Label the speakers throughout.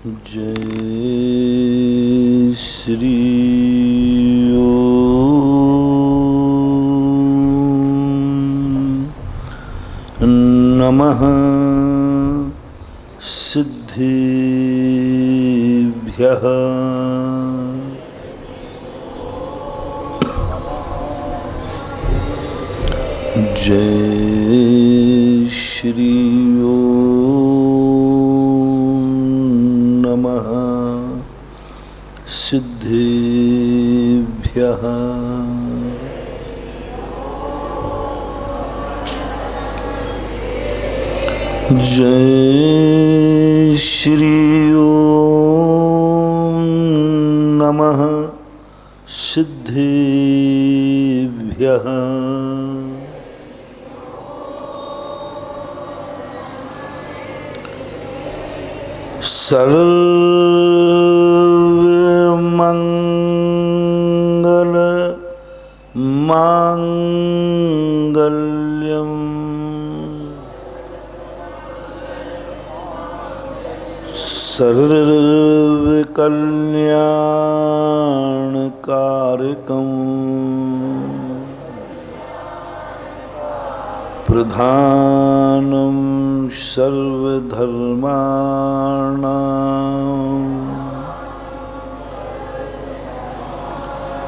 Speaker 1: जय श्री ओम नमः सिद्धेभ्यः। जय श्री ओम नमः सिद्धेभ्यः। जय श्री ओम नमः सिद्धेभ्यः। सर्वमंगल मांगल्यम सर्वकल्याणकारकं प्रधानं सर्वधर्माणां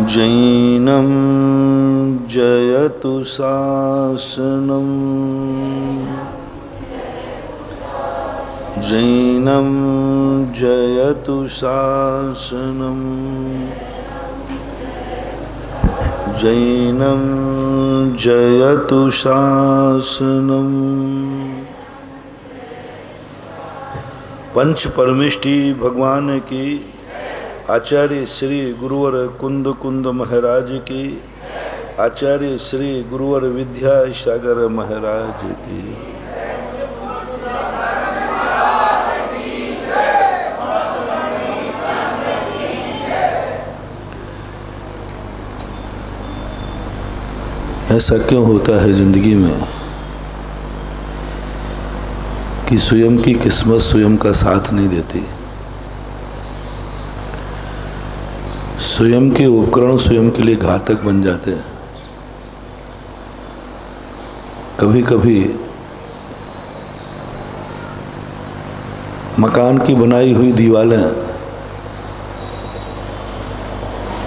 Speaker 1: जैनं जयतु शासनं जैनं जयतु शासनं जैनं जयतु शासनं। पंच परमेष्टि भगवान की, आचार्य श्री गुरुवर कुंद कुंद महाराज की, आचार्य श्री गुरुवर विद्या सागर महाराज की। ऐसा क्यों होता है जिंदगी में कि स्वयं की किस्मत स्वयं का साथ नहीं देती, स्वयं के उपकरण स्वयं के लिए घातक बन जाते हैं। कभी कभी मकान की बनाई हुई दीवारें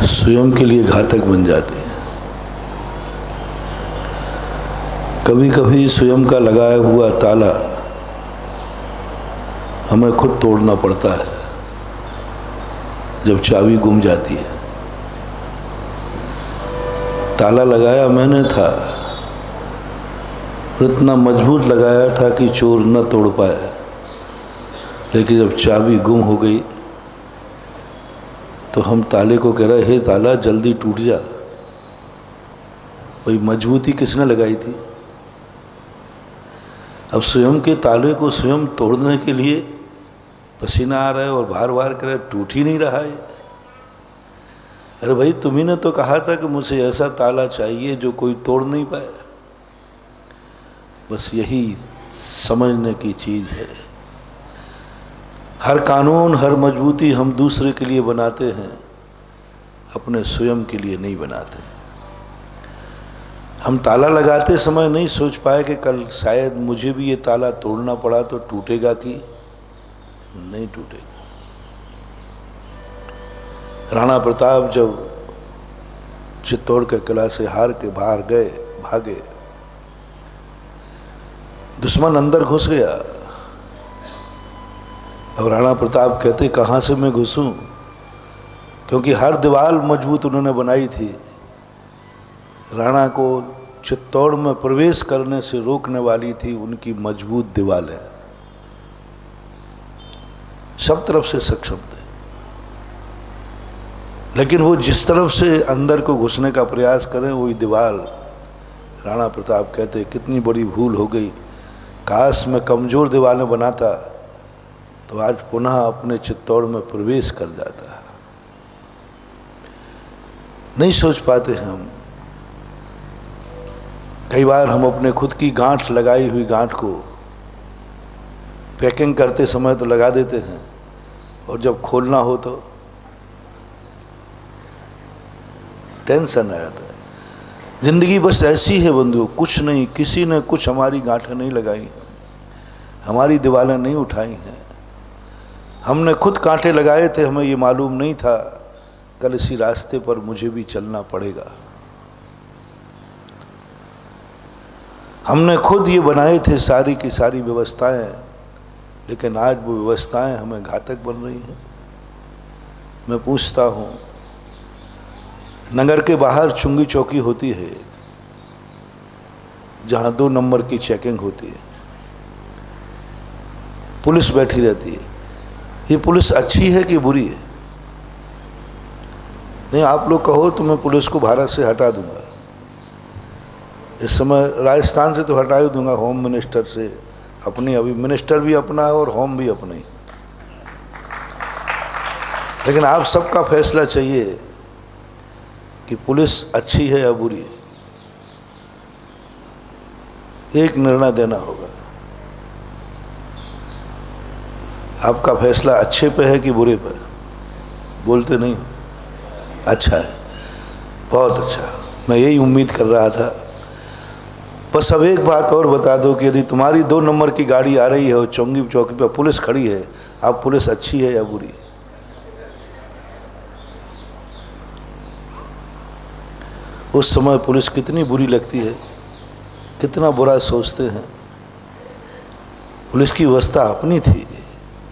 Speaker 1: स्वयं के लिए घातक बन जाती हैं। कभी कभी स्वयं का लगाया हुआ ताला हमें खुद तोड़ना पड़ता है जब चाबी गुम जाती है। ताला लगाया मैंने था, इतना मजबूत लगाया था कि चोर न तोड़ पाए, लेकिन जब चाबी गुम हो गई तो हम ताले को कह रहे, हे ताला जल्दी टूट जा। भाई मजबूती किसने लगाई थी? अब स्वयं के ताले को स्वयं तोड़ने के लिए पसीना आ रहा है और बार बार कह रहे, टूट ही नहीं रहा है। अरे भाई तुम्ही ने तो कहा था कि मुझे ऐसा ताला चाहिए जो कोई तोड़ नहीं पाए। बस यही समझने की चीज है। हर कानून हर मजबूती हम दूसरे के लिए बनाते हैं, अपने स्वयं के लिए नहीं बनाते। हम ताला लगाते समय नहीं सोच पाए कि कल शायद मुझे भी ये ताला तोड़ना पड़ा तो टूटेगा कि नहीं टूटेगा। राणा प्रताप जब चित्तौड़ के किला से हार के बाहर गए, भागे, दुश्मन अंदर घुस गया और राणा प्रताप कहते, कहाँ से मैं घुसूं? क्योंकि हर दीवार मजबूत उन्होंने बनाई थी। राणा को चित्तौड़ में प्रवेश करने से रोकने वाली थी उनकी मजबूत दीवारें। सब तरफ से सक्षम थे, लेकिन वो जिस तरफ से अंदर को घुसने का प्रयास करें वही दीवार। राणा प्रताप कहते, कितनी बड़ी भूल हो गई, काश मैं कमजोर दीवारें बनाता तो आज पुनः अपने चित्तौड़ में प्रवेश कर जाता। नहीं सोच पाते हम। कई बार हम अपने खुद की गांठ लगाई हुई गांठ को पैकिंग करते समय तो लगा देते हैं और जब खोलना हो तो टेंशन आ जाता है। जिंदगी बस ऐसी है बंधु, कुछ नहीं, किसी ने कुछ हमारी गांठें नहीं लगाई, हमारी दीवारें नहीं उठाई हैं, हमने खुद कांटे लगाए थे, हमें ये मालूम नहीं था कल इसी रास्ते पर मुझे भी चलना पड़ेगा। हमने खुद ये बनाए थे सारी की सारी व्यवस्थाएं, लेकिन आज वो व्यवस्थाएं हमें घातक बन रही हैं। मैं पूछता हूँ, नगर के बाहर चुंगी चौकी होती है जहाँ 2 नंबर की चेकिंग होती है, पुलिस बैठी रहती है। ये पुलिस अच्छी है कि बुरी है? नहीं, आप लोग कहो तो मैं पुलिस को भारत से हटा दूंगा। इस समय राजस्थान से तो हटा ही दूंगा, होम मिनिस्टर से। अपनी अभी मिनिस्टर भी अपना है और होम भी अपना ही। लेकिन आप सबका फैसला चाहिए कि पुलिस अच्छी है या बुरी है। एक निर्णय देना होगा। आपका फैसला अच्छे पे है कि बुरे पर? बोलते नहीं हो। अच्छा है, बहुत अच्छा, मैं यही उम्मीद कर रहा था। बस अब एक बात और बता दो कि यदि तुम्हारी 2 नंबर की गाड़ी आ रही है और चौंगी चौकी पर पुलिस खड़ी है, आप पुलिस अच्छी है या बुरी? उस समय पुलिस कितनी बुरी लगती है, कितना बुरा सोचते हैं। पुलिस की व्यवस्था अपनी थी,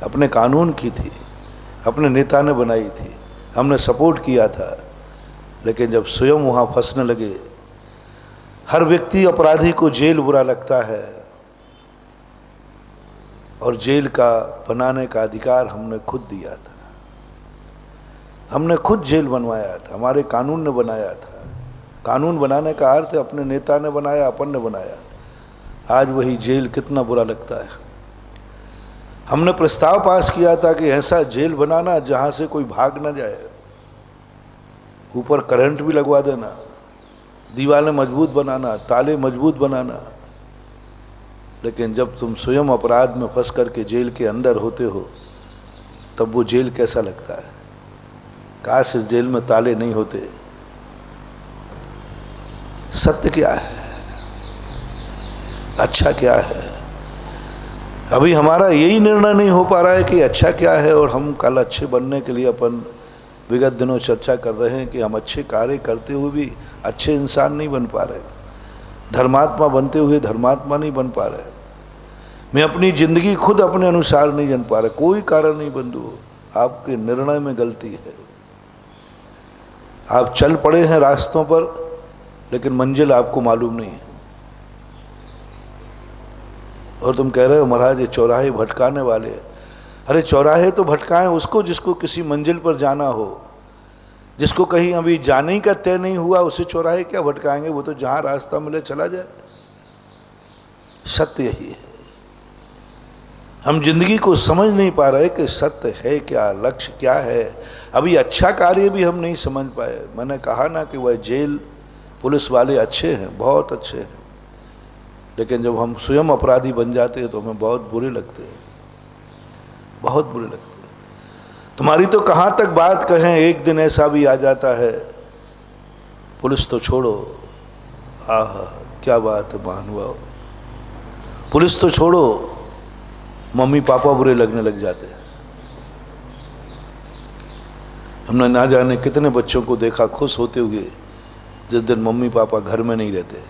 Speaker 1: अपने कानून की थी, अपने नेता ने बनाई थी, हमने सपोर्ट किया था। लेकिन जब स्वयं वहाँ फंसने लगे, हर व्यक्ति अपराधी को जेल बुरा लगता है, और जेल का बनाने का अधिकार हमने खुद दिया था। हमने खुद जेल बनवाया था, हमारे कानून ने बनाया था। कानून बनाने का अर्थ अपने नेता ने बनाया, अपन ने बनाया। आज वही जेल कितना बुरा लगता है। हमने प्रस्ताव पास किया था कि ऐसा जेल बनाना जहां से कोई भाग ना जाए, ऊपर करंट भी लगवा देना, दीवारें मजबूत बनाना, ताले मजबूत बनाना। लेकिन जब तुम स्वयं अपराध में फंस करके जेल के अंदर होते हो, तब वो जेल कैसा लगता है। काश इस जेल में ताले नहीं होते। सत्य क्या है, अच्छा क्या है? अभी हमारा यही निर्णय नहीं हो पा रहा है कि अच्छा क्या है, और हम कल अच्छे बनने के लिए अपन विगत दिनों चर्चा कर रहे हैं कि हम अच्छे कार्य करते हुए भी अच्छे इंसान नहीं बन पा रहे, धर्मात्मा बनते हुए धर्मात्मा नहीं बन पा रहे। मैं अपनी जिंदगी खुद अपने अनुसार नहीं जन पा रहा। कोई कारण नहीं बंधु, आपके निर्णय में गलती है। आप चल पड़े हैं रास्तों पर, लेकिन मंजिल आपको मालूम नहीं है। और तुम कह रहे हो महाराज ये चौराहे भटकाने वाले हैं। अरे चौराहे तो भटकाएं उसको जिसको किसी मंजिल पर जाना हो। जिसको कहीं अभी जाने का तय नहीं हुआ, उसे चौराहे क्या भटकाएंगे? वो तो जहां रास्ता मिले चला जाए। सत्य यही है। हम जिंदगी को समझ नहीं पा रहे कि सत्य है क्या, लक्ष्य क्या है। अभी अच्छा कार्य भी हम नहीं समझ पाए। मैंने कहा ना कि वह जेल पुलिस वाले अच्छे हैं, बहुत अच्छे हैं, लेकिन जब हम स्वयं अपराधी बन जाते हैं तो हमें बहुत बुरे लगते हैं, बहुत बुरे लगते हैं। तुम्हारी तो कहाँ तक बात कहें, एक दिन ऐसा भी आ जाता है, पुलिस तो छोड़ो, आह क्या बात है महानुभाव, पुलिस तो छोड़ो, मम्मी पापा बुरे लगने लग जाते हैं। हमने ना जाने कितने बच्चों को देखा खुश होते हुए जिस दिन मम्मी पापा घर में नहीं रहते।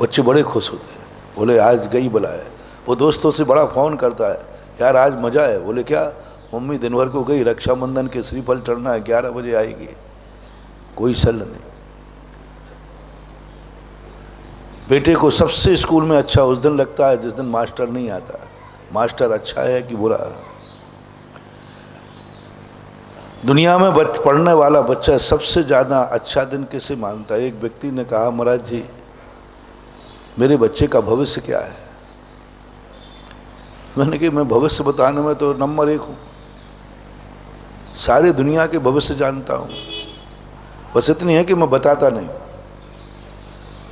Speaker 1: बच्चे बड़े खुश होते हैं, बोले आज गई बुलाए। वो दोस्तों से बड़ा फ़ोन करता है, यार आज मज़ा है। बोले क्या? मम्मी दिन भर को गई, रक्षाबंधन के श्रीफल चढ़ना है, 11 बजे आएगी। कोई सल नहीं। बेटे को सबसे स्कूल में अच्छा उस दिन लगता है जिस दिन मास्टर नहीं आता। मास्टर अच्छा है कि बुरा? दुनिया में पढ़ने वाला बच्चा सबसे ज़्यादा अच्छा दिन किसे मानता है? एक व्यक्ति ने कहा, महाराज जी मेरे बच्चे का भविष्य क्या है? मैंने कहा मैं भविष्य बताने में तो नंबर 1 हूँ, सारी दुनिया के भविष्य जानता हूँ, बस इतनी है कि मैं बताता नहीं।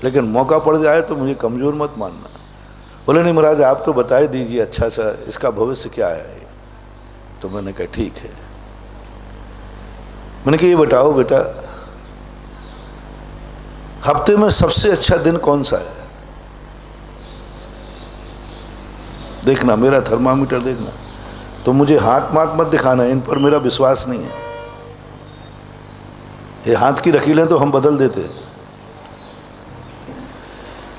Speaker 1: लेकिन मौका पड़ जाए तो मुझे कमज़ोर मत मानना। बोले नहीं महाराज आप तो बता ही दीजिए अच्छा सा, इसका भविष्य क्या है? तो मैंने कहा ठीक है। मैंने कहा ये बताओ बेटा, हफ्ते में सबसे अच्छा दिन कौन सा है? देखना, मेरा थर्मामीटर देखना। तो मुझे हाथ मत दिखाना, इन पर मेरा विश्वास नहीं है। ये हाथ की लकीरें तो हम बदल देते हैं।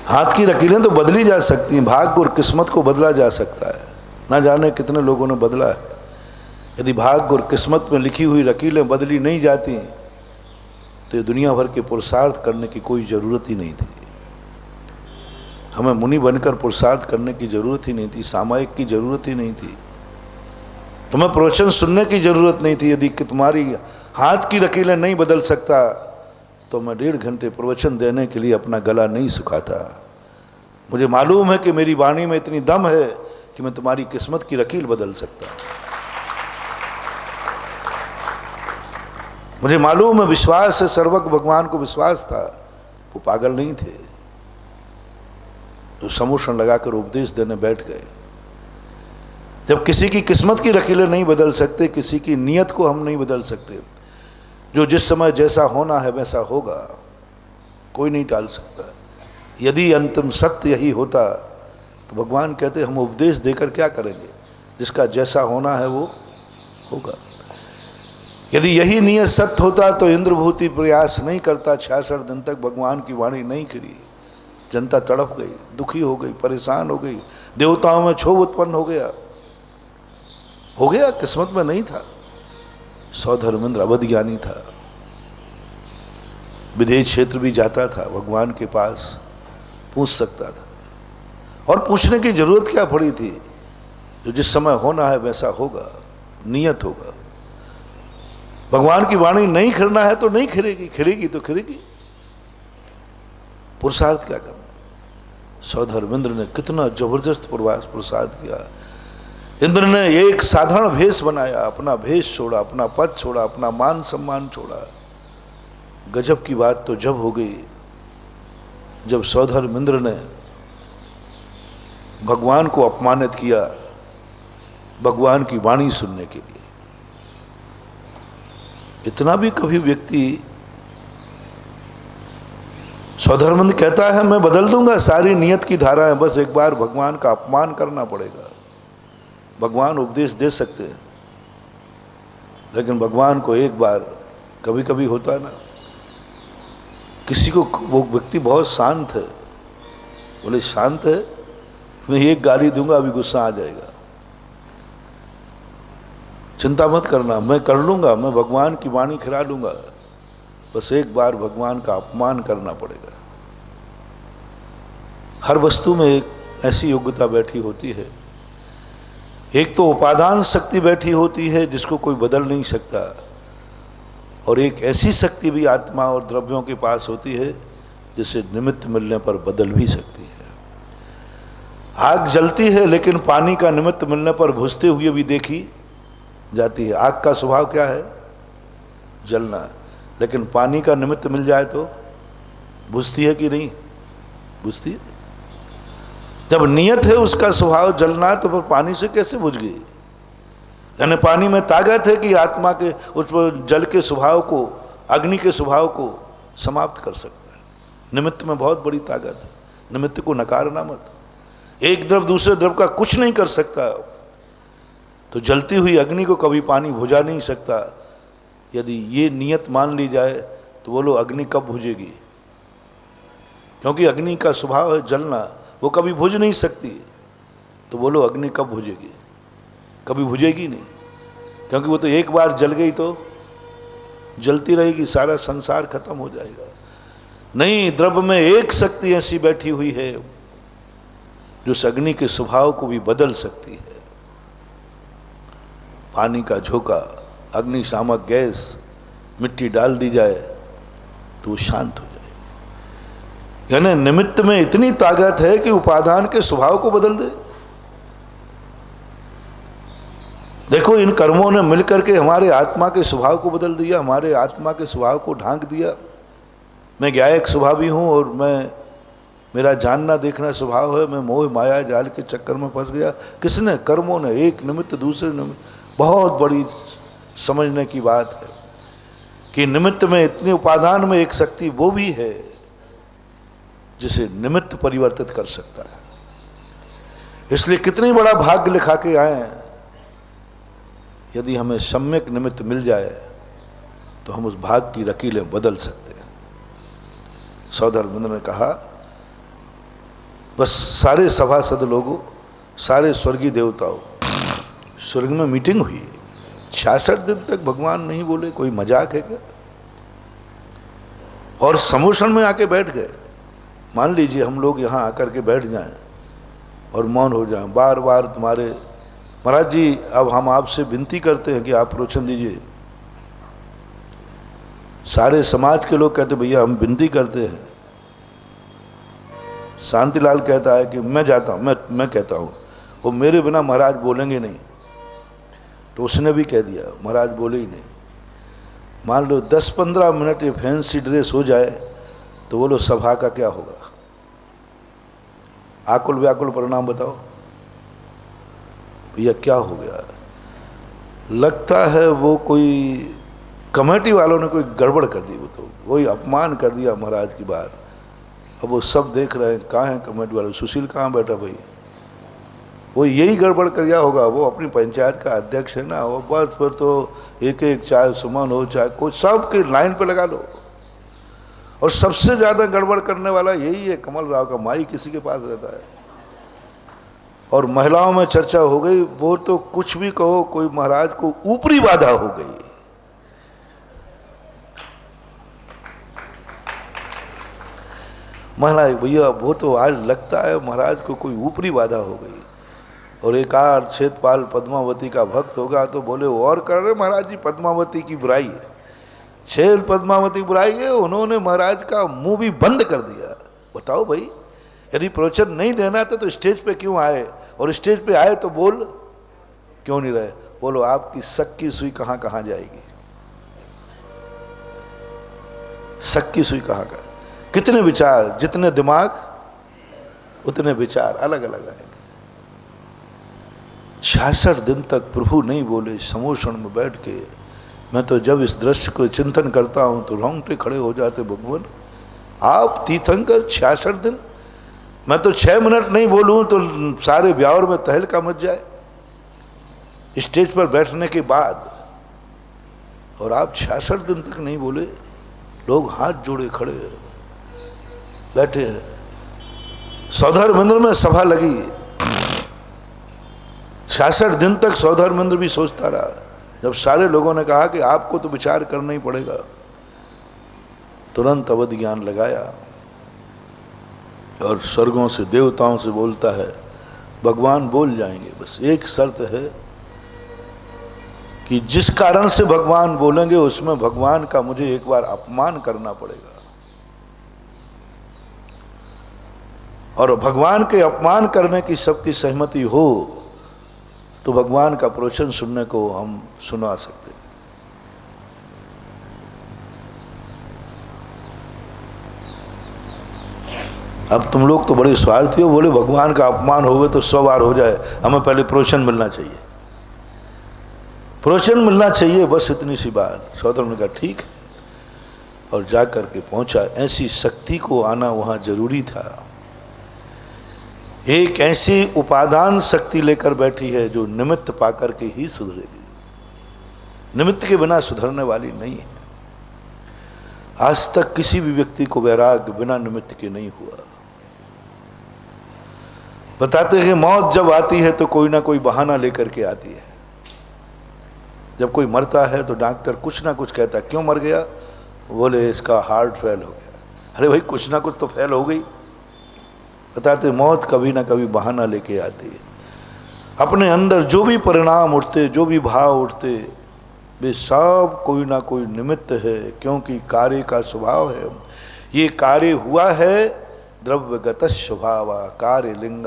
Speaker 1: हाथ की लकीरें तो बदली जा सकती हैं, भाग्य और किस्मत को बदला जा सकता है। ना जाने कितने लोगों ने बदला है। यदि भाग्य और किस्मत में लिखी हुई लकीरें बदली नहीं जाती तो ये दुनिया भर के पुरुषार्थ करने की कोई ज़रूरत ही नहीं थी। हमें मुनि बनकर पुरुषार्थ करने की ज़रूरत ही नहीं थी, सामायिक की ज़रूरत ही नहीं थी, तुम्हें प्रवचन सुनने की ज़रूरत नहीं थी। यदि कि तुम्हारी हाथ की लकीरें नहीं बदल सकता तो मैं 1.5 घंटे प्रवचन देने के लिए अपना गला नहीं सुखाता। मुझे मालूम है कि मेरी वाणी में इतनी दम है कि मैं तुम्हारी किस्मत की लकीर बदल सकता। मुझे मालूम है, विश्वास है, सर्वज्ञ भगवान को विश्वास था, वो पागल नहीं थे जो समूषण लगाकर उपदेश देने बैठ गए। जब किसी की किस्मत की लकीरें नहीं बदल सकते, किसी की नीयत को हम नहीं बदल सकते, जो जिस समय जैसा होना है वैसा होगा, कोई नहीं टाल सकता। यदि अंतिम सत्य यही होता तो भगवान कहते हम उपदेश देकर क्या करेंगे, जिसका जैसा होना है वो होगा। यदि यही नियत सत्य होता तो इंद्रभूति प्रयास नहीं करता, 66 दिन तक भगवान की वाणी नहीं खिली। जनता तड़प गई, दुखी हो गई, परेशान हो गई, देवताओं में क्षोभ उत्पन्न हो गया। किस्मत में नहीं था। सौधर्मेंद्र अवध ज्ञानी था, विदेश क्षेत्र भी जाता था, भगवान के पास पूछ सकता था, और पूछने की जरूरत क्या पड़ी थी? जो जिस समय होना है वैसा होगा, नियत होगा। भगवान की वाणी नहीं खिलना है तो नहीं खिलेगी, खिलेगी तो खिलेगी। पुरुषार्थ क्या करना? सौधर्मेंद्र ने कितना जबरदस्त पुरुषार्थ किया। इंद्र ने एक साधारण भेष बनाया, अपना भेष छोड़ा, अपना पद छोड़ा, अपना मान सम्मान छोड़ा। गजब की बात तो जब हो गई जब सौधर्मेंद्र ने भगवान को अपमानित किया भगवान की वाणी सुनने के लिए। इतना भी कभी व्यक्ति, सौधर्मेंद्र कहता है मैं बदल दूंगा सारी नियत की धाराएं, बस एक बार भगवान का अपमान करना पड़ेगा। भगवान उपदेश दे सकते हैं, लेकिन भगवान को एक बार, कभी कभी होता है ना, किसी को वो व्यक्ति बहुत शांत है, बोले शांत है, मैं एक गाली दूंगा अभी गुस्सा आ जाएगा, चिंता मत करना, मैं कर लूंगा, मैं भगवान की वाणी खिला लूंगा, बस एक बार भगवान का अपमान करना पड़ेगा। हर वस्तु में एक ऐसी योग्यता बैठी होती है। एक तो उपादान शक्ति बैठी होती है जिसको कोई बदल नहीं सकता, और एक ऐसी शक्ति भी आत्मा और द्रव्यों के पास होती है जिसे निमित्त मिलने पर बदल भी सकती है। आग जलती है लेकिन पानी का निमित्त मिलने पर बुझते हुए भी देखी जाती है। आग का स्वभाव क्या है? जलना। लेकिन पानी का निमित्त मिल जाए तो बुझती है कि नहीं? बुझती है। जब नियत है उसका स्वभाव जलना, तो फिर पानी से कैसे बुझ गई? यानी पानी में ताकत है कि आत्मा के उस जल के स्वभाव को, अग्नि के स्वभाव को समाप्त कर सकता है। निमित्त में बहुत बड़ी ताकत है, निमित्त को नकारना मत। एक द्रव दूसरे द्रव का कुछ नहीं कर सकता, तो जलती हुई अग्नि को कभी पानी बुझा नहीं सकता। यदि ये नियत मान ली जाए तो बोलो अग्नि कब बुझेगी? क्योंकि अग्नि का स्वभाव है जलना, वो कभी बुझ नहीं सकती, तो बोलो अग्नि कब बुझेगी? कभी बुझेगी नहीं, क्योंकि वो तो एक बार जल गई तो जलती रहेगी, सारा संसार खत्म हो जाएगा। नहीं, द्रव्य में एक शक्ति ऐसी बैठी हुई है जो उस अग्नि के स्वभाव को भी बदल सकती है। पानी का झोंका, अग्निशामक गैस, मिट्टी डाल दी जाए तो वो शांत हो जाए। यानी निमित्त में इतनी ताकत है कि उपादान के स्वभाव को बदल दे। देखो, इन कर्मों ने मिलकर के हमारे आत्मा के स्वभाव को बदल दिया, हमारे आत्मा के स्वभाव को ढांक दिया। मैं ज्ञायक स्वभावी हूँ और मेरा जानना देखना स्वभाव है, मैं मोह माया जाल के चक्कर में फंस गया। किसने? कर्मों ने। एक निमित्त दूसरे निमित्त बहुत बड़ी समझने की बात है कि निमित्त में, इतने उपादान में एक शक्ति वो भी है जिसे निमित्त परिवर्तित कर सकता है। इसलिए कितनी बड़ा भाग्य लिखा के आए, यदि हमें सम्यक निमित्त मिल जाए तो हम उस भाग्य की लकीरें बदल सकते हैं। सौधर्मेंद्र ने कहा, बस सारे सभासद लोगों, सारे स्वर्गीय देवताओं, स्वर्ग में मीटिंग हुई, 66 दिन तक भगवान नहीं बोले, कोई मजाक है क्या? और समोषण में आके बैठ गए। मान लीजिए हम लोग यहाँ आकर के बैठ जाएं और मौन हो जाएं, बार बार तुम्हारे महाराज जी अब हम आपसे विनती करते हैं कि आप प्रवचन दीजिए। सारे समाज के लोग कहते भैया हम विनती करते हैं। शांतिलाल कहता है कि मैं जाता हूँ, मैं कहता हूँ, वो मेरे बिना महाराज बोलेंगे नहीं। तो उसने भी कह दिया, महाराज बोले ही नहीं। मान लो 10-15 मिनट ये फैंसी ड्रेस हो जाए तो बोलो सभा का क्या होगा? आकुल व्याकुल परिणाम बताओ भैया, क्या हो गया? लगता है वो कोई कमेटी वालों ने कोई गड़बड़ कर दी, वो तो वही अपमान कर दिया महाराज की बात। अब वो सब देख रहे हैं, कहाँ है कमेटी वाले? सुशील कहाँ बैठा भाई? वो यही गड़बड़ कर दिया होगा, वो अपनी पंचायत का अध्यक्ष है ना, वो बस फिर तो एक एक चाहे सुमन हो चाहे कोई, सबके लाइन पे लगा लो। और सबसे ज़्यादा गड़बड़ करने वाला यही है कमल राव का माई किसी के पास रहता है। और महिलाओं में चर्चा हो गई, वो तो कुछ भी कहो, कोई महाराज को ऊपरी बाधा हो गई। महाराज भैया वो तो आज लगता है महाराज को कोई ऊपरी बाधा हो गई। और एक आर क्षेत्रपाल पद्मावती का भक्त होगा तो बोले वो और कर रहे महाराज जी पद्मावती की बुराई है, क्षेत्र पद्मावती बुराई है, उन्होंने महाराज का मुंह भी बंद कर दिया। बताओ भाई, यदि प्रवचन नहीं देना था तो स्टेज पे क्यों आए? और स्टेज पे आए तो बोल क्यों नहीं रहे? बोलो आपकी शक की सुई कहाँ कहाँ जाएगी? शक की सुई कहाँ कहाँ? कितने विचार, जितने दिमाग उतने विचार अलग अलग आएंगे। 66 दिन तक प्रभु नहीं बोले समोषण में बैठ के। मैं तो जब इस दृश्य को चिंतन करता हूं तो रोंगटे खड़े हो जाते। भगवान आप तीर्थंकर 66 दिन, मैं तो 6 मिनट नहीं बोलूं तो सारे ब्यावर में तहलका मच जाए स्टेज पर बैठने के बाद, और आप 66 दिन तक नहीं बोले। लोग हाथ जोड़े खड़े बैठे हैं। सौधर्मेंद्र में सभा लगी, 66 दिन तक सौधर्मेंद्र भी सोचता रहा। जब सारे लोगों ने कहा कि आपको तो विचार करना ही पड़ेगा, तुरंत अवधि ज्ञान लगाया और स्वर्गों से देवताओं से बोलता है भगवान बोल जाएंगे, बस एक शर्त है कि जिस कारण से भगवान बोलेंगे उसमें भगवान का मुझे एक बार अपमान करना पड़ेगा। और भगवान के अपमान करने की सबकी सहमति हो तो भगवान का प्रवचन सुनने को हम सुना सकते। अब तुम लोग तो बड़े स्वार्थी हो, बोले भगवान का अपमान हो तो 100 बार हो जाए, हमें पहले प्रवचन मिलना चाहिए, प्रवचन मिलना चाहिए, बस इतनी सी बात। सौदर ने कहा ठीक है, और जाकर के पहुंचा। ऐसी शक्ति को आना वहां जरूरी था। एक ऐसी उपादान शक्ति लेकर बैठी है जो निमित्त पाकर के ही सुधरेगी, निमित्त के बिना सुधरने वाली नहीं है। आज तक किसी भी व्यक्ति को वैराग्य बिना निमित्त के नहीं हुआ। बताते हैं मौत जब आती है तो कोई ना कोई बहाना लेकर के आती है। जब कोई मरता है तो डॉक्टर कुछ ना कुछ कहता है, क्यों मर गया? बोले इसका हार्ट फेल हो गया। अरे भाई कुछ ना कुछ तो फेल हो गई। बताते मौत कभी ना कभी बहाना लेके आती है। अपने अंदर जो भी परिणाम उठते, जो भी भाव उठते, वे सब कोई ना कोई निमित्त है, क्योंकि कार्य का स्वभाव है। ये कार्य हुआ है द्रव्यगत स्वभाव कार्य लिंग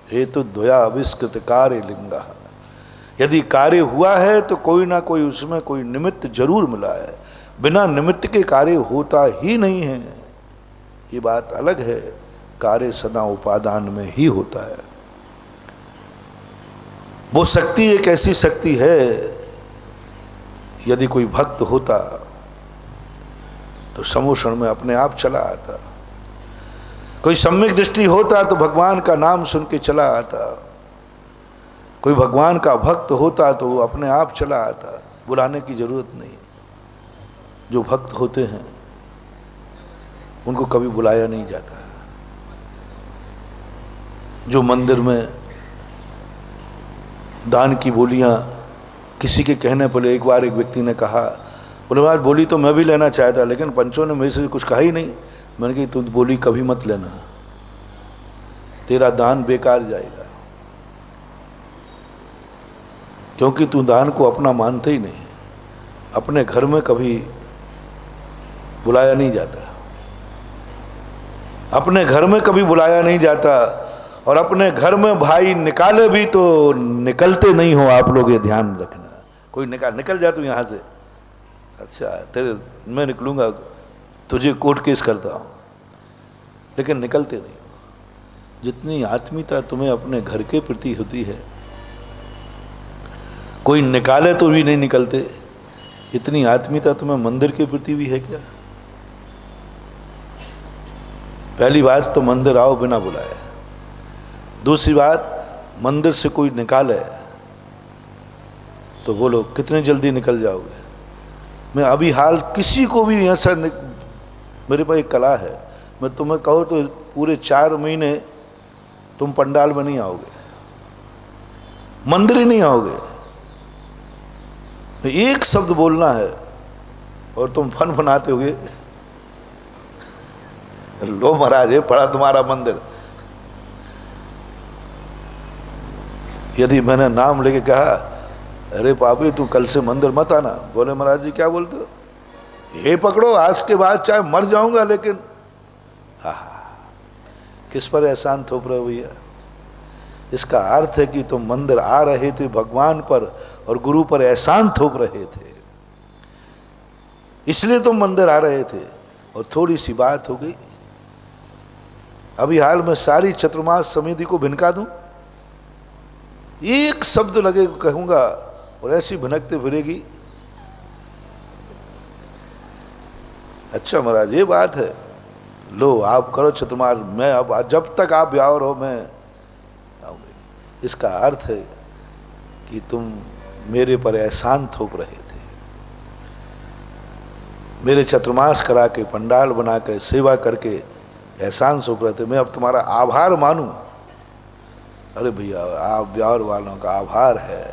Speaker 1: हेतु द्वया आविष्कृत कार्य लिंग। यदि कार्य हुआ है तो कोई ना कोई उसमें कोई निमित्त जरूर मिला है। बिना निमित्त के कार्य होता ही नहीं है। ये बात अलग है, कार्य सदा उपादान में ही होता है। वो शक्ति एक ऐसी शक्ति है, यदि कोई भक्त होता तो समोषण में अपने आप चला आता। कोई सम्यक दृष्टि होता तो भगवान का नाम सुन के चला आता। कोई भगवान का भक्त होता तो वो अपने आप चला आता, बुलाने की जरूरत नहीं। जो भक्त होते हैं उनको कभी बुलाया नहीं जाता। जो मंदिर में दान की बोलियां किसी के कहने पर, एक बार एक व्यक्ति ने कहा, बोले महाराज बोली तो मैं भी लेना चाहता, लेकिन पंचों ने मेरे से कुछ कहा ही नहीं। मैंने कही तू बोली कभी मत लेना, तेरा दान बेकार जाएगा, क्योंकि तू दान को अपना मानते ही नहीं। अपने घर में कभी बुलाया नहीं जाता, अपने घर में कभी बुलाया नहीं जाता। और अपने घर में भाई निकाले भी तो निकलते नहीं हो आप लोग, ये ध्यान रखना। कोई निकल जा तू यहाँ से, अच्छा तेरे मैं निकलूँगा, तुझे कोर्ट केस करता हूँ, लेकिन निकलते नहीं हो। जितनी आत्मीयता तुम्हें अपने घर के प्रति होती है, कोई निकाले तो भी नहीं निकलते, इतनी आत्मीयता तुम्हें मंदिर के प्रति भी है क्या? पहली बात तो मंदिर आओ बिना बुलाए। दूसरी बात, मंदिर से कोई निकाले तो बोलो कितने जल्दी निकल जाओगे। मैं अभी हाल किसी को भी ऐसा मेरे पास एक कला है, मैं तुम्हें कहूँ तो पूरे 4 महीने तुम पंडाल में नहीं आओगे, मंदिर ही नहीं आओगे। एक शब्द बोलना है और तुम फनाते होगे, लो महाराज ये पड़ा तुम्हारा मंदिर। यदि मैंने नाम लेके कहा अरे पापी तू कल से मंदिर मत आना, बोले महाराज जी क्या बोलते हो, ये पकड़ो आज के बाद चाहे मर जाऊंगा, लेकिन किस पर एहसान थोप रहे हो भैया। इसका अर्थ है कि तुम मंदिर आ रहे थे भगवान पर और गुरु पर एहसान थोप रहे थे, इसलिए तुम मंदिर आ रहे थे। और थोड़ी सी बात हो गई, अभी हाल में सारी चतुर्मास समिति को भिनका दूं, एक शब्द लगे कहूंगा और ऐसी भिनकते फिरेगी। अच्छा महाराज ये बात है, लो आप करो चतुर्मास, मैं अब जब तक आप ब्याह हो मैं आऊंगी। इसका अर्थ है कि तुम मेरे पर एहसान थोप रहे थे, मेरे चतुर्मास करा के पंडाल बना के सेवा करके एहसान थोप रहे थे। मैं अब तुम्हारा आभार मानूं? अरे भैया आप ब्याह वालों का आभार है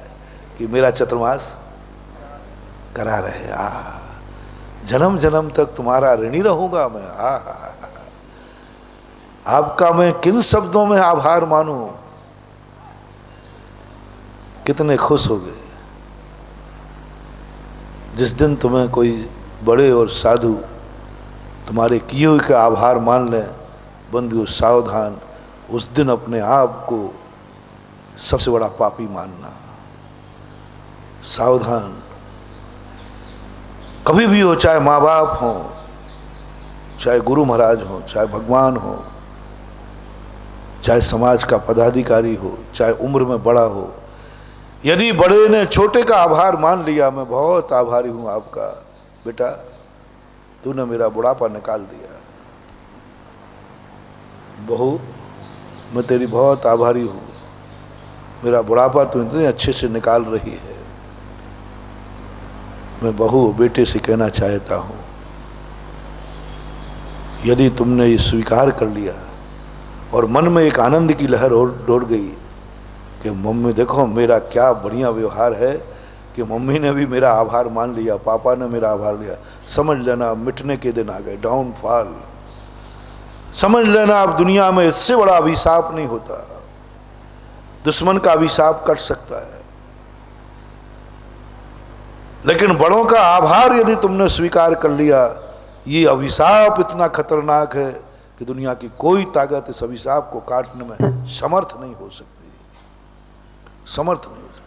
Speaker 1: कि मेरा चतुर्मास करा रहे। जन्म जन्म तक तुम्हारा ऋणी रहूंगा मैं। आपका मैं किन शब्दों में आभार मानूं। कितने खुश हो गए जिस दिन तुम्हें कोई बड़े और साधु तुम्हारे किए हुए का आभार मान लें। बंधु सावधान, उस दिन अपने आप को सबसे बड़ा पापी मानना। सावधान, कभी भी हो, चाहे माँ बाप हो, चाहे गुरु महाराज हो, चाहे भगवान हो, चाहे समाज का पदाधिकारी हो, चाहे उम्र में बड़ा हो, यदि बड़े ने छोटे का आभार मान लिया, मैं बहुत आभारी हूं आपका बेटा, तूने मेरा बुढ़ापा निकाल दिया। बहू मैं तेरी बहुत आभारी हूं, मेरा बुढ़ापा तू इतने अच्छे से निकाल रही है। मैं बहू बेटे से कहना चाहता हूं, यदि तुमने ये स्वीकार कर लिया और मन में एक आनंद की लहर दौड़ गई कि मम्मी देखो मेरा क्या बढ़िया व्यवहार है कि मम्मी ने भी मेरा आभार मान लिया, पापा ने मेरा आभार लिया, समझ लेना मिटने के दिन आ गए, डाउनफॉल। समझ लेना अब दुनिया में इससे बड़ा अभिशाप नहीं होता। दुश्मन का अभिशाप कट सकता है, लेकिन बड़ों का आभार यदि तुमने स्वीकार कर लिया, ये अभिशाप इतना खतरनाक है कि दुनिया की कोई ताकत इस अभिशाप को काटने में समर्थ नहीं हो सकती, समर्थ नहीं हो सकती।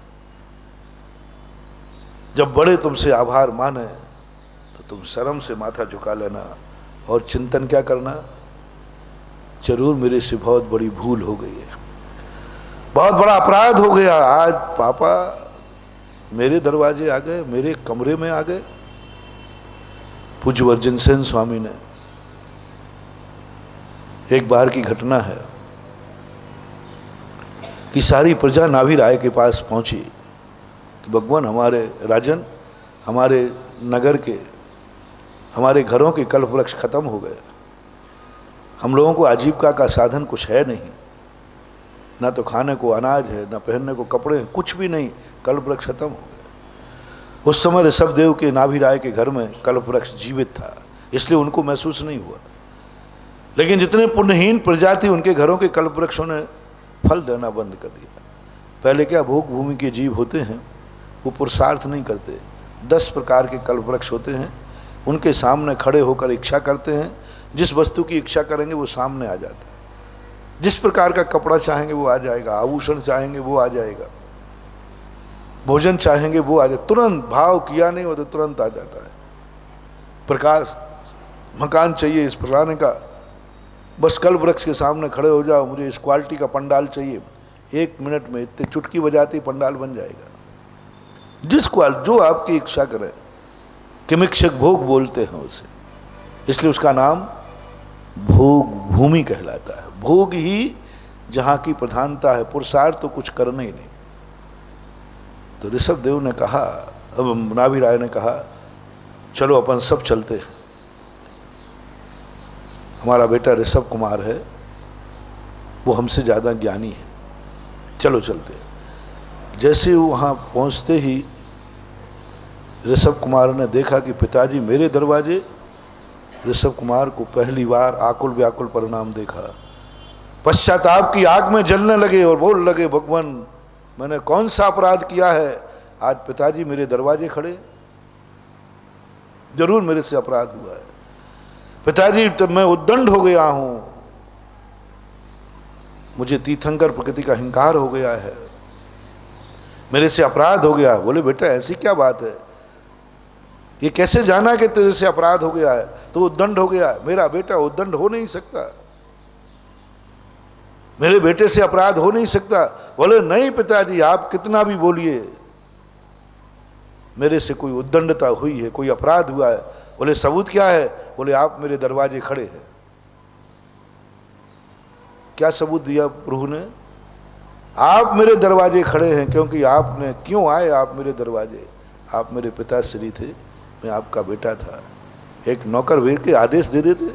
Speaker 1: जब बड़े तुमसे आभार माने तो तुम शर्म से माथा झुका लेना और चिंतन क्या करना, जरूर मेरे से बहुत बड़ी भूल हो गई है, बहुत बड़ा अपराध हो गया, आज पापा मेरे दरवाजे आ गए, मेरे कमरे में आ गए। पूज्य वर्जन सेन स्वामी ने, एक बार की घटना है कि सारी प्रजा नाभि राय के पास पहुंची कि भगवान हमारे राजन, हमारे नगर के, हमारे घरों के कल्प वृक्ष खत्म हो गए, हम लोगों को आजीविका का साधन कुछ है नहीं, ना तो खाने को अनाज है, ना पहनने को कपड़े हैं, कुछ भी नहीं, कल्प वृक्ष खत्म हो गए। उस समय ऋषभदेव के नाभि राय के घर में कल्प वृक्ष जीवित था, इसलिए उनको महसूस नहीं हुआ। लेकिन जितने पुण्यहीन प्रजा थी उनके घरों के कल्प वृक्षों ने फल देना बंद कर दिया। पहले क्या भोग भूमि के जीव होते हैं, वो पुरुषार्थ नहीं करते, 10 प्रकार के कल्प वृक्ष होते हैं, उनके सामने खड़े होकर इच्छा करते हैं, जिस वस्तु की इच्छा करेंगे वो सामने आ जाता है। जिस प्रकार का कपड़ा चाहेंगे वो आ जाएगा, आभूषण चाहेंगे वो आ जाएगा, भोजन चाहेंगे वो आ जाए, तुरंत भाव किया नहीं हो तो तुरंत आ जाता है। प्रकाश मकान चाहिए इस प्रकार का, बस कल्प वृक्ष के सामने खड़े हो जाओ, मुझे इस क्वालिटी का पंडाल चाहिए, 1 मिनट में इतने चुटकी बजाती पंडाल बन जाएगा। जिस जो आपकी इच्छा करे, किमिक्षक भोग बोलते हैं उसे, इसलिए उसका नाम भोग भूमि कहलाता है। भोग ही जहाँ की प्रधानता है, पुरुषार्थ तो कुछ करना ही नहीं। तो ऋषभदेव ने कहा, अब नाभि राय ने कहा, चलो अपन सब चलते हैं, हमारा बेटा ऋषभ कुमार है, वो हमसे ज़्यादा ज्ञानी है, चलो चलते हैं। जैसे वहाँ पहुँचते ही ऋषभ कुमार ने देखा कि पिताजी मेरे दरवाजे, ऋषभ कुमार को पहली बार आकुल व्याकुल परिणाम देखा। पश्चाताप की आग में जलने लगे और बोल लगे, भगवान मैंने कौन सा अपराध किया है, आज पिताजी मेरे दरवाजे खड़े, जरूर मेरे से अपराध हुआ है पिताजी, तो मैं उद्दंड हो गया हूं, मुझे तीर्थंकर प्रकृति का हिंकार हो गया है, मेरे से अपराध हो गया। बोले बेटा ऐसी क्या बात है, ये कैसे जाना कि तेरे से अपराध हो गया है, तो उद्दंड हो गया। मेरा बेटा उद्दंड हो नहीं सकता, मेरे बेटे से अपराध हो नहीं सकता। बोले नहीं पिताजी, आप कितना भी बोलिए, मेरे से कोई उद्दंडता हुई है, कोई अपराध हुआ है। बोले सबूत क्या है? बोले आप मेरे दरवाजे खड़े हैं। क्या सबूत दिया प्रभु ने? आप मेरे दरवाजे खड़े हैं, क्योंकि आपने क्यों आए आप मेरे दरवाजे? आप मेरे पिताश्री थे, मैं आपका बेटा था। एक नौकर वीर के आदेश दे देते,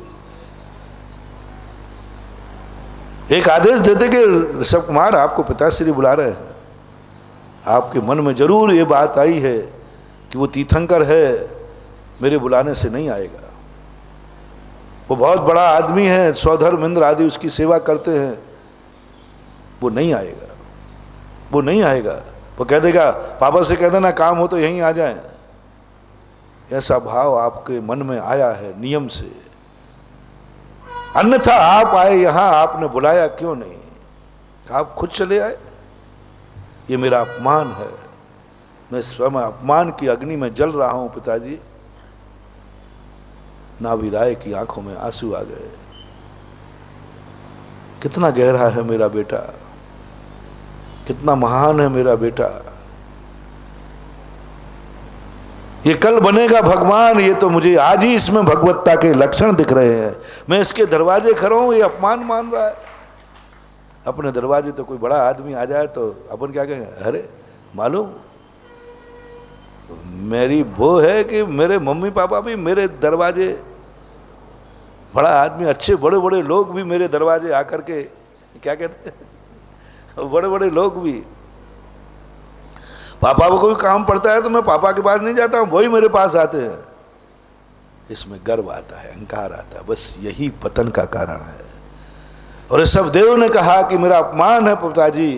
Speaker 1: एक आदेश देते कि ऋषभ कुमार आपको पिताश्री बुला रहे हैं। आपके मन में जरूर ये बात आई है कि वो तीर्थंकर है, मेरे बुलाने से नहीं आएगा, वो बहुत बड़ा आदमी है, स्वधर्म इंद्र आदि उसकी सेवा करते हैं, वो नहीं आएगा, वो नहीं आएगा। वो कह देगा पापा से कह देना काम हो तो यहीं आ जाए। ऐसा भाव आपके मन में आया है नियम से, अन्यथा आप आए यहां, आपने बुलाया क्यों नहीं? आप खुद चले आए। ये मेरा अपमान है, मैं स्वयं अपमान की अग्नि में जल रहा हूं पिताजी। नाभि राय की आंखों में आंसू आ गए। कितना गहरा है मेरा बेटा, कितना महान है मेरा बेटा, ये कल बनेगा भगवान। ये तो मुझे आज ही इसमें भगवत्ता के लक्षण दिख रहे हैं। मैं इसके दरवाजे खड़ा हूं, ये अपमान मान रहा है। अपने दरवाजे तो कोई बड़ा आदमी आ जाए तो अपन क्या कहेंगे? अरे मालूम मेरी वो है कि मेरे मम्मी पापा भी मेरे दरवाजे, बड़ा आदमी, अच्छे बड़े बड़े लोग भी मेरे दरवाजे आकर के क्या कहते हैं, बड़े बड़े लोग भी, पापा को कोई काम पड़ता है तो मैं पापा के पास नहीं जाता हूँ, वही मेरे पास आते हैं। इसमें गर्व आता है, अहंकार आता है, बस यही पतन का कारण है। और ऋषभदेव ने कहा कि मेरा अपमान है पिताजी,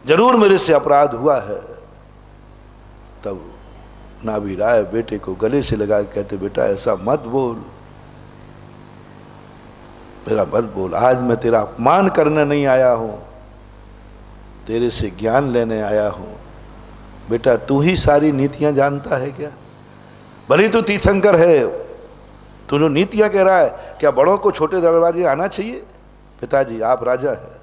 Speaker 1: जरूर मेरे से अपराध हुआ है। तब नाभि राय बेटे को गले से लगा के कहते, बेटा ऐसा मत बोल, मेरा मत बोल, आज मैं तेरा अपमान करने नहीं आया हूं, तेरे से ज्ञान लेने आया हूं। बेटा तू ही सारी नीतियां जानता है क्या? भले तू तीर्थंकर है, तू जो नीतियां कह रहा है, क्या बड़ों को छोटे दरवाजे आना चाहिए? पिताजी आप राजा हैं,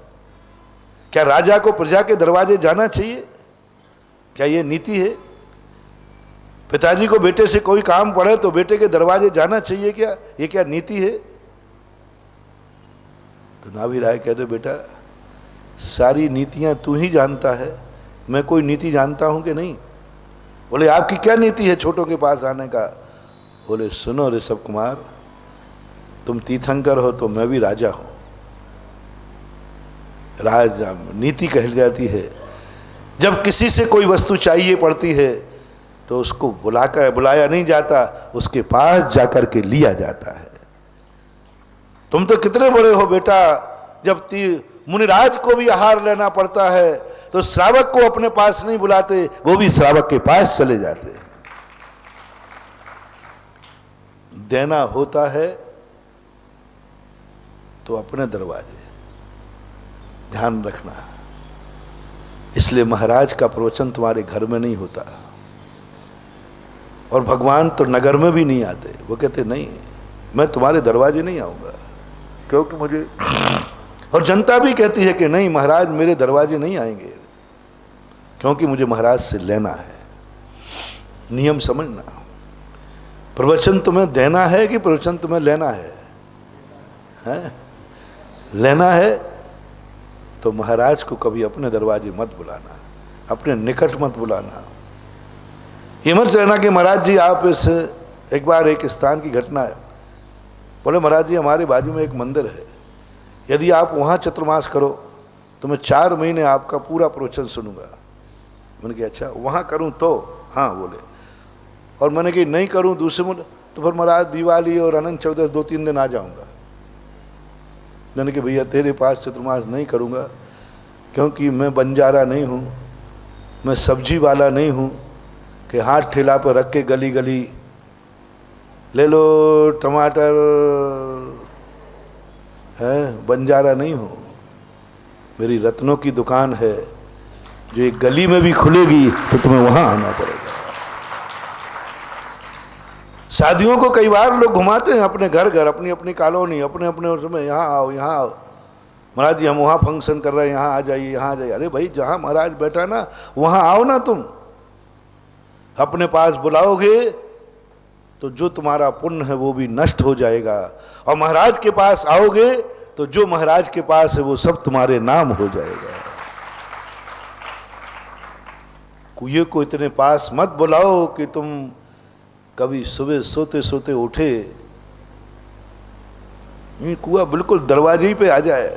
Speaker 1: क्या राजा को प्रजा के दरवाजे जाना चाहिए? क्या ये नीति है? पिताजी को बेटे से कोई काम पड़े तो बेटे के दरवाजे जाना चाहिए क्या? ये क्या नीति है? तो नाभि राय कहते बेटा सारी नीतियां तू ही जानता है, मैं कोई नीति जानता हूं कि नहीं? बोले आपकी क्या नीति है छोटों के पास आने का? बोले सुनो ऋषभ कुमार, तुम तीर्थंकर हो तो मैं भी राजा हूं। राजा नीति कही जाती है जब किसी से कोई वस्तु चाहिए पड़ती है तो उसको बुलाया नहीं जाता, उसके पास जाकर के लिया जाता है। तुम तो कितने बड़े हो बेटा, जब मुनिराज को भी आहार लेना पड़ता है तो श्रावक को अपने पास नहीं बुलाते, वो भी श्रावक के पास चले जाते हैं। देना होता है तो अपने दरवाजे, ध्यान रखना। इसलिए महाराज का प्रवचन तुम्हारे घर में नहीं होता, और भगवान तो नगर में भी नहीं आते। वो कहते नहीं मैं तुम्हारे दरवाजे नहीं आऊंगा, क्योंकि मुझे, और जनता भी कहती है कि नहीं महाराज मेरे दरवाजे नहीं आएंगे, क्योंकि मुझे महाराज से लेना है। नियम समझना, प्रवचन तुम्हें देना है कि प्रवचन तुम्हें लेना है? हैं? लेना है तो महाराज को कभी अपने दरवाजे मत बुलाना, अपने निकट मत बुलाना। ये मत कहना कि महाराज जी आप इस, एक बार एक स्थान की घटना है, बोले महाराज जी हमारे बाजू में एक मंदिर है, यदि आप वहाँ चतुर्मास करो तो मैं 4 महीने आपका पूरा प्रवचन सुनूंगा। मैंने कहा अच्छा वहाँ करूँ तो? हाँ बोले। और मैंने कहा नहीं करूँ दूसरे में, तो फिर महाराज दिवाली और अनंत चौदस 2-3 दिन आ जाऊँगा। मैंने कहा भैया तेरे पास चतुर्मास नहीं करूँगा, क्योंकि मैं बंजारा नहीं हूँ, मैं सब्जी वाला नहीं हूँ कि हाथ ठेला पर रख के गली गली ले लो टमाटर, है बंजारा नहीं हूँ। मेरी रत्नों की दुकान है जो एक गली में भी खुलेगी तो तुम्हें वहाँ आना पड़ेगा। शादियों को कई बार लोग घुमाते हैं अपने घर घर, अपनी अपनी कॉलोनी, अपने अपने उसमें, यहाँ आओ यहाँ आओ, महाराज जी हम वहाँ फंक्शन कर रहे हैं, यहाँ आ जाइए यहाँ आ जाइए। अरे भाई जहाँ महाराज बैठा ना वहाँ आओ ना, तुम अपने पास बुलाओगे तो जो तुम्हारा पुण्य है वो भी नष्ट हो जाएगा, और महाराज के पास आओगे तो जो महाराज के पास है वो सब तुम्हारे नाम हो जाएगा। कुएं को इतने पास मत बुलाओ कि तुम कभी सुबह सोते सोते उठे, कुआं बिल्कुल दरवाजे ही पे आ जाए,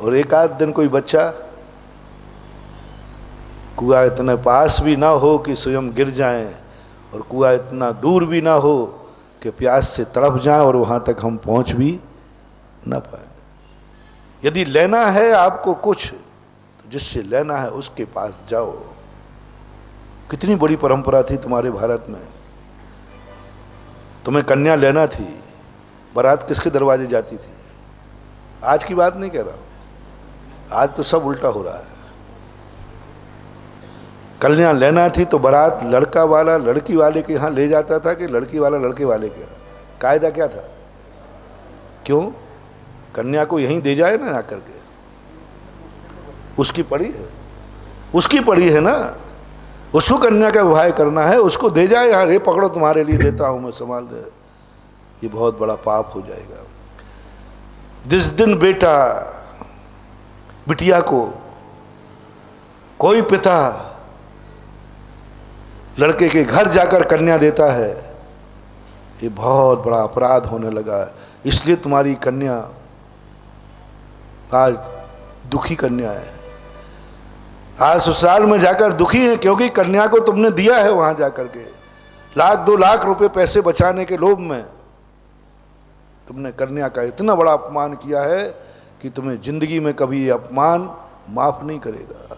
Speaker 1: और एक आध दिन कोई बच्चा, कुआं इतने पास भी ना हो कि स्वयं गिर जाएं, और कुआं इतना दूर भी ना हो कि प्यास से तड़प जाएं और वहाँ तक हम पहुँच भी ना पाए। यदि लेना है आपको कुछ तो जिससे लेना है उसके पास जाओ। कितनी बड़ी परंपरा थी तुम्हारे भारत में। तुम्हें कन्या लेना थी, बारात किसके दरवाजे जाती थी? आज की बात नहीं कह रहा हूं, आज तो सब उल्टा हो रहा है। कन्या लेना थी तो बारात लड़का वाला लड़की वाले के यहाँ ले जाता था कि लड़की वाला लड़के वाले के यहाँ? कायदा क्या था? क्यों? कन्या को यहीं दे जाए ना आकर के, उसकी पड़ी है, उसकी पड़ी है ना, उसको कन्या का विवाह करना है, उसको दे जाए यहाँ, रे पकड़ो तुम्हारे लिए देता हूँ मैं, संभाल दे। ये बहुत बड़ा पाप हो जाएगा। जिस दिन बेटा बिटिया को, कोई पिता लड़के के घर जाकर कन्या देता है, ये बहुत बड़ा अपराध होने लगा है। इसलिए तुम्हारी कन्या आज दुखी कन्या है, आज ससुराल में जाकर दुखी है, क्योंकि कन्या को तुमने दिया है वहां जाकर के 1-2 लाख रुपए पैसे बचाने के लोभ में तुमने कन्या का इतना बड़ा अपमान किया है कि तुम्हें जिंदगी में कभी ये अपमान माफ नहीं करेगा।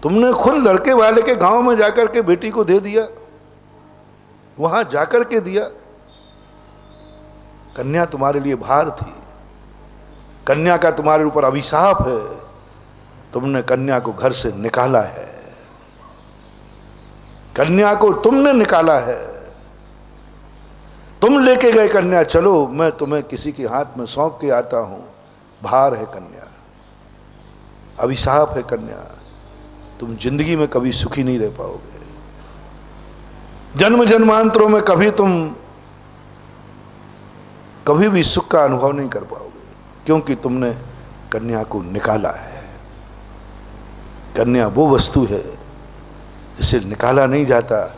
Speaker 1: तुमने खुद लड़के वाले के गांव में जाकर के बेटी को दे दिया, वहां जाकर के दिया। कन्या तुम्हारे लिए भार थी, कन्या का तुम्हारे ऊपर अभिशाप है, तुमने कन्या को घर से निकाला है, कन्या को तुमने निकाला है। तुम लेके गए कन्या, चलो मैं तुम्हें किसी के हाथ में सौंप के आता हूं, भार है कन्या। अभिशाप है कन्या, तुम जिंदगी में कभी सुखी नहीं रह पाओगे। जन्म जन्मांतरों में कभी भी सुख का अनुभव नहीं कर पाओगे, क्योंकि तुमने कन्या को निकाला है। कन्या वो वस्तु है जिसे निकाला नहीं जाता,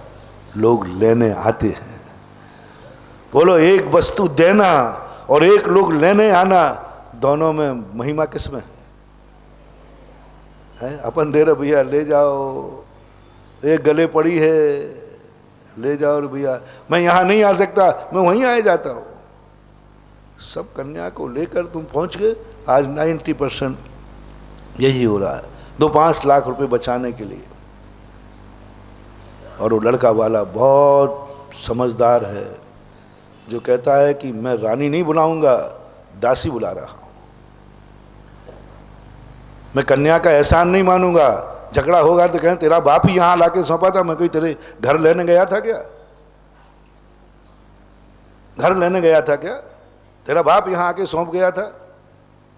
Speaker 1: लोग लेने आते हैं। बोलो, एक वस्तु देना और एक लोग लेने आना, दोनों में महिमा किस में है? अपन दे रहे भैया ले जाओ, एक गले पड़ी है ले जाओ रे भैया, मैं यहाँ नहीं आ सकता, मैं वहीं आ जाता हूँ। सब कन्या को लेकर तुम पहुँच गए। आज 90% यही हो रहा है, 2-5 लाख रुपए बचाने के लिए। और वो लड़का वाला बहुत समझदार है, जो कहता है कि मैं रानी नहीं बुलाऊंगा, दासी बुला रहा हूँ। मैं कन्या का एहसान नहीं मानूंगा। झगड़ा होगा तो कहें तेरा बाप ही यहाँ लाके सौंपा था, मैं कोई तेरे घर लेने गया था क्या? घर लेने गया था क्या? तेरा बाप यहाँ आके सौंप गया था?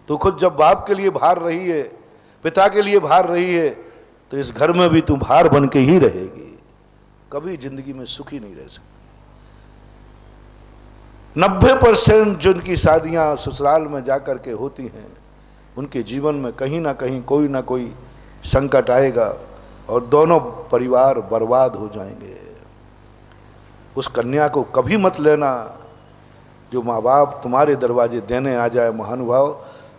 Speaker 1: तू खुद जब बाप के लिए भार रही है, पिता के लिए भार रही है, तो इस घर में भी तू भार बन के ही रहेगी। कभी जिंदगी में सुखी नहीं रह सकती। 90% जिनकी शादियां ससुराल में जाकर के होती हैं, उनके जीवन में कहीं ना कहीं कोई ना कोई संकट आएगा और दोनों परिवार बर्बाद हो जाएंगे। उस कन्या को कभी मत लेना जो माँ बाप तुम्हारे दरवाजे देने आ जाए। महानुभाव,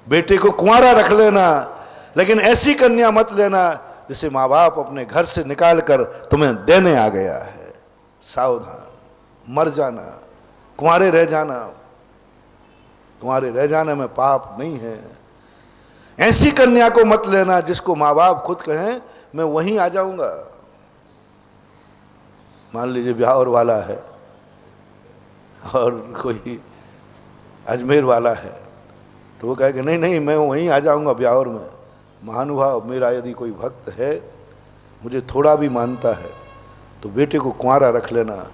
Speaker 1: बेटे को कुंवारा रख लेना, लेकिन ऐसी कन्या मत लेना जिसे माँ बाप अपने घर से निकाल कर तुम्हें देने आ गया है। सावधान, मर जाना, कुंवारे रह जाना। कुंवारे रह जाने में पाप नहीं है। ऐसी कन्या को मत लेना जिसको माँ बाप खुद कहें मैं वहीं आ जाऊंगा। मान लीजिए ब्यावर वाला है और कोई अजमेर वाला है, तो वो कहे कि नहीं नहीं मैं वहीं आ जाऊंगा ब्यावर में। महानुभाव, मेरा यदि कोई भक्त है, मुझे थोड़ा भी मानता है, तो बेटे को कुंवारा रख लेना।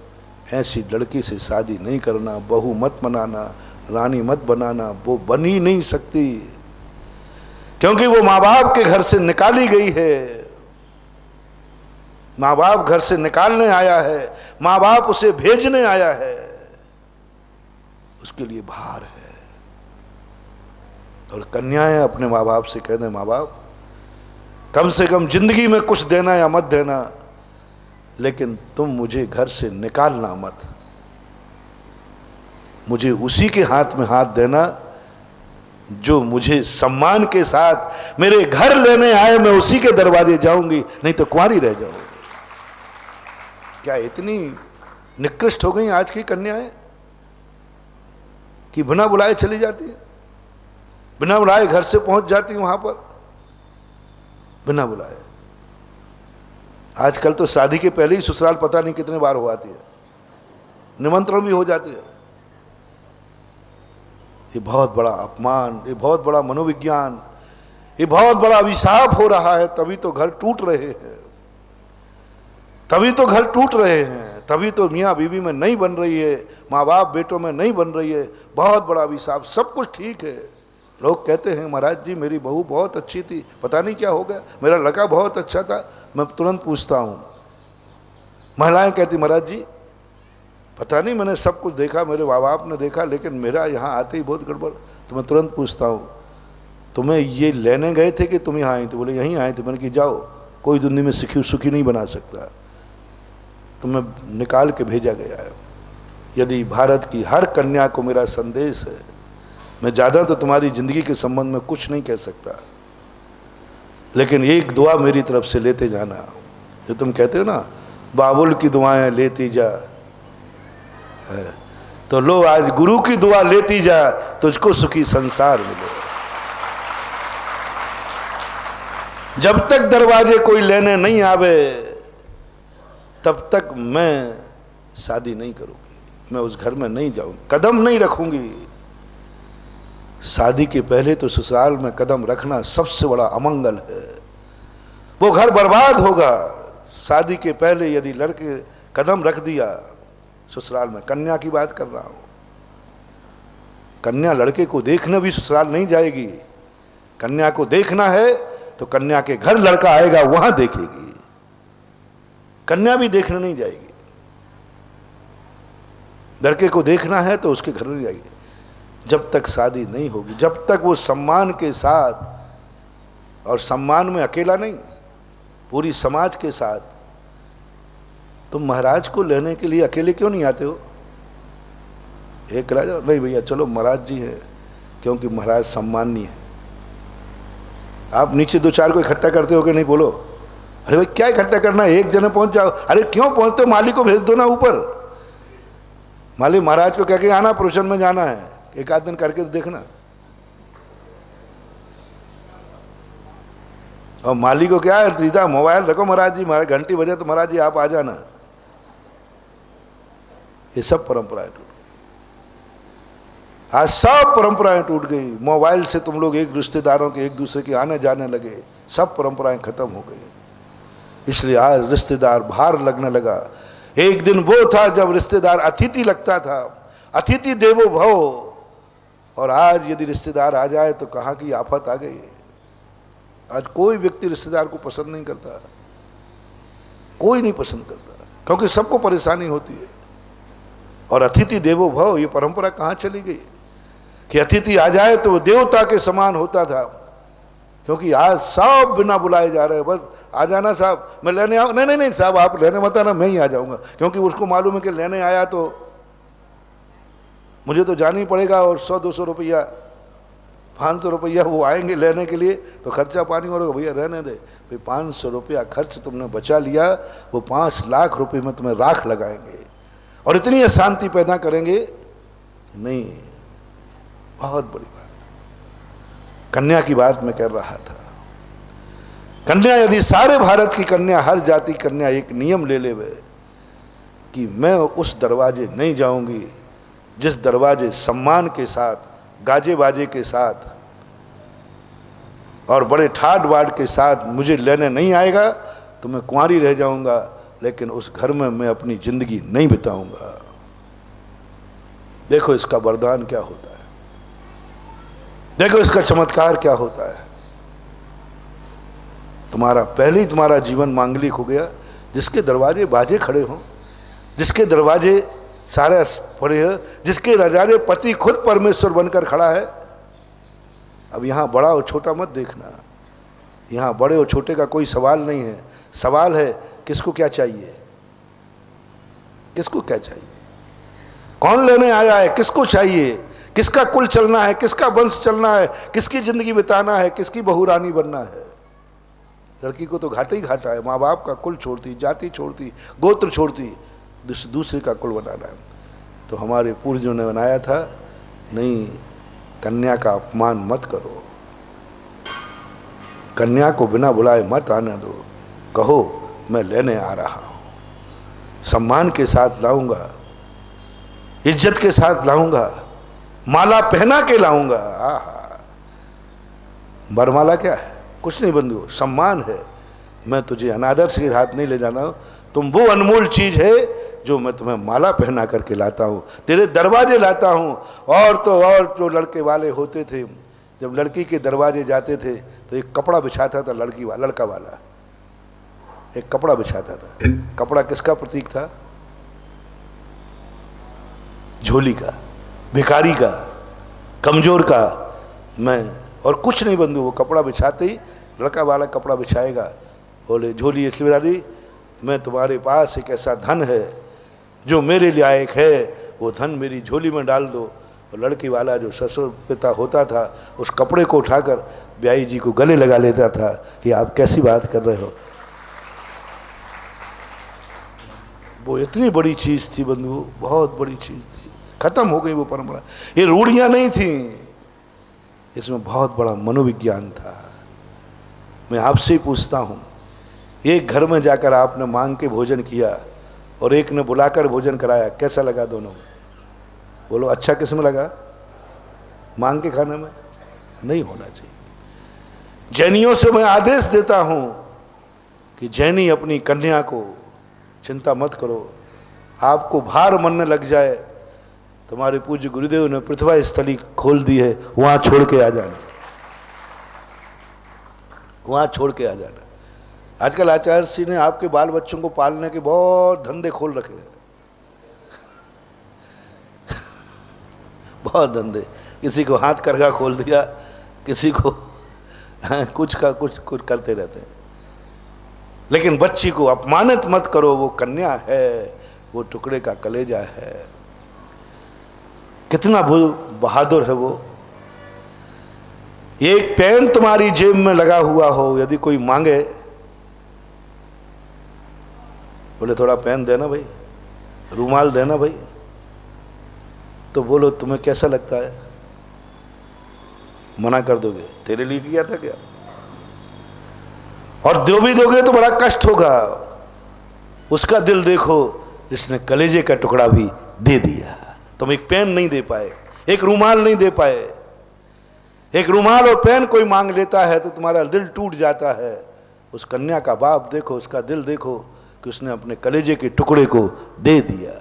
Speaker 1: ऐसी लड़की से शादी नहीं करना, बहू मत बनाना, रानी मत बनाना। वो बन ही नहीं सकती, क्योंकि वो माँ बाप के घर से निकाली गई है। माँ बाप घर से निकालने आया है, माँ बाप उसे भेजने आया है, उसके लिए भार है। और कन्याएं अपने माँ बाप से कह दें, माँ बाप कम से कम जिंदगी में कुछ देना या मत देना, लेकिन तुम मुझे घर से निकालना मत। मुझे उसी के हाथ में हाथ देना जो मुझे सम्मान के साथ मेरे घर लेने आए, मैं उसी के दरवाजे जाऊंगी, नहीं तो कुंवारी रह जाऊंगी। क्या इतनी निकृष्ट हो गई आज की कन्याएं कि बिना बुलाए चली जाती है, बिना बुलाए घर से पहुंच जाती है वहां पर, बिना बुलाए। आजकल तो शादी के पहले ही ससुराल पता नहीं कितने बार हो आती है, निमंत्रण भी हो जाते हैं। ये बहुत बड़ा अपमान, ये बहुत बड़ा मनोविज्ञान, ये बहुत बड़ा अभिशाप हो रहा है। तभी तो घर टूट रहे हैं, तभी तो घर टूट रहे हैं, तभी तो मियाँ बीवी में नहीं बन रही है, माँ बाप बेटों में नहीं बन रही है। बहुत बड़ा अभिशाप। सब कुछ ठीक है, लोग कहते हैं महाराज जी मेरी बहू बहुत अच्छी थी, पता नहीं क्या हो गया, मेरा लड़का बहुत अच्छा था। मैं तुरंत पूछता हूँ, महिलाएं कहती महाराज जी पता नहीं, मैंने सब कुछ देखा, मेरे माँ बाप ने देखा, लेकिन मेरा यहाँ आते ही बहुत गड़बड़। तो मैं तुरंत पूछता हूँ, तुम्हें ये लेने गए थे कि तुम यहाँ आई थे? बोले यहीं आए थे। मैंने कि जाओ, कोई दुनिया में सुखी नहीं बना सकता, तुम्हें निकाल के भेजा गया है। यदि भारत की हर कन्या को मेरा संदेश है, मैं ज़्यादा तो तुम्हारी ज़िंदगी के संबंध में कुछ नहीं कह सकता, लेकिन एक दुआ मेरी तरफ से लेते जाना। जो तुम कहते हो ना, बाबुल की दुआएं लेती जा, तो लो आज गुरु की दुआ लेती जा, तुझको सुखी संसार मिले। जब तक दरवाजे कोई लेने नहीं आवे, तब तक मैं शादी नहीं करूंगी, मैं उस घर में नहीं जाऊंगी, कदम नहीं रखूंगी। शादी के पहले तो ससुराल में कदम रखना सबसे बड़ा अमंगल है, वो घर बर्बाद होगा। शादी के पहले यदि लड़के कदम रख दिया ससुराल में, कन्या की बात कर रहा हूं, कन्या लड़के को देखने भी ससुराल नहीं जाएगी। कन्या को देखना है तो कन्या के घर लड़का आएगा वहां देखेगी, कन्या भी देखने नहीं जाएगी। लड़के को देखना है तो उसके घर में जाएगी। जब तक शादी नहीं होगी, जब तक वो सम्मान के साथ, और सम्मान में अकेला नहीं, पूरी समाज के साथ। तुम महाराज को लेने के लिए अकेले क्यों नहीं आते हो? एक राजा नहीं भैया, चलो महाराज जी है, क्योंकि महाराज सम्माननीय है। आप नीचे दो चार को इकट्ठा करते हो कि नहीं? बोलो। अरे भाई क्या इकट्ठा करना है, एक जने पहुंच जाओ। अरे क्यों पहुंचते हो? माली को भेज दो ना ऊपर। माली महाराज को कह के आना, प्रवचन में जाना है, एक आध दिन करके तो देखना। और माली को क्या है, सीधा मोबाइल रखो, महाराज जी, महाराज घंटी बजे तो महाराज जी आप आ जाना। ये सब परंपराएं टूट गई। आज सब परंपराएं टूट गई। मोबाइल से तुम लोग एक रिश्तेदारों के एक दूसरे के आने जाने लगे, सब परंपराएं खत्म हो गई। इसलिए आज रिश्तेदार भार लगने लगा। एक दिन वो था जब रिश्तेदार अतिथि लगता था, अतिथि देवो भव, और आज यदि रिश्तेदार आ जाए तो कहाँ की आफत आ गई। आज कोई व्यक्ति रिश्तेदार को पसंद नहीं करता, कोई नहीं पसंद करता, क्योंकि सबको परेशानी होती है। और अतिथि देवो भव, ये परंपरा कहाँ चली गई कि अतिथि आ जाए तो वो देवता के समान होता था। क्योंकि आज सब बिना बुलाए जा रहे हैं, बस आ जाना साहब, मैं लेने आऊँ। नहीं नहीं नहीं साहब, आप लेने मत आना, मैं ही आ जाऊँगा, क्योंकि उसको मालूम है कि लेने आया तो मुझे तो जाना ही पड़ेगा। और 100-200 रुपया, 500 रुपया वो आएंगे लेने के लिए, तो खर्चा पानी और भैया रहने दे भाई। 500 रुपया खर्च तुमने बचा लिया, वो 5 लाख रुपए में तुम्हें राख लगाएंगे और इतनी अशांति पैदा करेंगे। नहीं, बहुत बड़ी बात। कन्या की बात मैं कर रहा था। कन्या, यदि सारे भारत की कन्या, हर जाति कन्या एक नियम ले ले कि मैं उस दरवाजे नहीं जाऊंगी जिस दरवाजे सम्मान के साथ, गाजे बाजे के साथ और बड़े ठाट बाट के साथ मुझे लेने नहीं आएगा, तो मैं कुंवारी रह जाऊंगा, लेकिन उस घर में मैं अपनी जिंदगी नहीं बिताऊंगा। देखो इसका वरदान क्या होता है, देखो इसका चमत्कार क्या होता है। तुम्हारा पहले ही तुम्हारा जीवन मांगलिक हो गया। जिसके दरवाजे बाजे खड़े हों, जिसके दरवाजे सारे पड़े हैं, जिसके दरवाजे पति खुद परमेश्वर बनकर खड़ा है। अब यहाँ बड़ा और छोटा मत देखना, यहाँ बड़े और छोटे का कोई सवाल नहीं है। सवाल है किसको क्या चाहिए, किसको क्या चाहिए, कौन लेने आया है, किसको चाहिए, किसका कुल चलना है, किसका वंश चलना है, किसकी जिंदगी बिताना है, किसकी बहू रानी बनना है। लड़की को तो घाटा ही घाटा है, माँ बाप का कुल छोड़ती, जाति छोड़ती, गोत्र छोड़ती, दूसरे का कुल बनाना है। तो हमारे पूर्वजों ने बनाया था, नहीं, कन्या का अपमान मत करो, कन्या को बिना बुलाए मत आने दो, कहो मैं लेने आ रहा हूँ, सम्मान के साथ लाऊंगा, इज्जत के साथ लाऊंगा, माला पहना के लाऊंगा। आहा, बरमाला क्या है, कुछ नहीं बंधु, सम्मान है। मैं तुझे अनादर से हाथ नहीं ले जाना, तुम वो अनमोल चीज है जो मैं तुम्हें माला पहना करके लाता हूँ, तेरे दरवाजे लाता हूँ। और तो और जो लड़के वाले होते थे, जब लड़की के दरवाजे जाते थे तो एक कपड़ा बिछाता था लड़का वाला एक कपड़ा बिछाता था। कपड़ा किसका प्रतीक था? झोली का, भिखारी का, कमजोर का। मैं और कुछ नहीं बंधु, वो कपड़ा बिछाते ही लड़का वाला कपड़ा बिछाएगा, बोले झोली इसलिए डाली, मैं तुम्हारे पास एक ऐसा धन है जो मेरे लायक है, वो धन मेरी झोली में डाल दो। और लड़की वाला जो ससुर पिता होता था, उस कपड़े को उठाकर ब्याई जी को गले लगा लेता था कि आप कैसी बात कर रहे हो। वो इतनी बड़ी चीज़ थी बंधु, बहुत बड़ी चीज़ थी। खत्म हो गई वो परंपरा। ये रूढ़ियाँ नहीं थी, इसमें बहुत बड़ा मनोविज्ञान था। मैं आपसे ही पूछता हूँ, एक घर में जाकर आपने मांग के भोजन किया और एक ने बुलाकर भोजन कराया, कैसा लगा दोनों? बोलो अच्छा किस में लगा? मांग के खाने में? नहीं होना चाहिए। जैनियों से मैं आदेश देता हूँ कि जैनी अपनी कन्या को, चिंता मत करो, आपको भार मनने लग जाए, तुम्हारे पूज्य गुरुदेव ने पृथ्वी स्थली खोल दी है, वहाँ छोड़ के आ जाना। वहाँ छोड़ के आ जाना। आजकल आचार्य जी ने आपके बाल बच्चों को पालने के बहुत धंधे खोल रखे हैं, बहुत धंधे। किसी को हाथ करघा खोल दिया, किसी को कुछ का कुछ करते रहते हैं। लेकिन बच्ची को अपमानित मत करो, वो कन्या है, वो टुकड़े का कलेजा है। कितना बहादुर है वो। एक पेन तुम्हारी जेब में लगा हुआ हो, यदि कोई मांगे, बोले थोड़ा पेन देना भाई, रुमाल देना भाई, तो बोलो तुम्हें कैसा लगता है? मना कर दोगे? तेरे लिए किया था क्या? और दो भी दोगे तो बड़ा कष्ट होगा। उसका दिल देखो जिसने कलेजे का टुकड़ा भी दे दिया। तुम एक पेन नहीं दे पाए, एक रुमाल नहीं दे पाए। एक रुमाल और पेन कोई मांग लेता है तो तुम्हारा दिल टूट जाता है। उस कन्या का बाप देखो, उसका दिल देखो कि उसने अपने कलेजे के टुकड़े को दे दिया।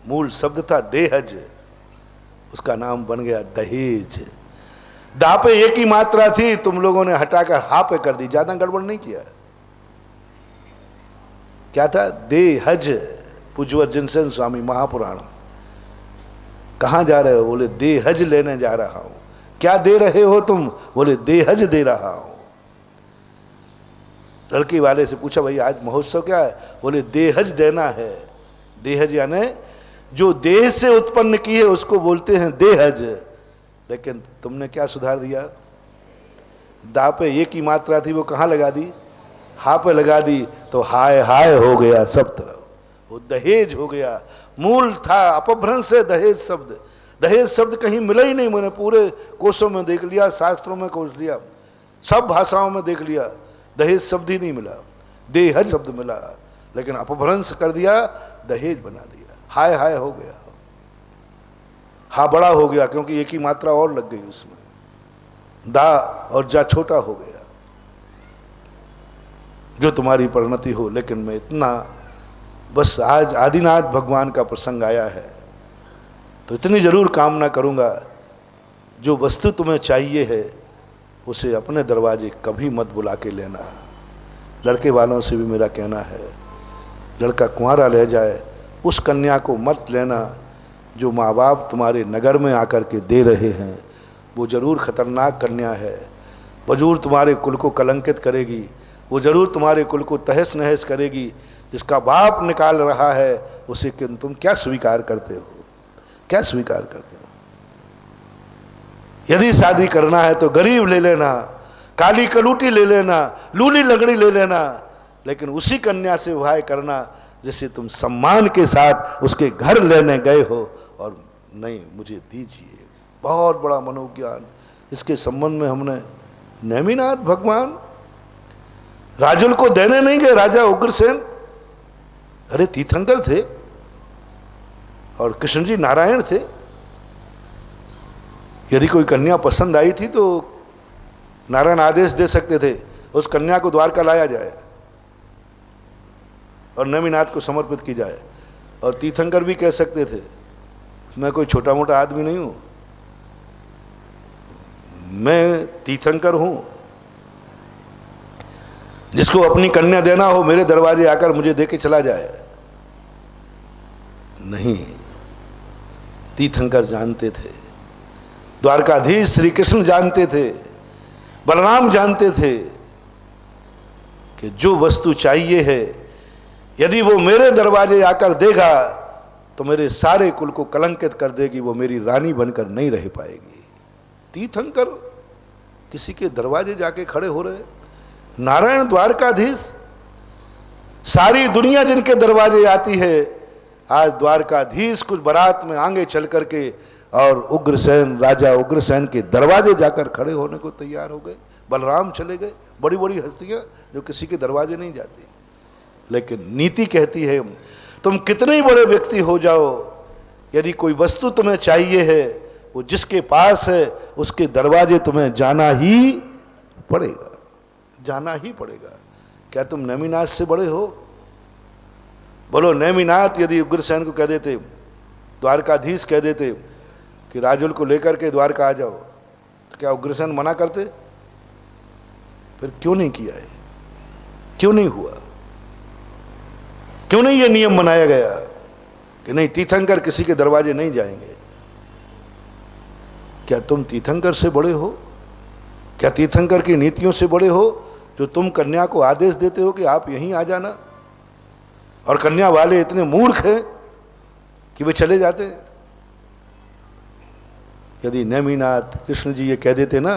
Speaker 1: मूल शब्द था देहज, उसका नाम बन गया दहेज। दा पे एक ही मात्रा थी, तुम लोगों ने हटाकर हा पे कर दी। ज्यादा गड़बड़ नहीं किया। क्या था? देहज। पूज्यवर जिनसेन स्वामी महापुराण। कहां जा रहे हो? बोले देहज लेने जा रहा हूं। क्या दे रहे हो तुम? बोले देहज दे रहा हूं। लड़की वाले से पूछा भाई आज महोत्सव क्या है? बोले देहज देना है। देहज यानी जो देह से उत्पन्न की है उसको बोलते हैं देहज। लेकिन तुमने क्या सुधार दिया? दा पे एक ही मात्रा थी, वो कहां लगा दी? हा पे लगा दी, तो हाय हाय हो गया सब तरफ, वो दहेज हो गया। मूल था अपभ्रंश से दहेज शब्द। दहेज शब्द कहीं मिला ही नहीं। मैंने पूरे कोशों में देख लिया, शास्त्रों में खोज लिया, सब भाषाओं में देख लिया, दहेज शब्द ही नहीं मिला। देहज शब्द मिला, लेकिन अपभ्रंश कर दिया, दहेज बना दिया। हाय हाय हो गया। हा बड़ा हो गया क्योंकि एक ही मात्रा और लग गई उसमें। दा और जा छोटा हो गया। जो तुम्हारी परिणति हो। लेकिन मैं इतना बस, आज आदिनाथ भगवान का प्रसंग आया है तो इतनी जरूर कामना करूंगा, जो वस्तु तुम्हें चाहिए है उसे अपने दरवाजे कभी मत बुला के लेना। लड़के वालों से भी मेरा कहना है, लड़का कुंवारा रह जाए उस कन्या को मत लेना जो माँ बाप तुम्हारे नगर में आकर के दे रहे हैं। वो जरूर खतरनाक कन्या है, वो जरूर तुम्हारे कुल को कलंकित करेगी, वो जरूर तुम्हारे कुल को तहस नहस करेगी। जिसका बाप निकाल रहा है उसे तुम क्या स्वीकार करते हो? क्या स्वीकार करते हो? यदि शादी करना है तो गरीब ले लेना, काली कलूटी ले लेना, लूली लगड़ी ले लेना, लेकिन उसी कन्या से विवाह करना जिसे तुम सम्मान के साथ उसके घर लेने गए हो। और नहीं, मुझे दीजिए। बहुत बड़ा मनोज्ञान। इसके संबंध में हमने नेमिनाथ भगवान राजुल को देने नहीं गए। राजा उग्रसेन, अरे तीर्थंकर थे और कृष्ण जी नारायण थे। यदि कोई कन्या पसंद आई थी तो नारायण आदेश दे सकते थे उस कन्या को द्वारका लाया जाए और नेमिनाथ को समर्पित की जाए। और तीर्थंकर भी कह सकते थे मैं कोई छोटा मोटा आदमी नहीं हूं, मैं तीर्थंकर हूं। जिसको अपनी कन्या देना हो मेरे दरवाजे आकर मुझे देके चला जाए। नहीं, तीर्थंकर जानते थे, द्वारकाधीश श्री कृष्ण जानते थे, बलराम जानते थे कि जो वस्तु चाहिए है यदि वो मेरे दरवाजे आकर देगा तो मेरे सारे कुल को कलंकित कर देगी, वो मेरी रानी बनकर नहीं रह पाएगी। तीर्थंकर किसी के दरवाजे जाके खड़े हो रहे। नारायण द्वारकाधीश, सारी दुनिया जिनके दरवाजे आती है, आज द्वारकाधीश कुछ बारात में आगे चल करके और उग्रसेन, राजा उग्रसेन के दरवाजे जाकर खड़े होने को तैयार हो गए। बलराम चले गए। बड़ी बड़ी हस्तियां जो किसी के दरवाजे नहीं जाती। लेकिन नीति कहती है तुम कितने ही बड़े व्यक्ति हो जाओ, यदि कोई वस्तु तुम्हें चाहिए है वो जिसके पास है उसके दरवाजे तुम्हें जाना ही पड़ेगा, जाना ही पड़ेगा। क्या तुम नेमिनाथ से बड़े हो? बोलो, नेमिनाथ यदि उग्रसेन को कह देते, द्वारकाधीश कह देते कि राजुल को लेकर के द्वारका आ जाओ, तो क्या उग्रसेन मना करते? फिर क्यों नहीं किया है? क्यों नहीं हुआ? क्यों नहीं ये नियम बनाया गया कि नहीं, तीर्थंकर किसी के दरवाजे नहीं जाएंगे? क्या तुम तीर्थंकर से बड़े हो? क्या तीर्थंकर की नीतियों से बड़े हो जो तुम कन्या को आदेश देते हो कि आप यहीं आ जाना, और कन्या वाले इतने मूर्ख हैं कि वे चले जाते हैं? यदि नेमिनाथ कृष्ण जी ये कह देते ना,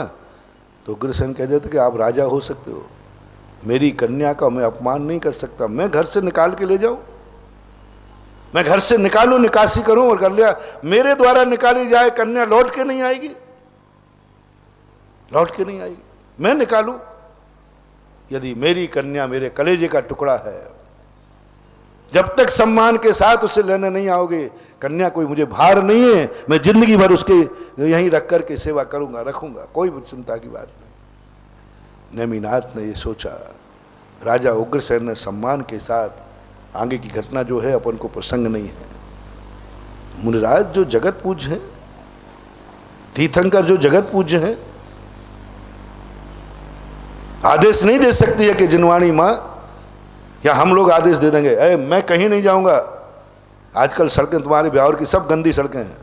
Speaker 1: तो उग्रसेन कह देते कि आप राजा हो सकते हो, मेरी कन्या का मैं अपमान नहीं कर सकता, मैं घर से निकाल के ले जाऊं, मैं घर से निकालूं, निकासी करूं, और कर लिया मेरे द्वारा निकाली जाए कन्या लौट के नहीं आएगी, लौट के नहीं आएगी, मैं निकालूं। यदि मेरी कन्या मेरे कलेजे का टुकड़ा है, जब तक सम्मान के साथ उसे लेने नहीं आओगे, कन्या कोई मुझे भार नहीं है, मैं जिंदगी भर उसके यहीं रख कर के सेवा करूंगा, रखूंगा, कोई चिंता की बात नहीं। नेमिनाथ ने ये सोचा, राजा उग्रसेन ने सम्मान के साथ, आगे की घटना जो है अपन को प्रसंग नहीं है, मुनिराज जो जगत पूज्य है, तीर्थंकर जो जगत पूज्य है, आदेश नहीं दे सकती है कि जिनवाणी मां या हम लोग आदेश दे देंगे, अरे मैं कहीं नहीं जाऊंगा, आजकल सड़कें तुम्हारे ब्यावर की सब गंदी सड़कें हैं,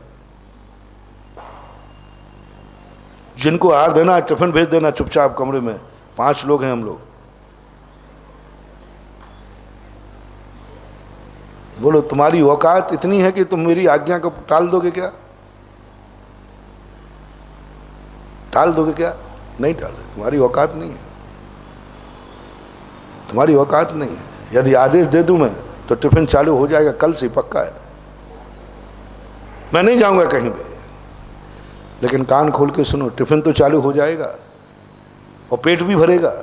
Speaker 1: जिनको हार देना टिफिन भेज देना चुपचाप कमरे में, 5 लोग हैं हम लोग। बोलो तुम्हारी औकात इतनी है कि तुम मेरी आज्ञा को टाल दोगे क्या? टाल दोगे क्या? नहीं टाल रहे, तुम्हारी औकात नहीं है, तुम्हारी औकात नहीं है। यदि आदेश दे दूं मैं तो टिफिन चालू हो जाएगा, कल से पक्का है, मैं नहीं जाऊंगा कहीं पे। लेकिन कान खोल के सुनो, टिफिन तो चालू हो जाएगा और पेट भी भरेगा।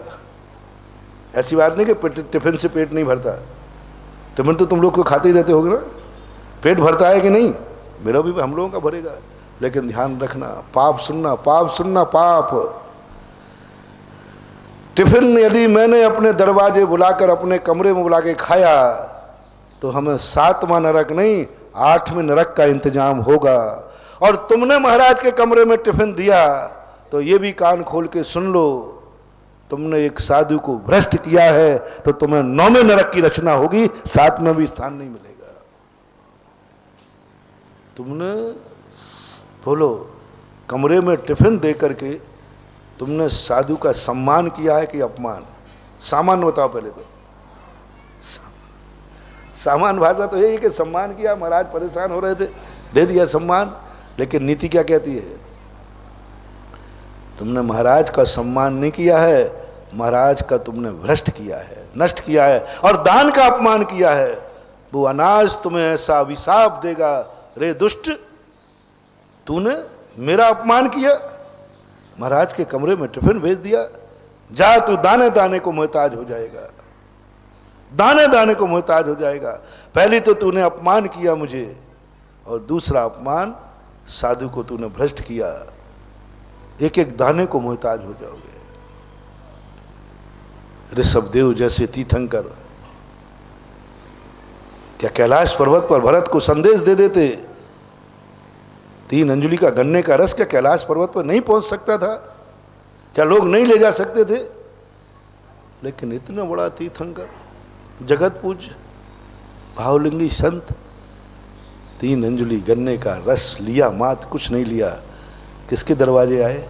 Speaker 1: ऐसी बात नहीं कि टिफिन से पेट नहीं भरता, टिफिन तो तुम लोग को खाते ही रहते होगे ना, पेट भरता है कि नहीं? मेरा भी, हम लोगों का भरेगा। लेकिन ध्यान रखना, पाप सुनना, पाप सुनना, पाप। टिफिन यदि मैंने अपने दरवाजे बुलाकर, अपने कमरे में बुला के खाया, तो हमें 7वां नरक नहीं 8वें नरक का इंतजाम होगा। और तुमने महाराज के कमरे में टिफिन दिया, तो ये भी कान खोल के सुन लो, तुमने एक साधु को भ्रष्ट किया है तो तुम्हें 9वें नरक की रचना होगी, 7 में भी स्थान नहीं मिलेगा। तुमने, बोलो, कमरे में टिफिन दे करके तुमने साधु का सम्मान किया है कि अपमान? सामान्य बताओ पहले तो। सामान्य भाषा तो यही कि सम्मान किया, महाराज परेशान हो रहे थे, दे दिया सम्मान। लेकिन नीति क्या कहती है? तुमने महाराज का सम्मान नहीं किया है, महाराज का तुमने भ्रष्ट किया है, नष्ट किया है, और दान का अपमान किया है। वो अनाज तुम्हें ऐसा अभिशाप देगा, रे दुष्ट, तूने मेरा अपमान किया, महाराज के कमरे में टिफिन भेज दिया, जा तू दाने दाने को मोहताज हो जाएगा, दाने दाने को मोहताज हो जाएगा। पहले तो तूने अपमान किया मुझे, और दूसरा अपमान, साधु को तूने भ्रष्ट किया, एक एक दाने को मोहताज हो जाओगे। ऋषभदेव जैसे तीर्थंकर क्या कैलाश पर्वत पर भरत को संदेश दे देते? 3 अंजलि का गन्ने का रस क्या कैलाश पर्वत पर नहीं पहुंच सकता था? क्या लोग नहीं ले जा सकते थे? लेकिन इतना बड़ा तीर्थंकर, जगत पूज्य, भावलिंगी संत, 3 अंजलि गन्ने का रस लिया, मात कुछ नहीं लिया, किसके दरवाजे आए?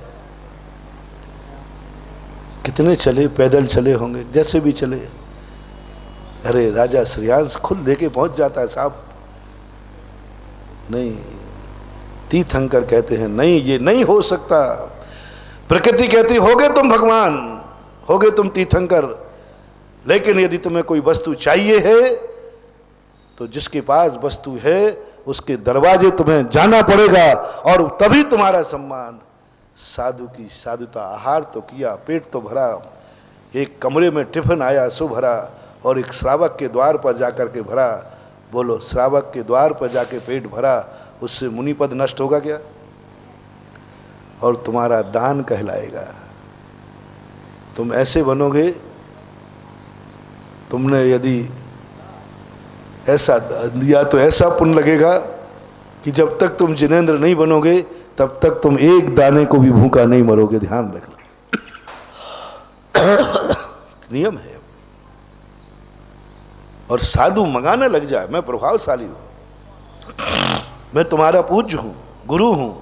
Speaker 1: कितने चले, पैदल चले होंगे, जैसे भी चले। अरे राजा श्रेयांश खुद लेके पहुंच जाता है साहब। नहीं, तीर्थंकर कहते हैं नहीं, ये नहीं हो सकता। प्रकृति कहती होगे तुम भगवान, होगे तुम तीर्थंकर, लेकिन यदि तुम्हें कोई वस्तु चाहिए है तो जिसके पास वस्तु है उसके दरवाजे तुम्हें जाना पड़ेगा, और तभी तुम्हारा सम्मान। साधु की साधुता, आहार तो किया, पेट तो भरा, एक कमरे में टिफिन आया सो भरा, और एक श्रावक के द्वार पर जाकर के भरा। बोलो, श्रावक के द्वार पर जाके पेट भरा, उससे मुनिपद नष्ट होगा क्या? और तुम्हारा दान कहलाएगा। तुम ऐसे बनोगे, तुमने यदि ऐसा दिया तो ऐसा पुण्य लगेगा कि जब तक तुम जिनेंद्र नहीं बनोगे तब तक तुम एक दाने को भी भूखा नहीं मरोगे। ध्यान रखना। नियम है। और साधु मंगाने लग जाए मैं प्रभावशाली हूं, मैं तुम्हारा पूज्य हूं, गुरु हूं,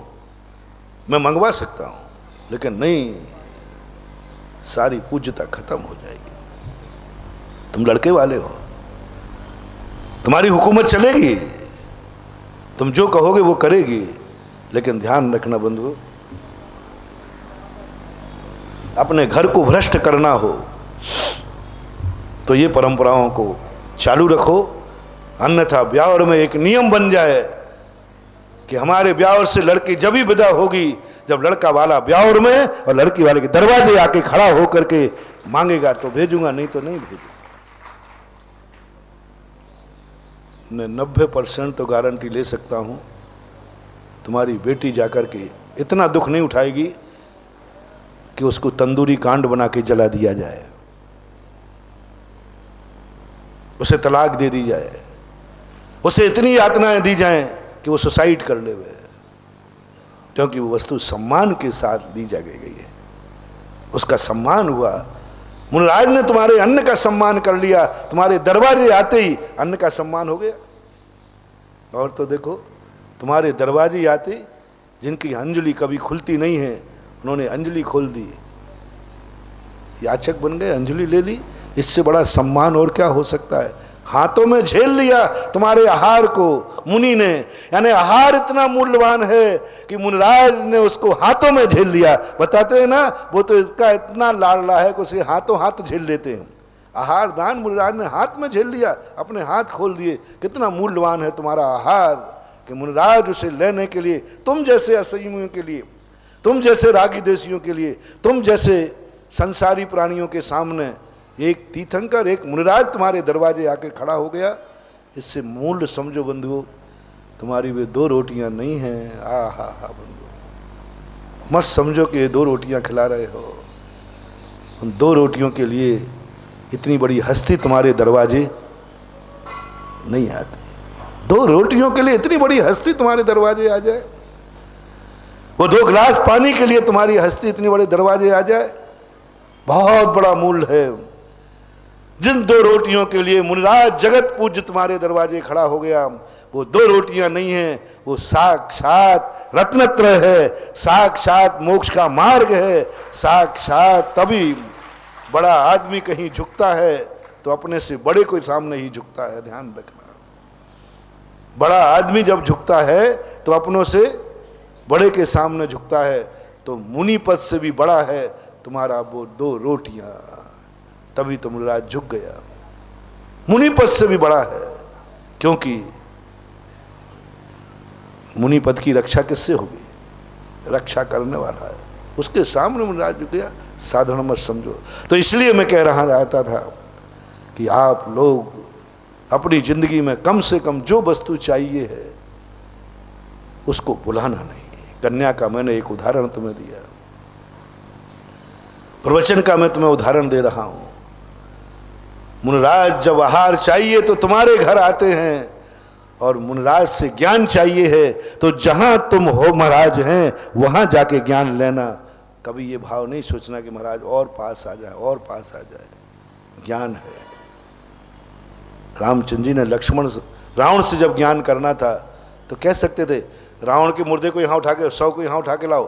Speaker 1: मैं मंगवा सकता हूं, लेकिन नहीं, सारी पूज्यता खत्म हो जाएगी। तुम लड़के वाले हो, तुम्हारी हुकूमत चलेगी, तुम जो कहोगे वो करेगी, लेकिन ध्यान रखना बंधुओं, अपने घर को भ्रष्ट करना हो तो ये परंपराओं को चालू रखो, अन्यथा ब्यावर में एक नियम बन जाए कि हमारे ब्यावर से लड़की जब ही विदा होगी जब लड़का वाला ब्यावर में और लड़की वाले के दरवाजे आके खड़ा होकर के मांगेगा तो भेजूंगा, नहीं तो नहीं भेजूंगा। मैं 90% तो गारंटी ले सकता हूं, तुम्हारी बेटी जाकर के इतना दुख नहीं उठाएगी कि उसको तंदूरी कांड बना के जला दिया जाए, उसे तलाक दे दी जाए, उसे इतनी यातनाएं दी जाएं कि वो सुसाइड कर ले, क्योंकि वो वस्तु सम्मान के साथ दी जा गई है, उसका सम्मान हुआ। मुनिराज ने तुम्हारे अन्न का सम्मान कर लिया, तुम्हारे दरवाजे आते ही अन्न का सम्मान हो गया। और तो देखो, तुम्हारे दरवाजे आते जिनकी अंजलि कभी खुलती नहीं है, उन्होंने अंजलि खोल दी, याचक बन गए, अंजलि ले ली। इससे बड़ा सम्मान और क्या हो सकता है। हाथों में झेल लिया तुम्हारे आहार को मुनि ने, यानी आहार इतना मूल्यवान है कि मुनिराज ने उसको हाथों में झेल लिया। बताते हैं ना, वो तो इसका इतना लाडला है कि उसे हाथों हाथ झेल लेते हैं। आहार दान मुनिराज ने हाथ में झेल लिया, अपने हाथ खोल दिए। कितना मूल्यवान है तुम्हारा आहार कि मुनिराज उसे लेने के लिए, तुम जैसे असंयमियों के लिए, तुम जैसे रागी देशियों के लिए, तुम जैसे संसारी प्राणियों के सामने एक तीर्थंकर, एक मुनिराज तुम्हारे दरवाजे आके खड़ा हो गया। इससे मूल्य समझो बंधुओं, तुम्हारी वे 2 रोटियां नहीं हैं। आ हा हा बंधुओं, मत समझो कि ये 2 रोटियां खिला रहे हो। उन 2 रोटियों के लिए इतनी बड़ी हस्ती तुम्हारे दरवाजे नहीं आती। 2 रोटियों के लिए इतनी बड़ी हस्ती तुम्हारे दरवाजे आ जाए, वो 2 गिलास पानी के लिए तुम्हारी हस्ती इतनी बड़े दरवाजे आ जाए, बहुत बड़ा मूल्य है। जिन 2 रोटियों के लिए मुनिराज जगत पूज्य तुम्हारे दरवाजे खड़ा हो गया, वो 2 रोटियां नहीं हैं, वो साक्षात रत्नत्रय है, साक्षात मोक्ष का मार्ग है, साक्षात। तभी बड़ा आदमी कहीं झुकता है तो अपने से बड़े कोई सामने ही झुकता है, ध्यान रखना। बड़ा आदमी जब झुकता है तो अपनों से बड़े के सामने झुकता है। तो मुनि पद से भी बड़ा है तुम्हारा वो 2 रोटियां, तभी तो मुनिराज झुक गया। मुनि पद से भी बड़ा है, क्योंकि मुनि पद की रक्षा किससे होगी? रक्षा करने वाला है, उसके सामने मुनिराज झुक गया। साधारण मत समझो। तो इसलिए मैं कह रहा रहता था कि आप लोग अपनी जिंदगी में कम से कम जो वस्तु चाहिए है उसको बुलाना नहीं। कन्या का मैंने एक उदाहरण तुम्हें दिया, प्रवचन का मैं तुम्हें उदाहरण दे रहा हूं। मुनिराज जब आहार चाहिए तो तुम्हारे घर आते हैं, और मुनिराज से ज्ञान चाहिए है तो जहां तुम हो महाराज हैं वहां जाके ज्ञान लेना। कभी ये भाव नहीं सोचना कि महाराज और पास आ जाए, और पास आ जाए। ज्ञान है। रामचंद्र जी ने रावण से जब ज्ञान करना था तो कह सकते थे, रावण के मुर्दे को यहाँ उठा के, 100 को यहाँ उठा के लाओ,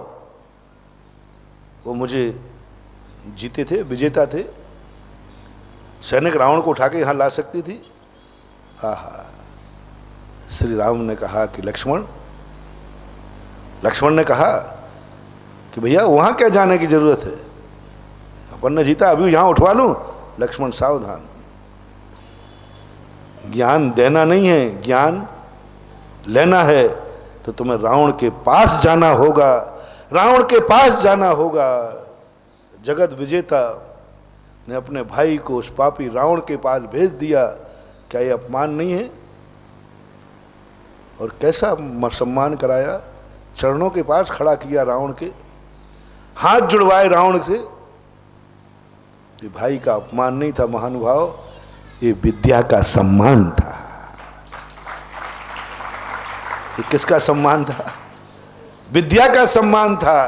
Speaker 1: वो मुझे जीते थे, विजेता थे। सैनिक रावण को उठा के यहाँ ला सकती थी। आहा, श्री राम ने कहा कि लक्ष्मण ने कहा कि भैया वहाँ क्या जाने की जरूरत है, अपन ने जीता, अभी यहाँ उठवा लूँ। लक्ष्मण सावधान, ज्ञान देना नहीं है, ज्ञान लेना है तो तुम्हें रावण के पास जाना होगा, रावण के पास जाना होगा। जगत विजेता ने अपने भाई को उस पापी रावण के पास भेज दिया। क्या ये अपमान नहीं है? और कैसा सम्मान कराया, चरणों के पास खड़ा किया, रावण के हाथ जुड़वाए रावण से। ये भाई का अपमान नहीं था महानुभाव, ये विद्या का सम्मान था। ये किसका सम्मान था? विद्या का सम्मान था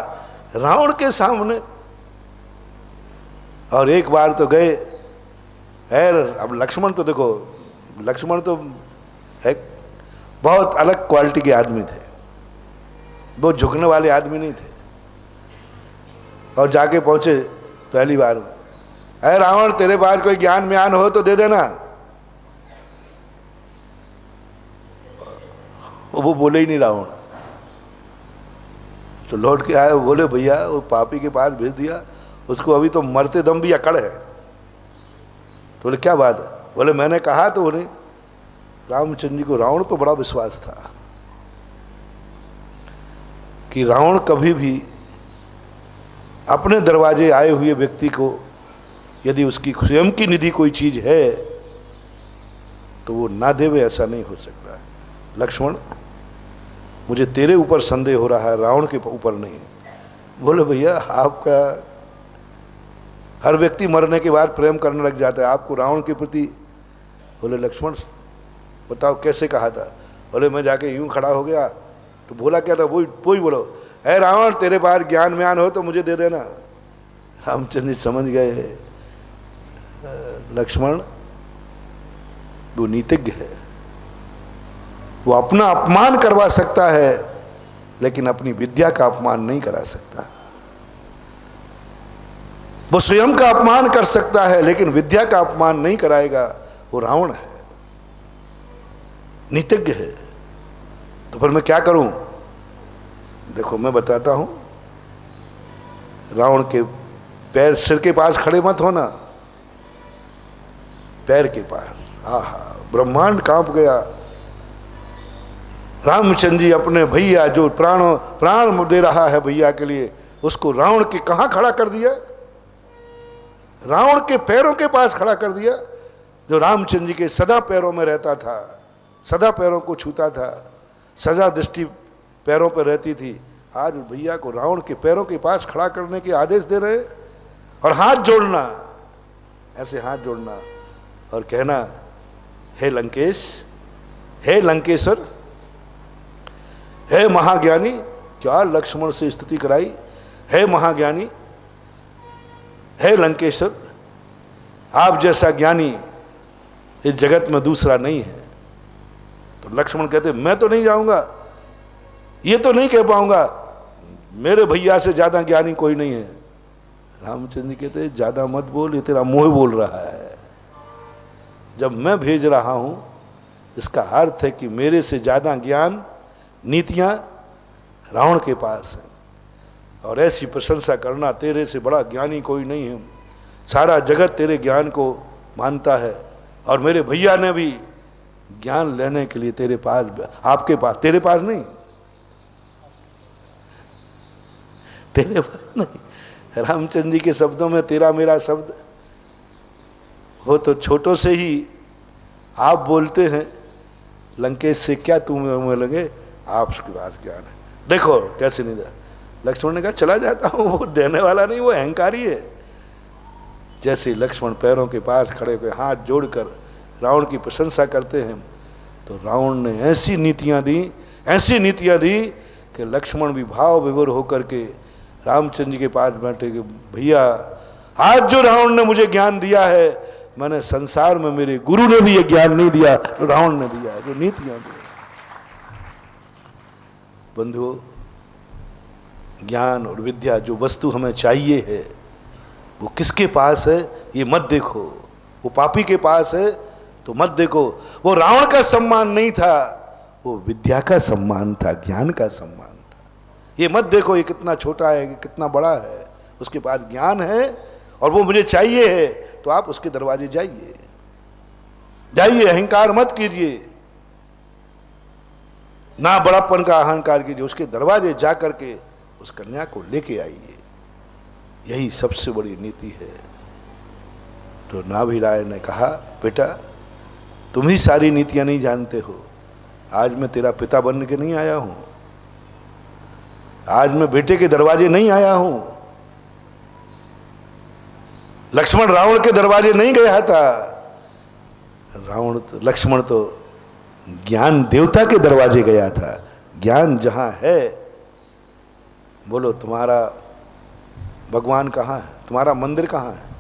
Speaker 1: रावण के सामने। और एक बार तो गए अब लक्ष्मण तो देखो, लक्ष्मण तो एक बहुत अलग क्वालिटी के आदमी थे, वो झुकने वाले आदमी नहीं थे। और जाके पहुंचे पहली बार में, अरे रावण तेरे पास कोई ज्ञान म्यान हो तो दे देना। वो बोले ही नहीं रावण। तो लौट के आए, वो बोले भैया वो पापी के पास भेज दिया, उसको अभी तो मरते दम भी अकड़ है। तो बोले क्या बात है? बोले मैंने कहा तो उन्हें, रामचंद्र जी को रावण पर बड़ा विश्वास था कि रावण कभी भी अपने दरवाजे आए हुए व्यक्ति को यदि उसकी स्वयं की निधि कोई चीज है तो वो ना देवे, ऐसा नहीं हो सकता। लक्ष्मण मुझे तेरे ऊपर संदेह हो रहा है, रावण के ऊपर नहीं। बोले भैया आपका हर व्यक्ति मरने के बाद प्रेम करने लग जाता है, आपको रावण के प्रति। बोले लक्ष्मण बताओ कैसे कहा था? बोले मैं जाके यूं खड़ा हो गया तो बोला क्या था, वही बोलो, अरे रावण तेरे पास ज्ञान म्यान हो तो मुझे दे देना। रामचंद्र जी समझ गए लक्ष्मण वो नीतिज्ञ है, वो अपना अपमान करवा सकता है लेकिन अपनी विद्या का अपमान नहीं करा सकता। वो स्वयं का अपमान कर सकता है लेकिन विद्या का अपमान नहीं कराएगा। वो रावण है, नीतिज्ञ है। तो फिर मैं क्या करूं? देखो मैं बताता हूं, रावण के पैर सिर के पास खड़े मत होना, पैर के पास। आहा, ब्रह्मांड कांप गया। रामचंद्र जी अपने भैया जो प्राण दे रहा है भैया के लिए, उसको रावण के कहां खड़ा कर दिया? रावण के पैरों के पास खड़ा कर दिया। जो रामचंद्र जी के सदा पैरों में रहता था, सदा पैरों को छूता था, सदा दृष्टि पैरों पर रहती थी, आज भैया को रावण के पैरों के पास खड़ा करने के आदेश दे रहे। और हाथ जोड़ना, ऐसे हाथ जोड़ना और कहना, हे लंकेश, हे लंकेश्वर, हे महाज्ञानी। क्या लक्ष्मण से स्तुति कराई, हे महाज्ञानी, हे लंकेश्वर, आप जैसा ज्ञानी इस जगत में दूसरा नहीं है। तो लक्ष्मण कहते मैं तो नहीं जाऊंगा, ये तो नहीं कह पाऊंगा, मेरे भैया से ज्यादा ज्ञानी कोई नहीं है। रामचंद्र जी कहते ज्यादा मत बोल, ये तेरा मोह बोल रहा है। जब मैं भेज रहा हूं इसका अर्थ है कि मेरे से ज्यादा ज्ञान नीतियां रावण के पास है। और ऐसी प्रशंसा करना, तेरे से बड़ा ज्ञानी कोई नहीं है, सारा जगत तेरे ज्ञान को मानता है। और मेरे भैया ने भी ज्ञान लेने के लिए तेरे पास, आपके पास, तेरे पास नहीं, तेरे पास नहीं। रामचंद्र जी के शब्दों में तेरा मेरा शब्द हो तो छोटों से ही आप बोलते हैं, लंकेश से क्या तुम्हें लगे आपके पास ज्ञान है। देखो कैसे नहीं दे। लक्ष्मण ने कहा चला जाता हूं, वो देने वाला नहीं, वो अहंकारी है। जैसे लक्ष्मण पैरों के पास खड़े हुए हाथ जोड़कर रावण की प्रशंसा करते हैं, तो रावण ने ऐसी नीतियां दी कि लक्ष्मण भी भाव विभोर होकर के रामचंद्र जी के पास बैठे कि भैया आज जो रावण ने मुझे ज्ञान दिया है, मैंने संसार में मेरे गुरु ने भी ये ज्ञान नहीं दिया जो रावण ने दिया, जो नीतियां दी। बंधुओं, ज्ञान और विद्या जो वस्तु हमें चाहिए है वो किसके पास है ये मत देखो। वो पापी के पास है तो मत देखो। वो रावण का सम्मान नहीं था, वो विद्या का सम्मान था, ज्ञान का सम्मान था। ये मत देखो ये कितना छोटा है, ये कितना बड़ा है, उसके पास ज्ञान है और वो मुझे चाहिए है, तो आप उसके दरवाजे जाइए, अहंकार मत कीजिए, ना बड़ापन का अहंकार कीजिए, उसके दरवाजे जा करके उस कन्या को लेके आइए। यही सबसे बड़ी नीति है। तो नाभिराय ने कहा बेटा तुम ही सारी नीतियां नहीं जानते हो, आज मैं तेरा पिता बन के नहीं आया हूं, आज मैं बेटे के दरवाजे नहीं आया हूं। लक्ष्मण रावण के दरवाजे नहीं गया था, लक्ष्मण तो ज्ञान देवता के दरवाजे गया था। ज्ञान जहां है, बोलो तुम्हारा भगवान कहाँ है, तुम्हारा मंदिर कहाँ है?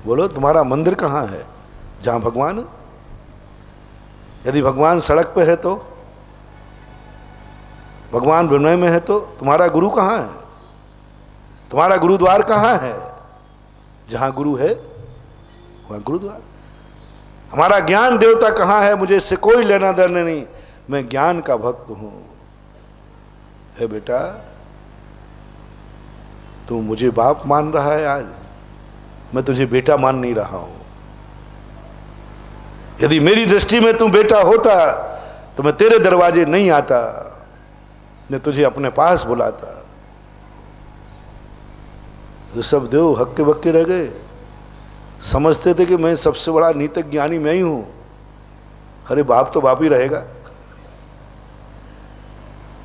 Speaker 1: बोलो तुम्हारा मंदिर कहाँ है जहाँ भगवान है? यदि भगवान सड़क पे है तो, भगवान विनय में है तो तुम्हारा गुरु कहाँ है? तुम्हारा गुरुद्वार कहाँ है? जहाँ गुरु है वहाँ गुरुद्वार। हमारा ज्ञान देवता कहाँ है? मुझे इससे कोई लेना देना नहीं, मैं ज्ञान का भक्त हूं। है बेटा, तू मुझे बाप मान रहा है आज, मैं तुझे बेटा मान नहीं रहा हूं। यदि मेरी दृष्टि में तू बेटा होता तो मैं तेरे दरवाजे नहीं आता, मैं तुझे अपने पास बुलाता। ऋषभदेव हक्के बक्के रह गए, समझते थे कि मैं सबसे बड़ा नीतिक ज्ञानी मैं ही हूं। अरे बाप तो बाप ही रहेगा।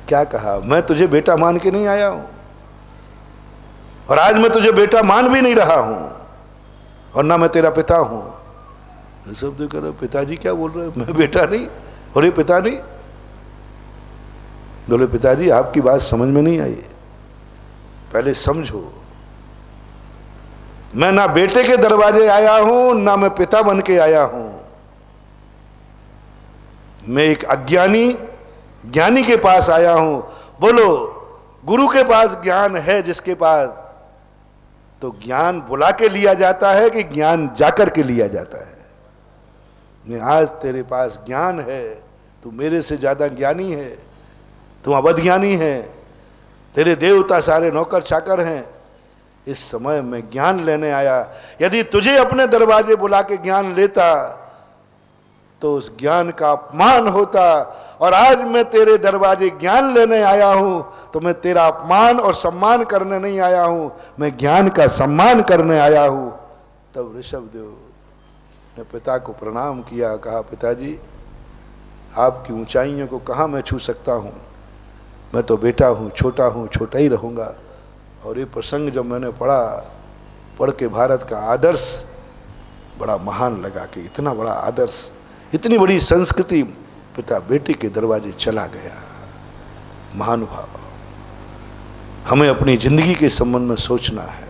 Speaker 1: क्या कहा? मैं तुझे बेटा मान के नहीं आया हूं, और आज मैं तुझे बेटा मान भी नहीं रहा हूं, और ना मैं तेरा पिता हूं। ऋषभदेव कह रहे पिताजी क्या बोल रहे हैं? मैं बेटा नहीं और ये पिता नहीं। बोले पिताजी आपकी बात समझ में नहीं आई, पहले समझो। मैं ना बेटे के दरवाजे आया हूं, ना मैं पिता बन के आया हूं। मैं एक अज्ञानी ज्ञानी के पास आया हूं। बोलो, गुरु के पास ज्ञान है जिसके पास, तो ज्ञान बुला के लिया जाता है कि ज्ञान जाकर के लिया जाता है? मैं आज तेरे पास ज्ञान है, तू मेरे से ज्यादा ज्ञानी है, तू अवध ज्ञानी है, तेरे देवता सारे नौकर चाकर हैं। इस समय मैं ज्ञान लेने आया। यदि तुझे अपने दरवाजे बुला के ज्ञान लेता तो उस ज्ञान का अपमान होता, और आज मैं तेरे दरवाजे ज्ञान लेने आया हूं तो मैं तेरा अपमान और सम्मान करने नहीं आया हूं, मैं ज्ञान का सम्मान करने आया हूं। तब ऋषभदेव ने पिता को प्रणाम किया, कहा पिताजी आपकी ऊंचाइयों को कहाँ मैं छू सकता हूं, मैं तो बेटा हूं, छोटा ही रहूंगा। और ये प्रसंग जब मैंने पढ़ के भारत का आदर्श बड़ा महान लगा कि इतना बड़ा आदर्श, इतनी बड़ी संस्कृति, पिता बेटे के दरवाजे चला गया। महानुभाव, हमें अपनी जिंदगी के संबंध में सोचना है,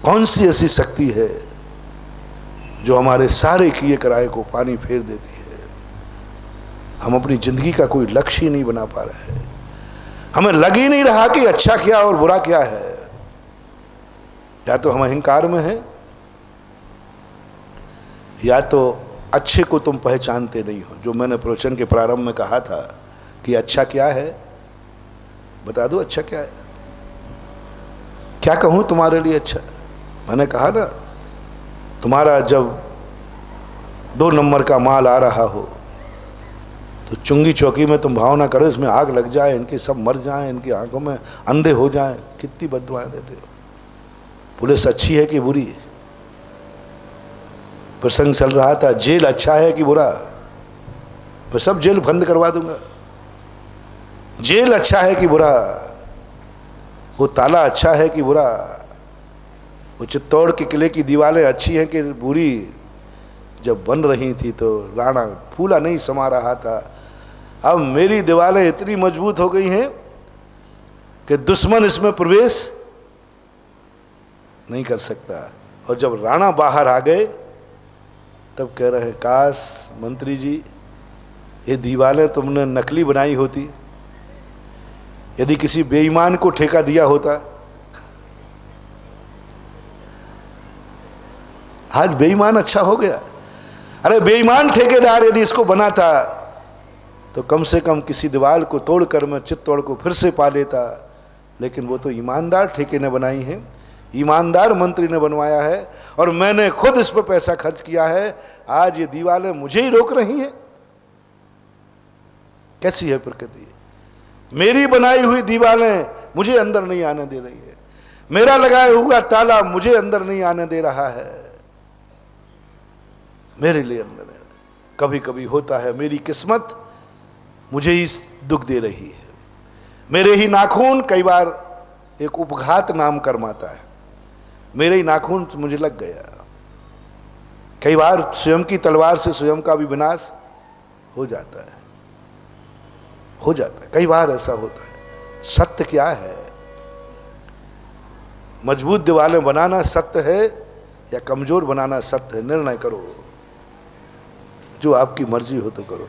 Speaker 1: कौन सी ऐसी शक्ति है जो हमारे सारे किए कराए को पानी फेर देती है। हम अपनी जिंदगी का कोई लक्ष्य ही नहीं बना पा रहे हैं, हमें लग ही नहीं रहा कि अच्छा क्या और बुरा क्या है। या तो हम अहंकार में हैं, या तो अच्छे को तुम पहचानते नहीं हो। जो मैंने प्रवचन के प्रारंभ में कहा था कि अच्छा क्या है, बता दो अच्छा क्या है। क्या कहूं तुम्हारे लिए अच्छा? मैंने कहा ना, तुम्हारा जब 2 नंबर का माल आ रहा हो तो चुंगी चौकी में तुम भावना करो इसमें आग लग जाए, इनके सब मर जाएं, इनकी आंखों में अंधे हो जाएं। कितनी बददुआएं देते हो। पुलिस अच्छी है कि बुरी? प्रसंग चल रहा था, जेल अच्छा है कि बुरा? मैं सब जेल बंद करवा दूंगा। जेल अच्छा है कि बुरा? वो ताला अच्छा है कि बुरा? वो चित्तौड़ के किले की दीवारें अच्छी हैं कि बुरी? जब बन रही थी तो राणा फूला नहीं समा रहा था। अब मेरी दीवारें इतनी मजबूत हो गई हैं कि दुश्मन इसमें प्रवेश नहीं कर सकता। और जब राणा बाहर आ गए तब कह रहे, काश मंत्री जी ये दीवारें तुमने नकली बनाई होती, यदि किसी बेईमान को ठेका दिया होता। आज बेईमान अच्छा हो गया। अरे बेईमान ठेकेदार यदि इसको बनाता तो कम से कम किसी दीवार को तोड़कर मैं चित्तौड़ को फिर से पा लेता। लेकिन वो तो ईमानदार ठेके ने बनाई है, ईमानदार मंत्री ने बनवाया है, और मैंने खुद इस पर पैसा खर्च किया है। आज ये दीवारें मुझे ही रोक रही हैं। कैसी है प्रकृति? मेरी बनाई हुई दीवारें मुझे अंदर नहीं आने दे रही है, मेरा लगाया हुआ ताला मुझे अंदर नहीं आने दे रहा है, मेरे लिए अंदर है। कभी कभी होता है मेरी किस्मत मुझे ही दुख दे रही है, मेरे ही नाखून कई बार एक उपघात नाम कर्माता है, मेरे ही नाखून मुझे लग गया। कई बार स्वयं की तलवार से स्वयं का भी विनाश हो जाता है, कई बार ऐसा होता है। सत्य क्या है? मजबूत दीवारें बनाना सत्य है या कमजोर बनाना सत्य है। निर्णय करो, जो आपकी मर्जी हो तो करो।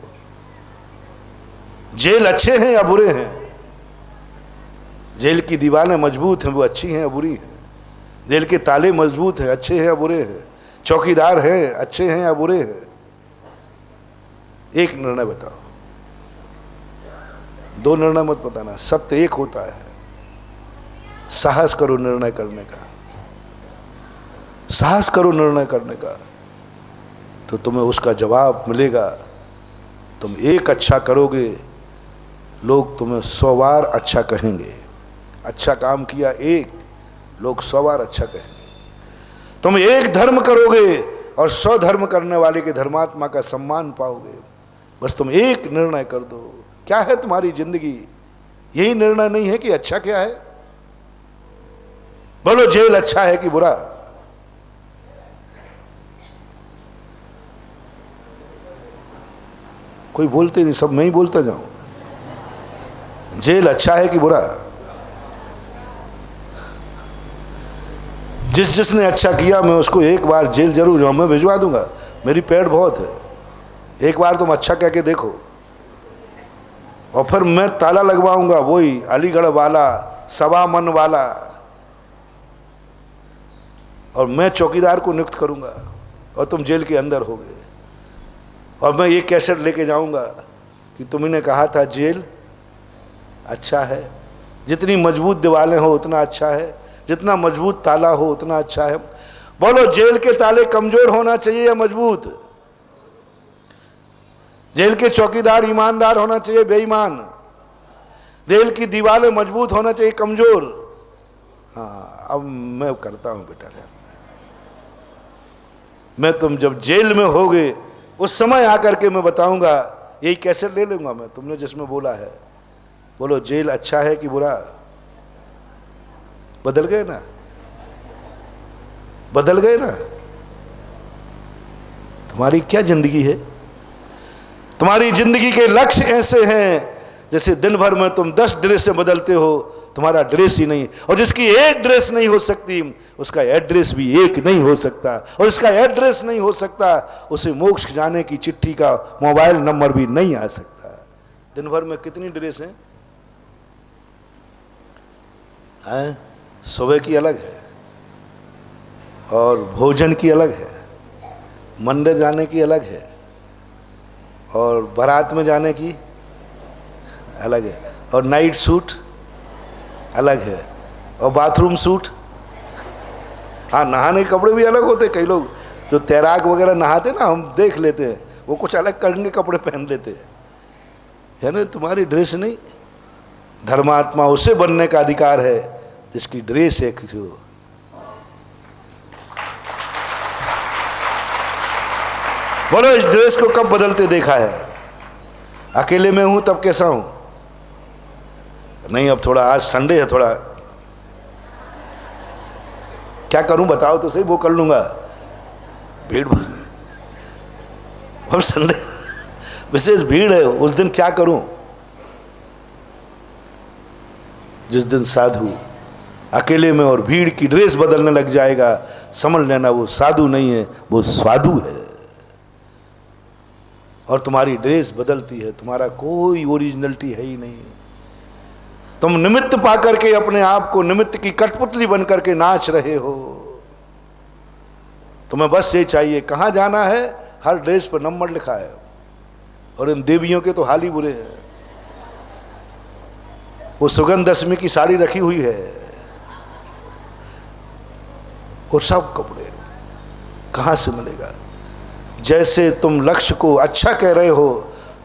Speaker 1: जेल अच्छे हैं या बुरे हैं? जेल की दीवारें मजबूत हैं, वो अच्छी हैं या बुरी हैं? जेल के ताले मजबूत हैं, अच्छे हैं या बुरे हैं? चौकीदार हैं, अच्छे हैं या बुरे हैं? एक निर्णय बताओ, दो निर्णय मत बताना, सत्य एक होता है। साहस करो निर्णय करने का, साहस करो निर्णय करने का, तो तुम्हें उसका जवाब मिलेगा। तुम एक अच्छा करोगे, लोग तुम्हें 100 बार अच्छा कहेंगे। अच्छा काम किया एक, लोग 100 बार अच्छा कहेंगे। तुम एक धर्म करोगे और 100 धर्म करने वाले के धर्मात्मा का सम्मान पाओगे। बस तुम एक निर्णय कर दो। क्या है तुम्हारी जिंदगी? यही निर्णय नहीं है कि अच्छा क्या है? बोलो, जेल अच्छा है कि बुरा? कोई बोलते नहीं, सब मैं ही बोलता जाऊं। जेल अच्छा है कि बुरा? जिसने अच्छा किया मैं उसको एक बार जेल जरूर मैं भिजवा दूंगा। मेरी पेड़ बहुत है, एक बार तुम अच्छा कह के देखो, और फिर मैं ताला लगवाऊंगा, वही अलीगढ़ वाला, सवा मन वाला, और मैं चौकीदार को नियुक्त करूंगा और तुम जेल के अंदर होगे। और मैं ये कैसेट लेके जाऊंगा कि तुमने कहा था जेल अच्छा है। जितनी मजबूत दीवारें हो उतना अच्छा है, जितना मजबूत ताला हो उतना अच्छा है। बोलो, जेल के ताले कमजोर होना चाहिए या मजबूत? जेल के चौकीदार ईमानदार होना चाहिए बेईमान? जेल की दीवारें मजबूत होना चाहिए कमजोर? हाँ, अब मैं करता हूं बेटा। मैं तुम जब जेल में होगे उस समय आकर के मैं बताऊंगा, यही कैसे ले लूंगा मैं तुमने जिसमें बोला है। बोलो, जेल अच्छा है कि बुरा? बदल गए ना, बदल गए ना? तुम्हारी क्या जिंदगी है? तुम्हारी जिंदगी के लक्ष्य ऐसे हैं जैसे दिन भर में तुम 10 ड्रेसें बदलते हो, तुम्हारा ड्रेस ही नहीं। और जिसकी एक ड्रेस नहीं हो सकती, उसका एड्रेस भी एक नहीं हो सकता। और इसका एड्रेस नहीं हो सकता, उसे मोक्ष जाने की चिट्ठी का मोबाइल नंबर भी नहीं आ सकता। दिन भर में कितनी ड्रेस हैं? सुबह की अलग है, और भोजन की अलग है, मंदिर जाने की अलग है, और बारात में जाने की अलग है, और नाइट सूट अलग है, और बाथरूम सूट। हाँ, नहाने के कपड़े भी अलग होते। कई लोग जो तैराक वगैरह नहाते ना, हम देख लेते हैं, वो कुछ अलग करने के कपड़े पहन लेते हैं, है ना? तुम्हारी ड्रेस नहीं। धर्मात्मा उसे बनने का अधिकार है जिसकी ड्रेस एक हो। बोलो, इस ड्रेस को कब बदलते देखा है? अकेले में हूं तब कैसा हूं? नहीं, अब थोड़ा आज संडे है, थोड़ा क्या करूं बताओ तो सही, वो कर लूंगा। भीड़, अब संडे विशेष भीड़ है, उस दिन क्या करूं? जिस दिन साधु अकेले में और भीड़ की ड्रेस बदलने लग जाएगा, समझ लेना वो साधु नहीं है, वो स्वादु है। और तुम्हारी ड्रेस बदलती है, तुम्हारा कोई ओरिजिनलिटी है ही नहीं। तुम निमित्त पाकर के अपने आप को निमित्त की कठपुतली बन करके नाच रहे हो। तुम्हें बस ये चाहिए, कहाँ जाना है, हर ड्रेस पर नंबर लिखा है। और इन देवियों के तो हाल ही बुरे हैं। वो सुगंध दशमी की साड़ी रखी हुई है, और सब कपड़े कहाँ से मिलेगा? जैसे तुम लक्ष्य को अच्छा कह रहे हो,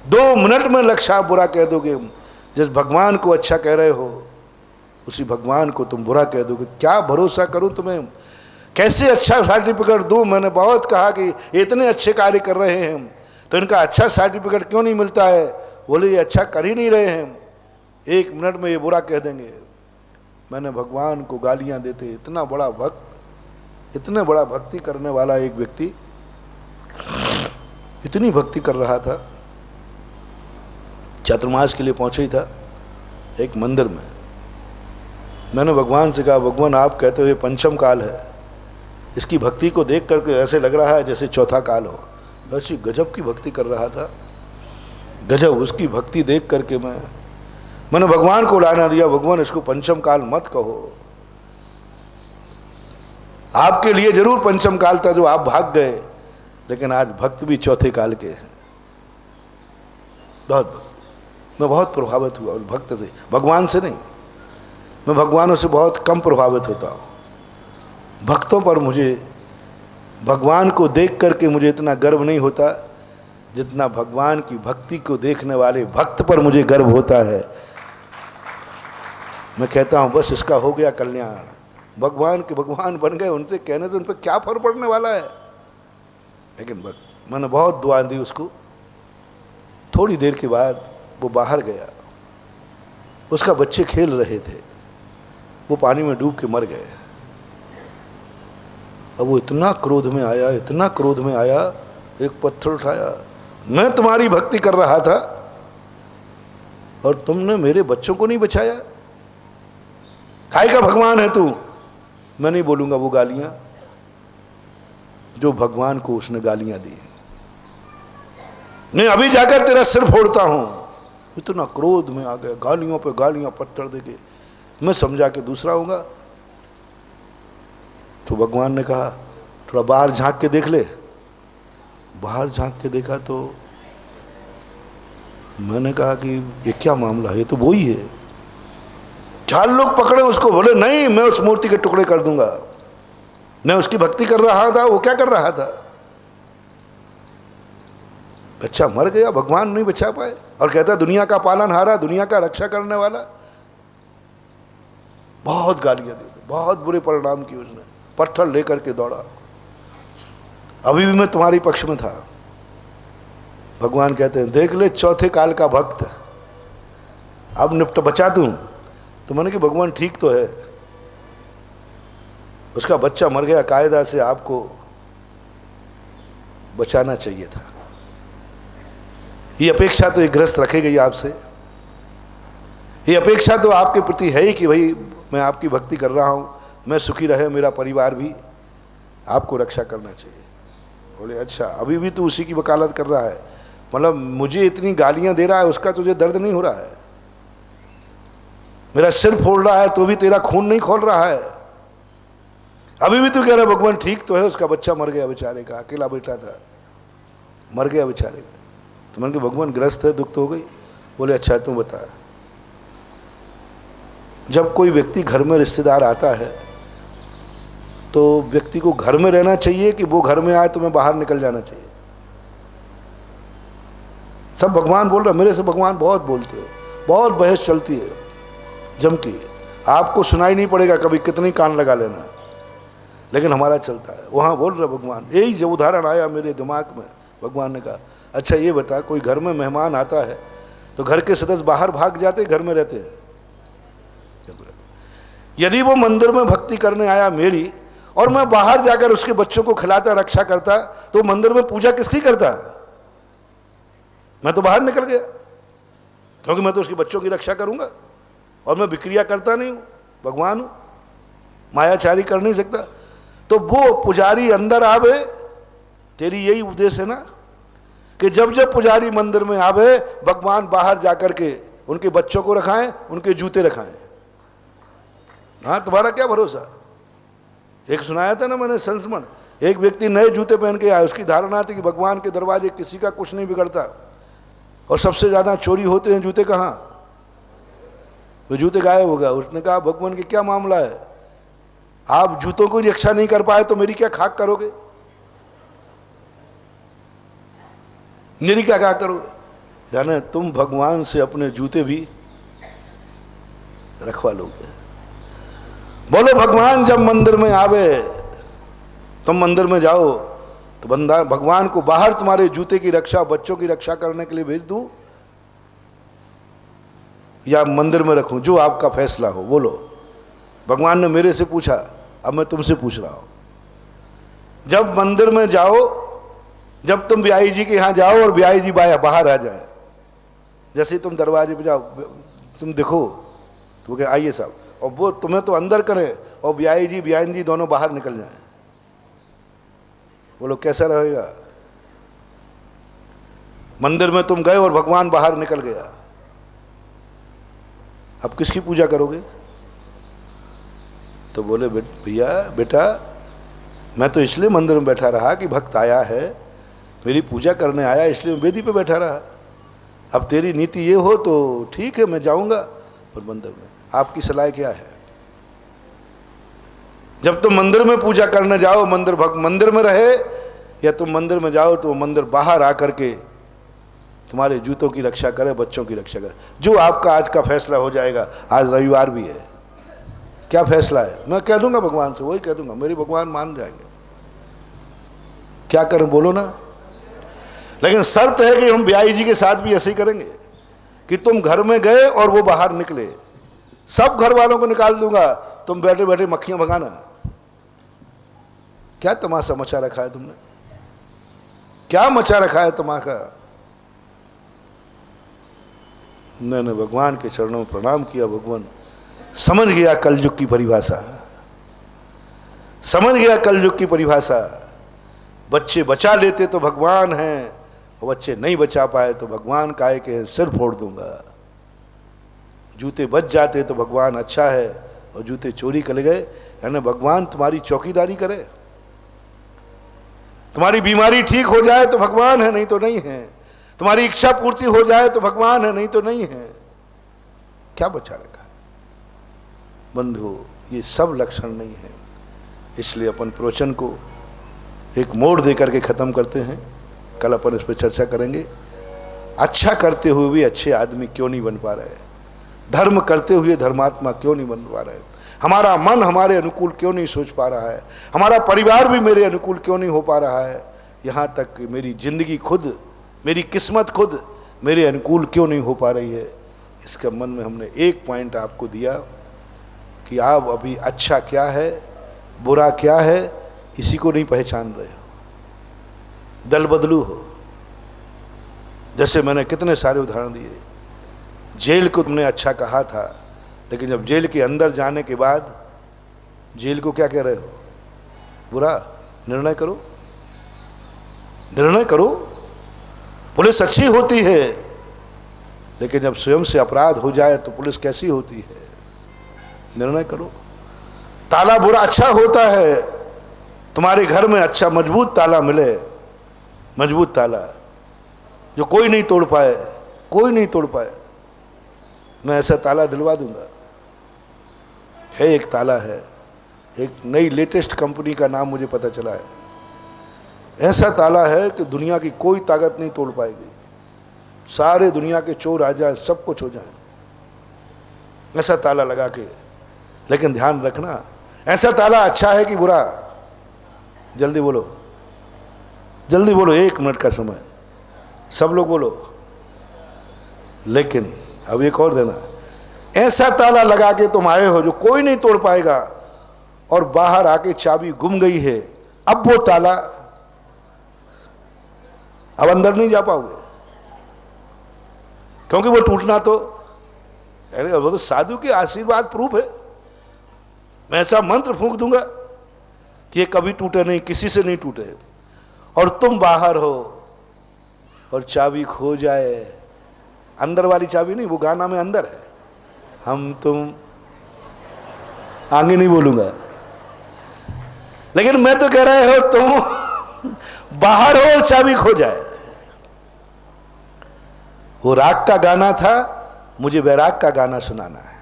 Speaker 1: 2 मिनट में लक्ष्य आप बुरा कह दोगे। जिस भगवान को अच्छा कह रहे हो, उसी भगवान को तुम बुरा कह दोगे। क्या भरोसा करूं तुम्हें? कैसे अच्छा सर्टिफिकेट दूं? मैंने बहुत कहा कि इतने अच्छे कार्य कर रहे हैं, तो इनका अच्छा सर्टिफिकेट क्यों नहीं मिलता है? बोले, ये अच्छा कर ही नहीं रहे हैं, 1 मिनट में ये बुरा कह देंगे। मैंने भगवान को गालियां देते, इतना बड़ा भक्त, इतने बड़ा भक्ति करने वाला एक व्यक्ति इतनी भक्ति कर रहा था, चातुर्मास के लिए पहुंचे ही था एक मंदिर में। मैंने भगवान से कहा, भगवान आप कहते हो ये पंचम काल है, इसकी भक्ति को देख करके ऐसे लग रहा है जैसे चौथा काल हो। ऐसी गजब की भक्ति कर रहा था, गजब। उसकी भक्ति देख करके मैंने भगवान को लाना दिया, भगवान इसको पंचम काल मत कहो, आपके लिए जरूर पंचम काल था जो आप भाग गए, लेकिन आज भक्त भी चौथे काल के हैं। मैं बहुत प्रभावित हुआ उस भक्त से, भगवान से नहीं। मैं भगवानों से बहुत कम प्रभावित होता हूँ, भक्तों पर मुझे, भगवान को देख करके मुझे इतना गर्व नहीं होता जितना भगवान की भक्ति को देखने वाले भक्त पर मुझे गर्व होता है। मैं कहता हूँ बस इसका हो गया कल्याण, भगवान के भगवान बन गए, उनसे कहने से उन पर क्या फर्क पड़ने वाला है। लेकिन मैंने बहुत दुआ दी उसको। थोड़ी देर के बाद वो बाहर गया, उसका बच्चे खेल रहे थे, वो पानी में डूब के मर गए। अब वो इतना क्रोध में आया, इतना क्रोध में आया, एक पत्थर उठाया, मैं तुम्हारी भक्ति कर रहा था और तुमने मेरे बच्चों को नहीं बचाया, काय का भगवान है तू। मैं नहीं बोलूंगा वो गालियां जो भगवान को उसने गालियां दी, मैं अभी जाकर तेरा सिर फोड़ता हूं। इतना क्रोध में आ गया, गालियों पे गालियां, पत्थर देके। मैं समझा के दूसरा होगा। तो भगवान ने कहा थोड़ा बाहर झांक के देख ले। बाहर झांक के देखा तो मैंने कहा कि ये क्या मामला है, ये तो वो ही है। 4 लोग पकड़े उसको, बोले नहीं मैं उस मूर्ति के टुकड़े कर दूंगा, मैं उसकी भक्ति कर रहा था, वो क्या कर रहा था। बच्चा मर गया, भगवान नहीं बचा पाए, और कहता दुनिया का पालनहारा, दुनिया का रक्षा करने वाला। बहुत गालियां दी, बहुत बुरे परिणाम किए उसने, पत्थर लेकर के दौड़ा। अभी भी मैं तुम्हारी पक्ष में था। भगवान कहते हैं देख ले चौथे काल का भक्त, अब निपट बचा दूं। तो मैंने कि भगवान ठीक तो है, उसका बच्चा मर गया, कायदा से आपको बचाना चाहिए था। ये अपेक्षा तो एक गृहस्थ रखेगी आपसे, ये अपेक्षा तो आपके प्रति है ही कि भाई मैं आपकी भक्ति कर रहा हूं, मैं सुखी रहे, मेरा परिवार भी, आपको रक्षा करना चाहिए। बोले अच्छा, अभी भी तू उसी की वकालत कर रहा है, मतलब मुझे इतनी गालियां दे रहा है, उसका तुझे दर्द नहीं हो रहा है, मेरा सिर फोड़ रहा है तो भी तेरा खून नहीं खोल रहा है। अभी भी तू कह रहा है भगवान ठीक तो है, उसका बच्चा मर गया बेचारे का, अकेला बेटा था, मर गया बेचारे का। तो मैंने कहा भगवान ग्रस्त है, दुख तो हो गई। बोले अच्छा तू बता, जब कोई व्यक्ति घर में रिश्तेदार आता है तो व्यक्ति को घर में रहना चाहिए कि वो घर में आए तो मैं बाहर निकल जाना चाहिए। सब भगवान बोल रहा, मेरे से भगवान बहुत बोलते हो, बहुत बहस चलती है जम की, आपको सुनाई नहीं पड़ेगा कभी, कितनी कान लगा लेना, लेकिन हमारा चलता है। वहाँ बोल रहा भगवान, यही जो उदाहरण आया मेरे दिमाग में। भगवान ने कहा अच्छा ये बता, कोई घर में मेहमान आता है तो घर के सदस्य बाहर भाग जाते, घर में रहते हैं? यदि वो मंदिर में भक्ति करने आया मेरी, और मैं बाहर जाकर उसके बच्चों को खिलाता, रक्षा करता, तो मंदिर में पूजा किसकी करता? मैं तो बाहर निकल गया, क्योंकि मैं तो उसके बच्चों की रक्षा करूंगा, और मैं विक्रिया करता नहीं हूं, भगवान हूं, मायाचारी कर नहीं सकता। तो वो पुजारी अंदर आवे, तेरी यही उद्देश्य है ना कि जब जब पुजारी मंदिर में आवे, भगवान बाहर जाकर के उनके बच्चों को रखाएं, उनके जूते रखाएं। हाँ, तुम्हारा क्या भरोसा। एक सुनाया था ना मैंने संस्मरण, एक व्यक्ति नए जूते पहन के आया, उसकी धारणा थी कि भगवान के दरवाजे किसी का कुछ नहीं बिगड़ता, और सबसे ज्यादा चोरी होते हैं जूते। कहाँ? वो जूते गायब हो गया। उसने कहा भगवान के क्या मामला है, आप जूतों को रक्षा नहीं कर पाए तो मेरी क्या खाक करोगे, मेरी क्या करोगे। यानी तुम भगवान से अपने जूते भी रखवा लोगे। बोलो भगवान जब मंदिर में आवे, तुम मंदिर में जाओ तो बंदा भगवान को बाहर तुम्हारे जूते की रक्षा, बच्चों की रक्षा करने के लिए भेज दूं, या मंदिर में रखूं, जो आपका फैसला हो बोलो। भगवान ने मेरे से पूछा, अब मैं तुमसे पूछ रहा हूं। जब मंदिर में जाओ, जब तुम ब्याई जी के यहां जाओ और ब्याई जी बाहर आ जाए, जैसे ही तुम दरवाजे पे जाओ, तुम देखो तो कहे आइए साहब, और वो तुम्हें तो अंदर करे और ब्याई जी बयान जी दोनों बाहर निकल जाए, बोलो कैसा रहेगा? मंदिर में तुम गए और भगवान बाहर निकल गया, अब किसकी पूजा करोगे? तो बोले भैया बेटा, मैं तो इसलिए मंदिर में बैठा रहा कि भक्त आया है, मेरी पूजा करने आया, इसलिए मैं वेदी पे बैठा रहा। अब तेरी नीति ये हो तो ठीक है, मैं जाऊंगा, पर मंदिर में आपकी सलाह क्या है? जब तुम मंदिर में पूजा करने जाओ, मंदिर में रहे, या तुम मंदिर में जाओ तो मंदिर बाहर आकर के तुम्हारे जूतों की रक्षा करे, बच्चों की रक्षा करे। जो आपका आज का फैसला हो जाएगा, आज रविवार भी है, क्या फैसला है मैं कह दूंगा भगवान से, वही कह दूंगा, मेरे भगवान मान जाएंगे। क्या करें बोलो ना? लेकिन शर्त है कि हम ब्याई जी के साथ भी ऐसे ही करेंगे कि तुम घर में गए और वो बाहर निकले, सब घर वालों को निकाल दूंगा, तुम बैठे बैठे मक्खियां भगाना। क्या तमाशा मचा रखा है तुमने? क्या मचा रखा है तमाशा? मैंने भगवान के चरणों में प्रणाम किया। भगवान समझ गया कलयुग की परिभाषा, समझ गया कलयुग की परिभाषा। बच्चे बचा लेते तो भगवान हैं, और बच्चे नहीं बचा पाए तो भगवान काहे के सिर फोड़ दूंगा। जूते बच जाते तो भगवान अच्छा है, और जूते चोरी कर गए, यानी भगवान तुम्हारी चौकीदारी करे। तुम्हारी बीमारी ठीक हो जाए तो भगवान है, नहीं तो नहीं है। तुम्हारी इच्छा पूर्ति हो जाए तो भगवान है, नहीं तो नहीं है। क्या बचा रखा है? बंधु, ये सब लक्षण नहीं है। इसलिए अपन प्रवचन को एक मोड़ दे करके खत्म करते हैं। कल अपन इस पर चर्चा करेंगे। अच्छा करते हुए भी अच्छे आदमी क्यों नहीं बन पा रहे? धर्म करते हुए धर्मात्मा क्यों नहीं बन पा रहे? हमारा मन हमारे अनुकूल क्यों नहीं सोच पा रहा है? हमारा परिवार भी मेरे अनुकूल क्यों नहीं हो पा रहा है? यहाँ तक कि मेरी जिंदगी खुद, मेरी किस्मत खुद मेरे अनुकूल क्यों नहीं हो पा रही है? इसके मन में हमने एक पॉइंट आपको दिया कि आप अभी अच्छा क्या है, बुरा क्या है, इसी को नहीं पहचान रहे हो। दल बदलू हो। जैसे मैंने कितने सारे उदाहरण दिए। जेल को तुमने अच्छा कहा था, लेकिन जब जेल के अंदर जाने के बाद जेल को क्या कह रहे हो? बुरा। निर्णय करो, निर्णय करो। पुलिस अच्छी होती है, लेकिन जब स्वयं से अपराध हो जाए तो पुलिस कैसी होती है? निर्णय करो। ताला बुरा अच्छा होता है, तुम्हारे घर में अच्छा मजबूत ताला मिले, मजबूत ताला जो कोई नहीं तोड़ पाए, कोई नहीं तोड़ पाए, मैं ऐसा ताला दिलवा दूंगा। है एक ताला है, एक नई लेटेस्ट कंपनी का नाम मुझे पता चला है। ऐसा ताला है कि दुनिया की कोई ताकत नहीं तोड़ पाएगी। सारे दुनिया के चोर आ जाए, सब कुछ हो जाए, ऐसा ताला लगा के। लेकिन ध्यान रखना, ऐसा ताला अच्छा है कि बुरा? जल्दी बोलो, जल्दी बोलो, 1 मिनट का समय, सब लोग बोलो। लेकिन अब एक और देना, ऐसा ताला लगा के तुम आए हो जो कोई नहीं तोड़ पाएगा, और बाहर आके चाबी गुम गई है, अब वो ताला, अब अंदर नहीं जा पाओगे, क्योंकि वो टूटना तो, अरे वो तो साधु के आशीर्वाद प्रूफ है। मैं ऐसा मंत्र फूंक दूंगा कि ये कभी टूटे नहीं, किसी से नहीं टूटे, और तुम बाहर हो और चाबी खो जाए, अंदर वाली चाबी नहीं, वो गाना में अंदर है, हम तुम, आगे नहीं बोलूंगा, लेकिन मैं तो कह रहे हो तुम बाहर हो और चाबी खो जाए। वो राग का गाना था, मुझे वैराग का गाना सुनाना है।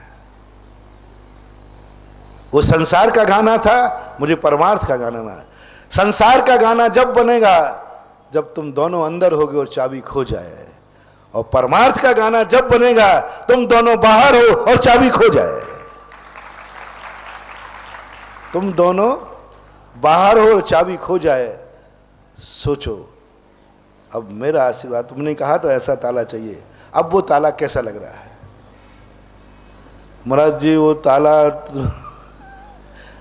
Speaker 1: वो संसार का गाना था, मुझे परमार्थ का गाना है। संसार का गाना जब बनेगा जब तुम दोनों अंदर होगे और चाबी खो जाए, और परमार्थ का गाना जब बनेगा तुम दोनों बाहर हो और चाबी खो जाए। तुम दोनों बाहर हो और चाबी खो जाए। सोचो, अब मेरा आशीर्वाद, तुमने कहा था ऐसा ताला चाहिए, अब वो ताला कैसा लग रहा है? महाराज जी वो ताला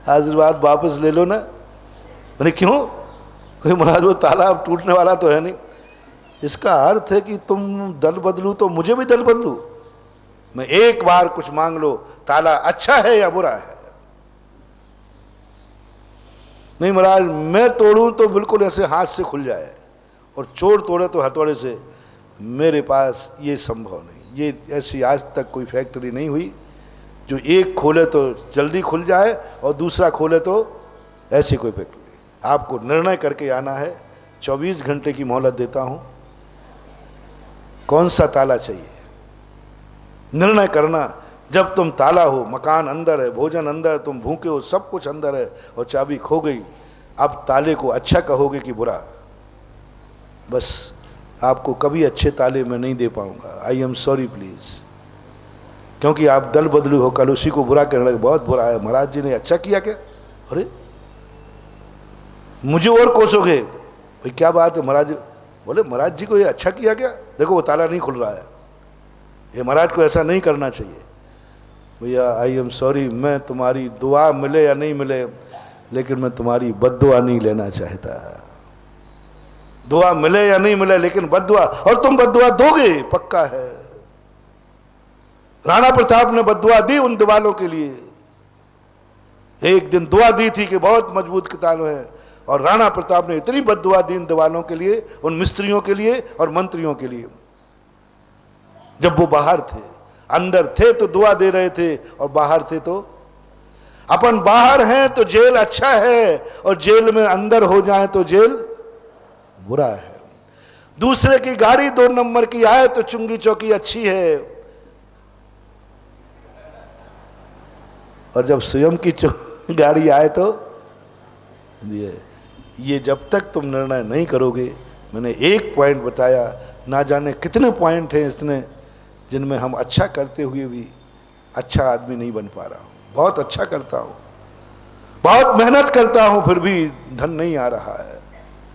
Speaker 1: आशीर्वाद वापस ले लो ना। मैंने क्यों? कोई महाराज वो ताला अब टूटने वाला तो है नहीं। इसका अर्थ है कि तुम दल बदलू तो मुझे भी दल बदलू। मैं एक बार कुछ मांग लो, ताला अच्छा है या बुरा है? नहीं महाराज, मैं तोड़ूं तो बिल्कुल ऐसे हाथ से खुल जाए, और चोर तोड़े तो हथौड़े से। मेरे पास ये संभव नहीं। ये ऐसी आज तक कोई फैक्ट्री नहीं हुई जो एक खोले तो जल्दी खुल जाए और दूसरा खोले तो, ऐसी कोई फैक्ट्री। आपको निर्णय करके आना है। 24 घंटे की मोहलत देता हूं, कौन सा ताला चाहिए, निर्णय करना। जब तुम ताला हो, मकान अंदर है, भोजन अंदर, तुम भूखे हो, सब कुछ अंदर है, और चाबी खो गई, अब ताले को अच्छा कहोगे कि बुरा? बस आपको कभी अच्छे ताले में नहीं दे पाऊंगा। आई एम सॉरी प्लीज, क्योंकि आप दल बदलू हो, कल उसी को बुरा कहने लगे, बहुत बुरा है, महाराज जी ने अच्छा किया क्या? अरे मुझे और कोसोगे भाई, क्या बात है महाराज? बोले महाराज जी को ये अच्छा किया क्या? देखो वो ताला नहीं खुल रहा है, ये महाराज को ऐसा नहीं करना चाहिए। भैया आई एम सॉरी, मैं तुम्हारी दुआ मिले या नहीं मिले, लेकिन मैं तुम्हारी बद्दुआ नहीं लेना चाहता। दुआ मिले या नहीं मिले, लेकिन बद्दुआ, और तुम बद्दुआ दोगे पक्का है। राणा प्रताप ने बद्दुआ दी उन दीवालों के लिए। एक दिन दुआ दी थी कि बहुत मजबूत किताब है, और राणा प्रताप ने इतनी बद्दुआ दी इन दीवालों के लिए, उन मिस्त्रियों के लिए और मंत्रियों के लिए। जब वो बाहर थे, अंदर थे तो दुआ दे रहे थे, और बाहर थे तो, अपन बाहर हैं तो जेल अच्छा है, और जेल में अंदर हो जाए तो जेल बुरा है। दूसरे की गाड़ी 2 नंबर की आए तो चुंगी चौकी अच्छी है, और जब स्वयं की गाड़ी आए तो ये जब तक तुम निर्णय नहीं करोगे। मैंने एक पॉइंट बताया, ना जाने कितने पॉइंट हैं इसने जिनमें हम अच्छा करते हुए भी अच्छा आदमी नहीं बन पा रहा हूं। बहुत अच्छा करता हूं, बहुत मेहनत करता हूं, फिर भी धन नहीं आ रहा है।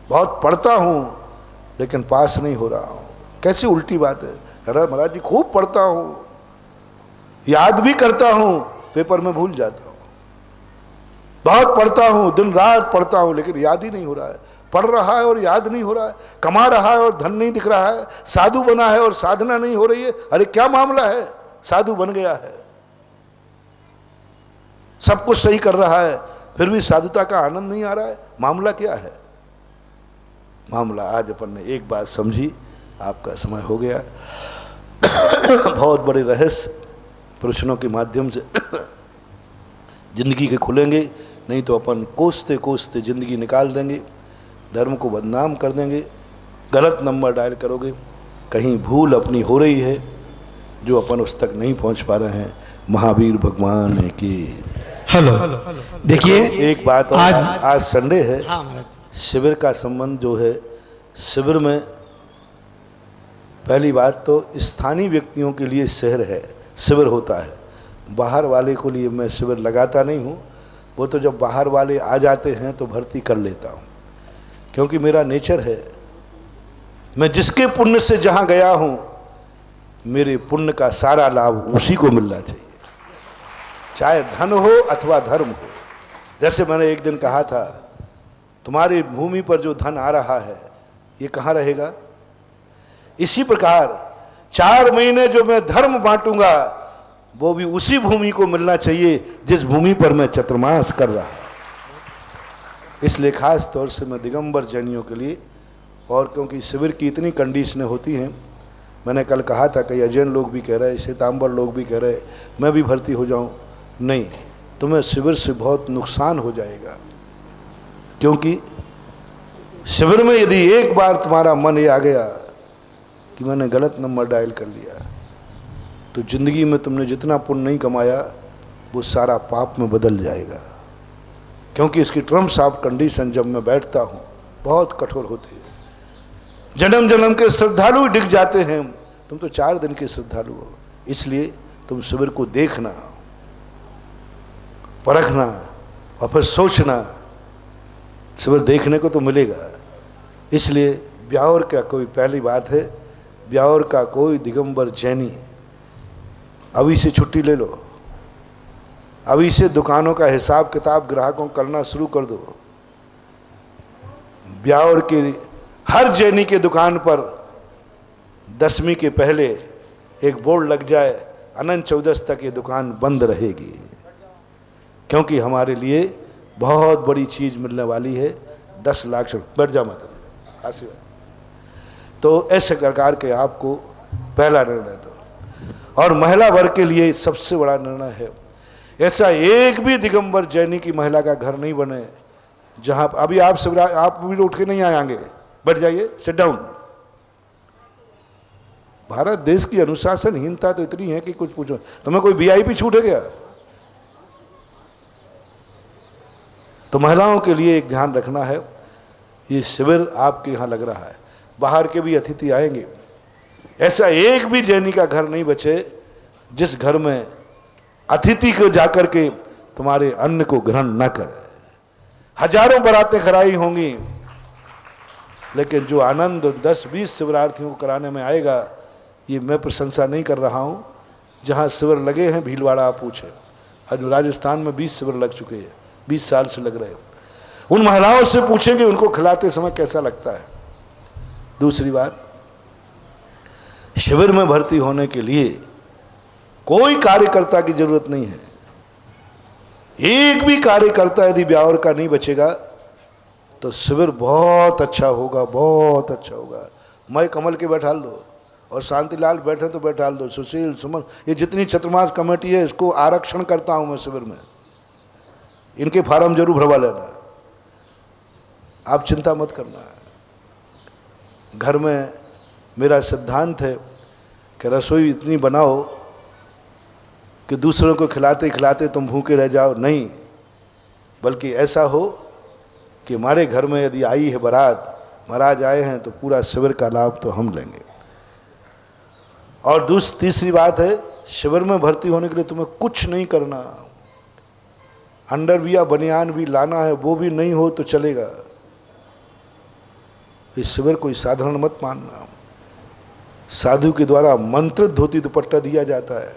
Speaker 1: बहुत पढ़ता हूं लेकिन पास नहीं हो रहा हूं। कैसी उल्टी बात है? अरे महाराज जी खूब पढ़ता हूं, याद भी करता हूं, पेपर में भूल जाता हूं। बहुत पढ़ता हूं, दिन रात पढ़ता हूं, लेकिन याद ही नहीं हो रहा है। पढ़ रहा है और याद नहीं हो रहा है, कमा रहा है और धन नहीं दिख रहा है, साधु बना है और साधना नहीं हो रही है। अरे क्या मामला है? साधु बन गया है, सब कुछ सही कर रहा है, फिर भी साधुता का आनंद नहीं आ रहा है। मामला क्या है? मामला आज अपन ने एक बात समझी। आपका समय हो गया। बहुत बड़े रहस्य प्रश्नों के माध्यम से जिंदगी के खुलेंगे, नहीं तो अपन कोसते कोसते जिंदगी निकाल देंगे, धर्म को बदनाम कर देंगे। गलत नंबर डायल करोगे, कहीं भूल अपनी हो रही है जो अपन उस तक नहीं पहुंच पा रहे हैं। महावीर भगवान की
Speaker 2: हेलो। देखिए
Speaker 1: एक बात और, आज संडे है।
Speaker 2: हाँ,
Speaker 1: शिविर का संबंध जो है, शिविर में पहली बात तो स्थानीय व्यक्तियों के लिए शहर है, शिविर होता है। बाहर वाले को लिए मैं शिविर लगाता नहीं हूँ। वो तो जब बाहर वाले आ जाते हैं तो भर्ती कर लेता हूँ, क्योंकि मेरा नेचर है, मैं जिसके पुण्य से जहाँ गया हूँ, मेरे पुण्य का सारा लाभ उसी को मिलना चाहिए, चाहे धन हो अथवा धर्म हो। जैसे मैंने एक दिन कहा था, तुम्हारी भूमि पर जो धन आ रहा है ये कहाँ रहेगा? इसी प्रकार 4 महीने जो मैं धर्म बांटूंगा वो भी उसी भूमि को मिलना चाहिए जिस भूमि पर मैं चतुर्मास कर रहा हूं। इसलिए खास तौर से मैं दिगंबर जैनियों के लिए, और क्योंकि शिविर की इतनी कंडीशनें होती हैं, मैंने कल कहा था कई अजैन लोग भी कह रहे, श्वेतांबर लोग भी कह रहे मैं भी भर्ती हो जाऊं। नहीं, तुम्हें शिविर से बहुत नुकसान हो जाएगा, क्योंकि शिविर में यदि एक बार तुम्हारा मन ये आ गया कि मैंने गलत नंबर डायल कर लिया, तो जिंदगी में तुमने जितना पुण्य नहीं कमाया वो सारा पाप में बदल जाएगा। क्योंकि इसकी टर्म्स ऑफ कंडीशन जब मैं बैठता हूँ बहुत कठोर होती है। जन्म जन्म के श्रद्धालु डिग जाते हैं, तुम तो 4 दिन के श्रद्धालु हो। इसलिए तुम शिविर को देखना, परखना और फिर सोचना। शिविर देखने को तो मिलेगा। इसलिए ब्यावर का कोई, पहली बात है, ब्यावर का कोई दिगंबर जैनी अभी से छुट्टी ले लो, अभी से दुकानों का हिसाब किताब ग्राहकों करना शुरू कर दो। ब्यावर के हर जैनी के दुकान पर 10वीं के पहले एक बोर्ड लग जाए, अनंत चौदस तक ये दुकान बंद रहेगी, क्योंकि हमारे लिए बहुत बड़ी चीज मिलने वाली है, 10 लाख से। बैठ जा माता, आशीर्वाद। तो ऐसे प्रकार के आपको पहला निर्णय दो। और महिला वर्ग के लिए सबसे बड़ा निर्णय है, ऐसा एक भी दिगंबर जैनी की महिला का घर नहीं बने जहां अभी आप भी उठ के नहीं आएंगे। बैठ जाइए, सिट डाउन। भारत देश की अनुशासनहीनता तो इतनी है कि कुछ पूछो। तुम्हें कोई वीआईपी छूट है क्या? तो महिलाओं के लिए एक ध्यान रखना है, ये शिविर आपके यहाँ लग रहा है, बाहर के भी अतिथि आएंगे। ऐसा एक भी जैनी का घर नहीं बचे जिस घर में अतिथि को जाकर के तुम्हारे अन्न को ग्रहण न करे। हजारों बारातें कराई होंगी, लेकिन जो आनंद 10-20 शिविरार्थियों को कराने में आएगा, ये मैं प्रशंसा नहीं कर रहा हूँ। जहाँ शिविर लगे हैं, भीलवाड़ा आप पूछे, आज राजस्थान में 20 शिविर लग चुके हैं, 20 साल से लग रहे हैं। उन महिलाओं से पूछेंगे उनको खिलाते समय कैसा लगता है। दूसरी बात, शिविर में भर्ती होने के लिए कोई कार्यकर्ता की जरूरत नहीं है। एक भी कार्यकर्ता यदि ब्यावर का नहीं बचेगा तो शिविर बहुत अच्छा होगा, बहुत अच्छा होगा। मैं कमल के बैठा दो और शांतिलाल बैठे तो बैठा दो, सुशील, सुमन, ये जितनी चतुर्मास कमेटी है इसको आरक्षण करता हूं मैं शिविर में। इनके फार्म जरूर भरवा लेना, आप चिंता मत करना। घर में मेरा सिद्धांत है कि रसोई इतनी बनाओ कि दूसरों को खिलाते खिलाते तुम भूखे रह जाओ, नहीं, बल्कि ऐसा हो कि हमारे घर में यदि आई है बारात, महाराज आए हैं, तो पूरा शिविर का लाभ तो हम लेंगे। और तीसरी बात है, शिविर में भर्ती होने के लिए तुम्हें कुछ नहीं करना। अंडरवियर या बनियान भी लाना है, वो भी नहीं हो तो चलेगा। इस शिविर कोई साधारण मत मानना। साधु के द्वारा मंत्रित धोती दुपट्टा दिया जाता है।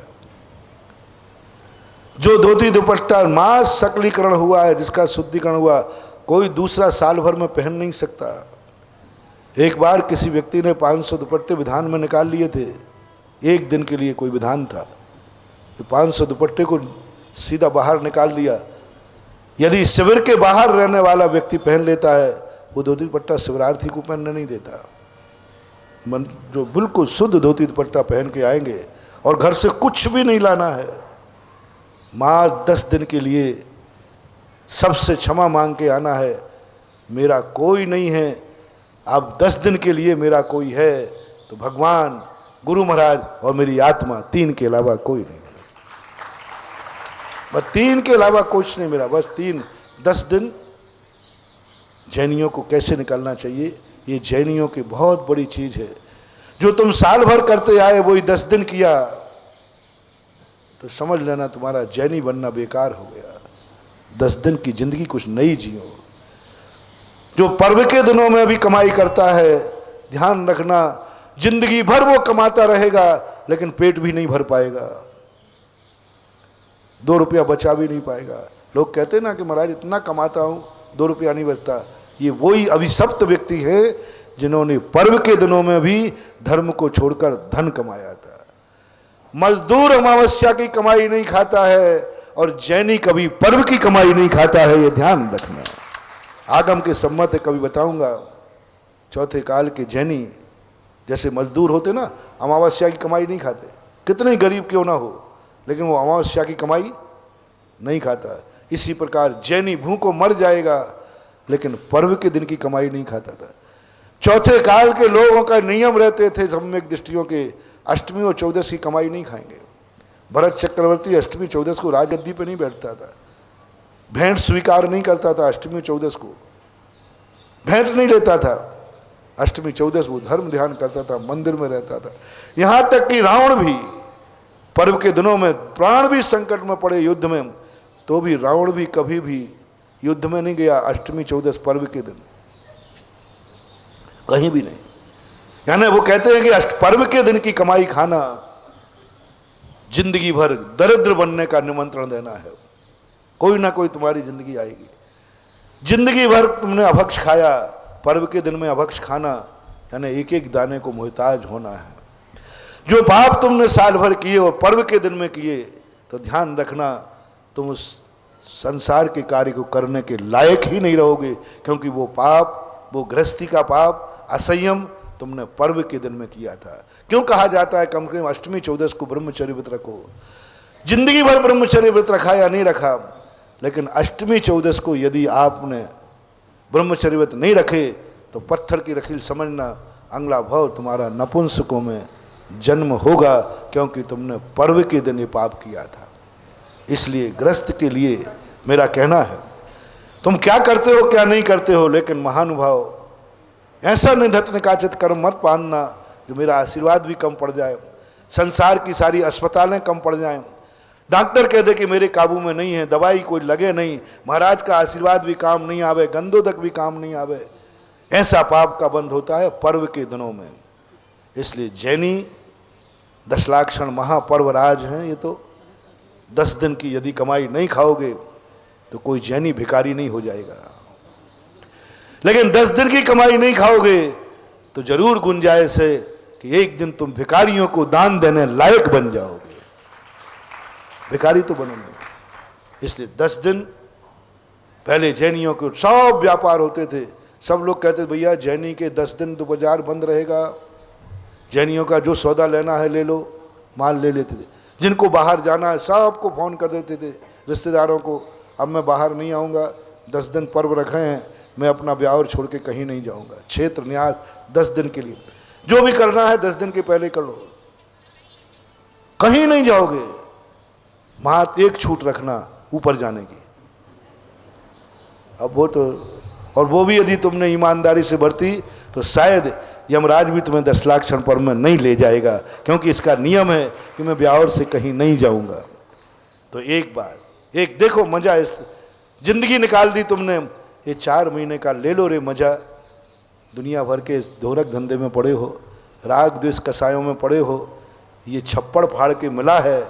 Speaker 1: जो धोती दुपट्टा मास सकलीकरण हुआ है, जिसका शुद्धिकरण हुआ, कोई दूसरा साल भर में पहन नहीं सकता। एक बार किसी व्यक्ति ने 500 दुपट्टे विधान में निकाल लिए थे, एक दिन के लिए कोई विधान था, 500 दुपट्टे को सीधा बाहर निकाल दिया। यदि शिविर के बाहर रहने वाला व्यक्ति पहन लेता है, वो धोती दुपट्टा शिविरार्थी को पहनने नहीं देता। मन जो बिल्कुल शुद्ध धोती दुपट्टा पहन के आएंगे और घर से कुछ भी नहीं लाना है, माँ 10 दिन के लिए सबसे क्षमा मांग के आना है, मेरा कोई नहीं है, अब 10 दिन के लिए मेरा कोई है तो भगवान, गुरु महाराज और मेरी आत्मा, 3 के अलावा कोई नहीं। बस 3 के अलावा कुछ नहीं मेरा, बस 10 दिन। जैनियों को कैसे निकलना चाहिए, ये जैनियों की बहुत बड़ी चीज है। जो तुम साल भर करते आए वही 10 दिन किया तो समझ लेना तुम्हारा जैनी बनना बेकार हो गया। 10 दिन की जिंदगी कुछ नई जियो। जो पर्व के दिनों में भी कमाई करता है, ध्यान रखना, जिंदगी भर वो कमाता रहेगा लेकिन पेट भी नहीं भर पाएगा, 2 रुपया बचा भी नहीं पाएगा। लोग कहते ना कि महाराज इतना कमाता हूं 2 रुपया नहीं बचता। ये वही अभिशप्त व्यक्ति है जिन्होंने पर्व के दिनों में भी धर्म को छोड़कर धन कमाया था। मजदूर अमावस्या की कमाई नहीं खाता है और जैनी कभी पर्व की कमाई नहीं खाता है, ये ध्यान रखना। आगम के सम्मत कभी बताऊंगा, चौथे काल के जैनी जैसे मजदूर होते ना, अमावस्या की कमाई नहीं खाते, कितने गरीब क्यों ना हो, लेकिन वो अमावस्या की कमाई नहीं खाता। इसी प्रकार जैनी भूखों मर जाएगा लेकिन पर्व के दिन की कमाई नहीं खाता था। चौथे काल के लोगों का नियम रहते थे सम्यक दृष्टियों के, अष्टमी और चौदस की कमाई नहीं खाएंगे। भरत चक्रवर्ती अष्टमी चौदस को राजगद्दी पे नहीं बैठता था, भेंट स्वीकार नहीं करता था, अष्टमी चौदस को भेंट नहीं लेता था। अष्टमी चौदस वो धर्म ध्यान करता था, मंदिर में रहता था। यहां तक कि रावण भी पर्व के दिनों में प्राण भी संकट में पड़े युद्ध में, तो भी रावण भी कभी भी युद्ध में नहीं गया अष्टमी चौदस पर्व के दिन, कहीं भी नहीं। यानी वो कहते हैं कि पर्व के दिन की कमाई खाना जिंदगी भर दरिद्र बनने का निमंत्रण देना है। कोई ना कोई तुम्हारी जिंदगी आएगी, जिंदगी भर तुमने अभक्ष खाया, पर्व के दिन में अभक्ष खाना यानी एक एक दाने को मोहताज होना है। जो पाप तुमने साल भर किए और पर्व के दिन में किए तो ध्यान रखना तुम उस संसार के कार्य को करने के लायक ही नहीं रहोगे, क्योंकि वो पाप, वो गृहस्थी का पाप, असंयम तुमने पर्व के दिन में किया था। क्यों कहा जाता है कम से कम अष्टमी चौदस को ब्रह्मचर्य व्रत रखो? जिंदगी भर ब्रह्मचर्य व्रत रखा या नहीं रखा, लेकिन अष्टमी चौदस को यदि आपने ब्रह्मचर्य व्रत नहीं रखे तो पत्थर की रखील समझना, अगला भव तुम्हारा नपुंसकों में जन्म होगा, क्योंकि तुमने पर्व के दिन ये पाप किया था। इसलिए गृहस्थ के लिए मेरा कहना है, तुम क्या करते हो क्या नहीं करते हो, लेकिन महानुभाव ऐसा निधत निकाचित कर्म मत पालना जो मेरा आशीर्वाद भी कम पड़ जाए, संसार की सारी अस्पतालें कम पड़ जाएं, डॉक्टर कह दे कि मेरे काबू में नहीं है, दवाई कोई लगे नहीं, महाराज का आशीर्वाद भी काम नहीं आवे, गंधोदक भी काम नहीं आवे, ऐसा पाप का बंध होता है पर्व के दिनों में। इसलिए जैनी दशलाक्षण महापर्व राज हैं। ये तो 10 दिन की यदि कमाई नहीं खाओगे तो कोई जैनी भिखारी नहीं हो जाएगा, लेकिन 10 दिन की कमाई नहीं खाओगे तो जरूर गुंजाइश है कि एक दिन तुम भिखारियों को दान देने लायक बन जाओगे, भिखारी तो बनोगे। इसलिए 10 दिन पहले जैनियों के सब व्यापार होते थे, सब लोग कहते भैया जैनी के 10 दिन तो बाजार बंद रहेगा, जैनियों का जो सौदा लेना है ले लो, माल ले लेते थे। जिनको बाहर जाना है सबको फ़ोन कर देते थे, रिश्तेदारों को, अब मैं बाहर नहीं आऊँगा, 10 दिन पर्व रखे हैं, मैं अपना ब्याह छोड़ के कहीं नहीं जाऊँगा, क्षेत्र न्यास 10 दिन के लिए, जो भी करना है 10 दिन के पहले कर लो, कहीं नहीं जाओगे। मात एक छूट रखना ऊपर जाने की। अब वो तो, और वो भी यदि तुमने ईमानदारी से बरती तो शायद यमराज भी तुम्हें 10 लाख क्षण पर में नहीं ले जाएगा, क्योंकि इसका नियम है कि मैं ब्याह से कहीं नहीं जाऊंगा। तो एक बार एक देखो मजा, इस जिंदगी निकाल दी तुमने, ये 4 महीने का ले लो रे मजा। दुनिया भर के धोरक धंधे में पड़े हो, राग द्वेष कसायों में पड़े हो, ये छप्पड़ फाड़ के मिला है,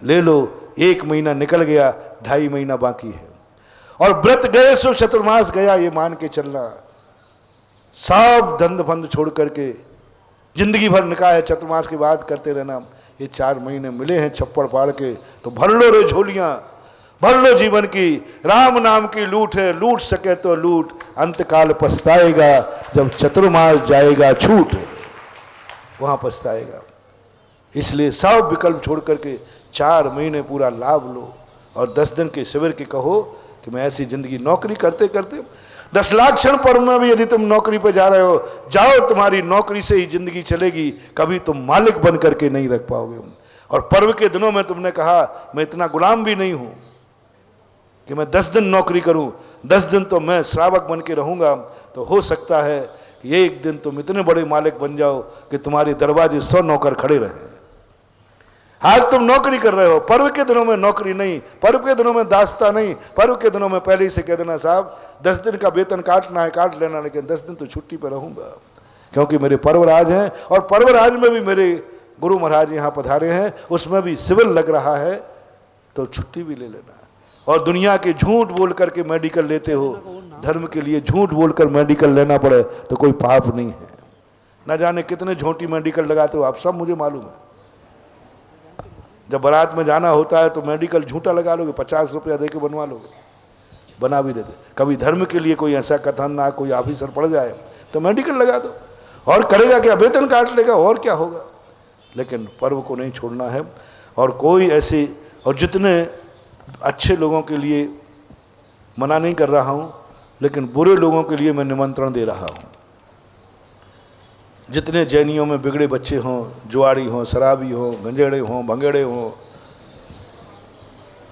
Speaker 1: ले लो। 1 महीना निकल गया, 2.5 महीना बाकी है, और व्रत गए सो चतुर्मास गया, ये मान के चलना। सब धंध फंद छोड़ करके जिंदगी भर निकाह है चतुर्मास की बात करते रहना। ये 4 महीने मिले हैं छप्पड़ फाड़ के, तो भर लो रे झोलियां, भर लो जीवन की। राम नाम की लूट है, लूट सके तो लूट, अंतकाल पछताएगा जब चतुर्मास जाएगा छूट, वहां पछताएगा। इसलिए सब विकल्प छोड़ करके 4 महीने पूरा लाभ लो, और 10 दिन के शिविर के कहो कि मैं ऐसी जिंदगी नौकरी करते करते 10 लाख क्षण पर में भी यदि तुम नौकरी पे जा रहे हो, जाओ, तुम्हारी नौकरी से ही जिंदगी चलेगी, कभी तुम मालिक बन करके नहीं रख पाओगे। और पर्व के दिनों में तुमने कहा मैं इतना गुलाम भी नहीं हूं कि मैं 10 दिन नौकरी करूं, 10 दिन तो मैं श्रावक बन के रहूंगा। तो हो सकता है कि एक दिन तुम इतने बड़े मालिक बन जाओ कि तुम्हारे दरवाजे 100 नौकर खड़े रहे। आज तुम नौकरी कर रहे हो, पर्व के दिनों में नौकरी नहीं, पर्व के दिनों में दास्ता नहीं, पर्व के दिनों में पहले ही से कह देना साहब 10 दिन का वेतन काटना है काट लेना, लेकिन 10 दिन तो छुट्टी पर रहूंगा, क्योंकि मेरे पर्वराज हैं। और पर्वराज में भी मेरे गुरु महाराज यहाँ पधारे हैं, उसमें भी सिविल लग रहा है, तो छुट्टी भी ले लेना। और दुनिया के झूठ बोल करके मेडिकल लेते हो, धर्म के लिए झूठ बोलकर मेडिकल लेना पड़े तो कोई पाप नहीं है। न जाने कितने झूठी मेडिकल लगाते हो आप, सब मुझे मालूम है। जब बारात में जाना होता है तो मेडिकल झूठा लगा लोगे, 50 रुपया दे के बनवा लोगे, बना भी देते। कभी धर्म के लिए कोई ऐसा कथन ना, कोई ऑफिसर पड़ जाए तो मेडिकल लगा दो, और करेगा क्या, वेतन काट लेगा, और क्या होगा। लेकिन पर्व को नहीं छोड़ना है। और कोई ऐसे, और जितने अच्छे लोगों के लिए मना नहीं कर रहा हूँ, लेकिन बुरे लोगों के लिए मैं निमंत्रण दे रहा हूँ। जितने जैनियों में बिगड़े बच्चे हों, जुआड़ी हों, शराबी हों, गंजेड़े हों, भंगेड़े हों,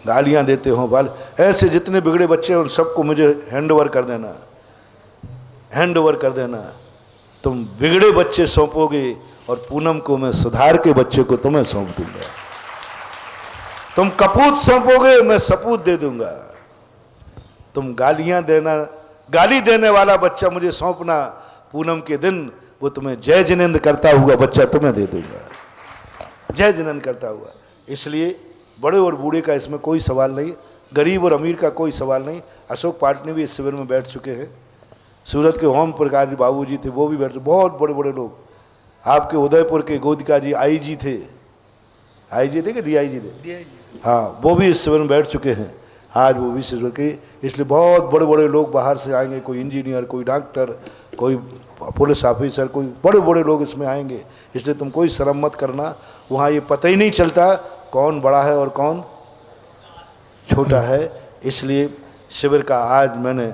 Speaker 1: गालियां देते हों, बाल, ऐसे जितने बिगड़े बच्चे हैं उन सबको मुझे हैंड ओवर कर देना, हैंड ओवर कर देना। तुम बिगड़े बच्चे सौंपोगे और पूनम को मैं सुधार के बच्चे को तुम्हें सौंप दूंगा। तुम कपूत सौंपोगे, मैं सपूत दे दूंगा। तुम गालियां देना, गाली देने वाला बच्चा मुझे सौंपना, पूनम के दिन वो तुम्हें जय जिनेंद्र करता हुआ बच्चा तुम्हें दे दूंगा, जय जिनेंद्र करता हुआ। इसलिए बड़े और बूढ़े का इसमें कोई सवाल नहीं, गरीब और अमीर का कोई सवाल नहीं। अशोक पाटनी भी इस शिविर में बैठ चुके हैं, सूरत के ओम प्रकाश जी बाबू जी थे, वो भी बैठ, बहुत बड़े बड़े लोग। आपके उदयपुर के गोदिका जी IG थे, IG थे कि DIG थे, हाँ, वो भी इस शिविर में बैठ चुके हैं। आज वो विशेष करके, इसलिए बहुत बड़े बड़े लोग बाहर से आएंगे, कोई इंजीनियर, कोई डॉक्टर, कोई पुलिस ऑफिसर, कोई बड़े बड़े लोग इसमें आएंगे। इसलिए तुम कोई शर्म मत करना। वहाँ ये पता ही नहीं चलता कौन बड़ा है और कौन छोटा है। इसलिए शिविर का आज मैंने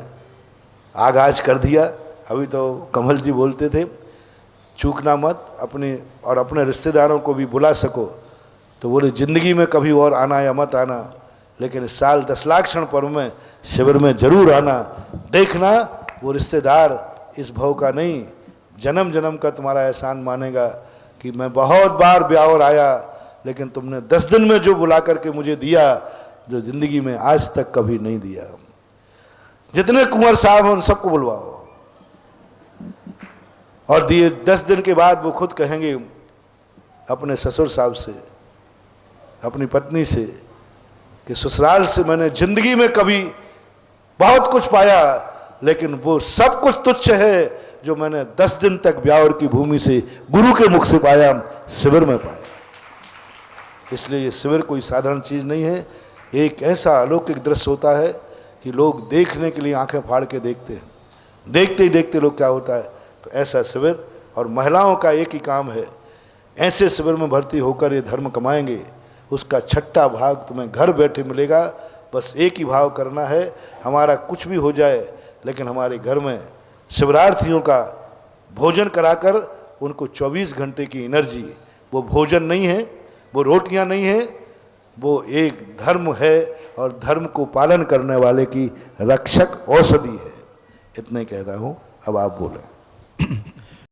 Speaker 1: आगाज कर दिया। अभी तो कमल जी बोलते थे चूकना मत, अपने और अपने रिश्तेदारों को भी बुला सको तो बोले ज़िंदगी में कभी और आना या मत आना, लेकिन इस साल 10 लाख क्षण पर्व में शिविर में जरूर आना। देखना वो रिश्तेदार इस भव का नहीं, जन्म जन्म का तुम्हारा एहसान मानेगा कि मैं बहुत बार ब्यावर आया, लेकिन तुमने 10 दिन में जो बुला करके मुझे दिया, जो ज़िंदगी में आज तक कभी नहीं दिया। जितने कुंवर साहब हैं उन सबको बुलवाओ, और दिए 10 दिन के बाद वो खुद कहेंगे अपने ससुर साहब से, अपनी पत्नी से कि ससुराल से मैंने जिंदगी में कभी बहुत कुछ पाया, लेकिन वो सब कुछ तुच्छ है जो मैंने 10 दिन तक ब्यावर की भूमि से गुरु के मुख से पाया, शिविर में पाया। इसलिए ये शिविर कोई साधारण चीज़ नहीं है। एक ऐसा अलौकिक दृश्य होता है कि लोग देखने के लिए आंखें फाड़ के देखते हैं, देखते ही देखते लोग क्या होता है। तो ऐसा शिविर, और महिलाओं का एक ही काम है, ऐसे शिविर में भर्ती होकर ये धर्म कमाएंगे, उसका 6ठा भाग तुम्हें घर बैठे मिलेगा। बस एक ही भाव करना है, हमारा कुछ भी हो जाए लेकिन हमारे घर में शिवरार्थियों का भोजन कराकर उनको 24 घंटे की एनर्जी, वो भोजन नहीं है, वो रोटियां नहीं है, वो एक धर्म है, और धर्म को पालन करने वाले की रक्षक औषधि है। इतने कहता हूँ, अब आप बोलें।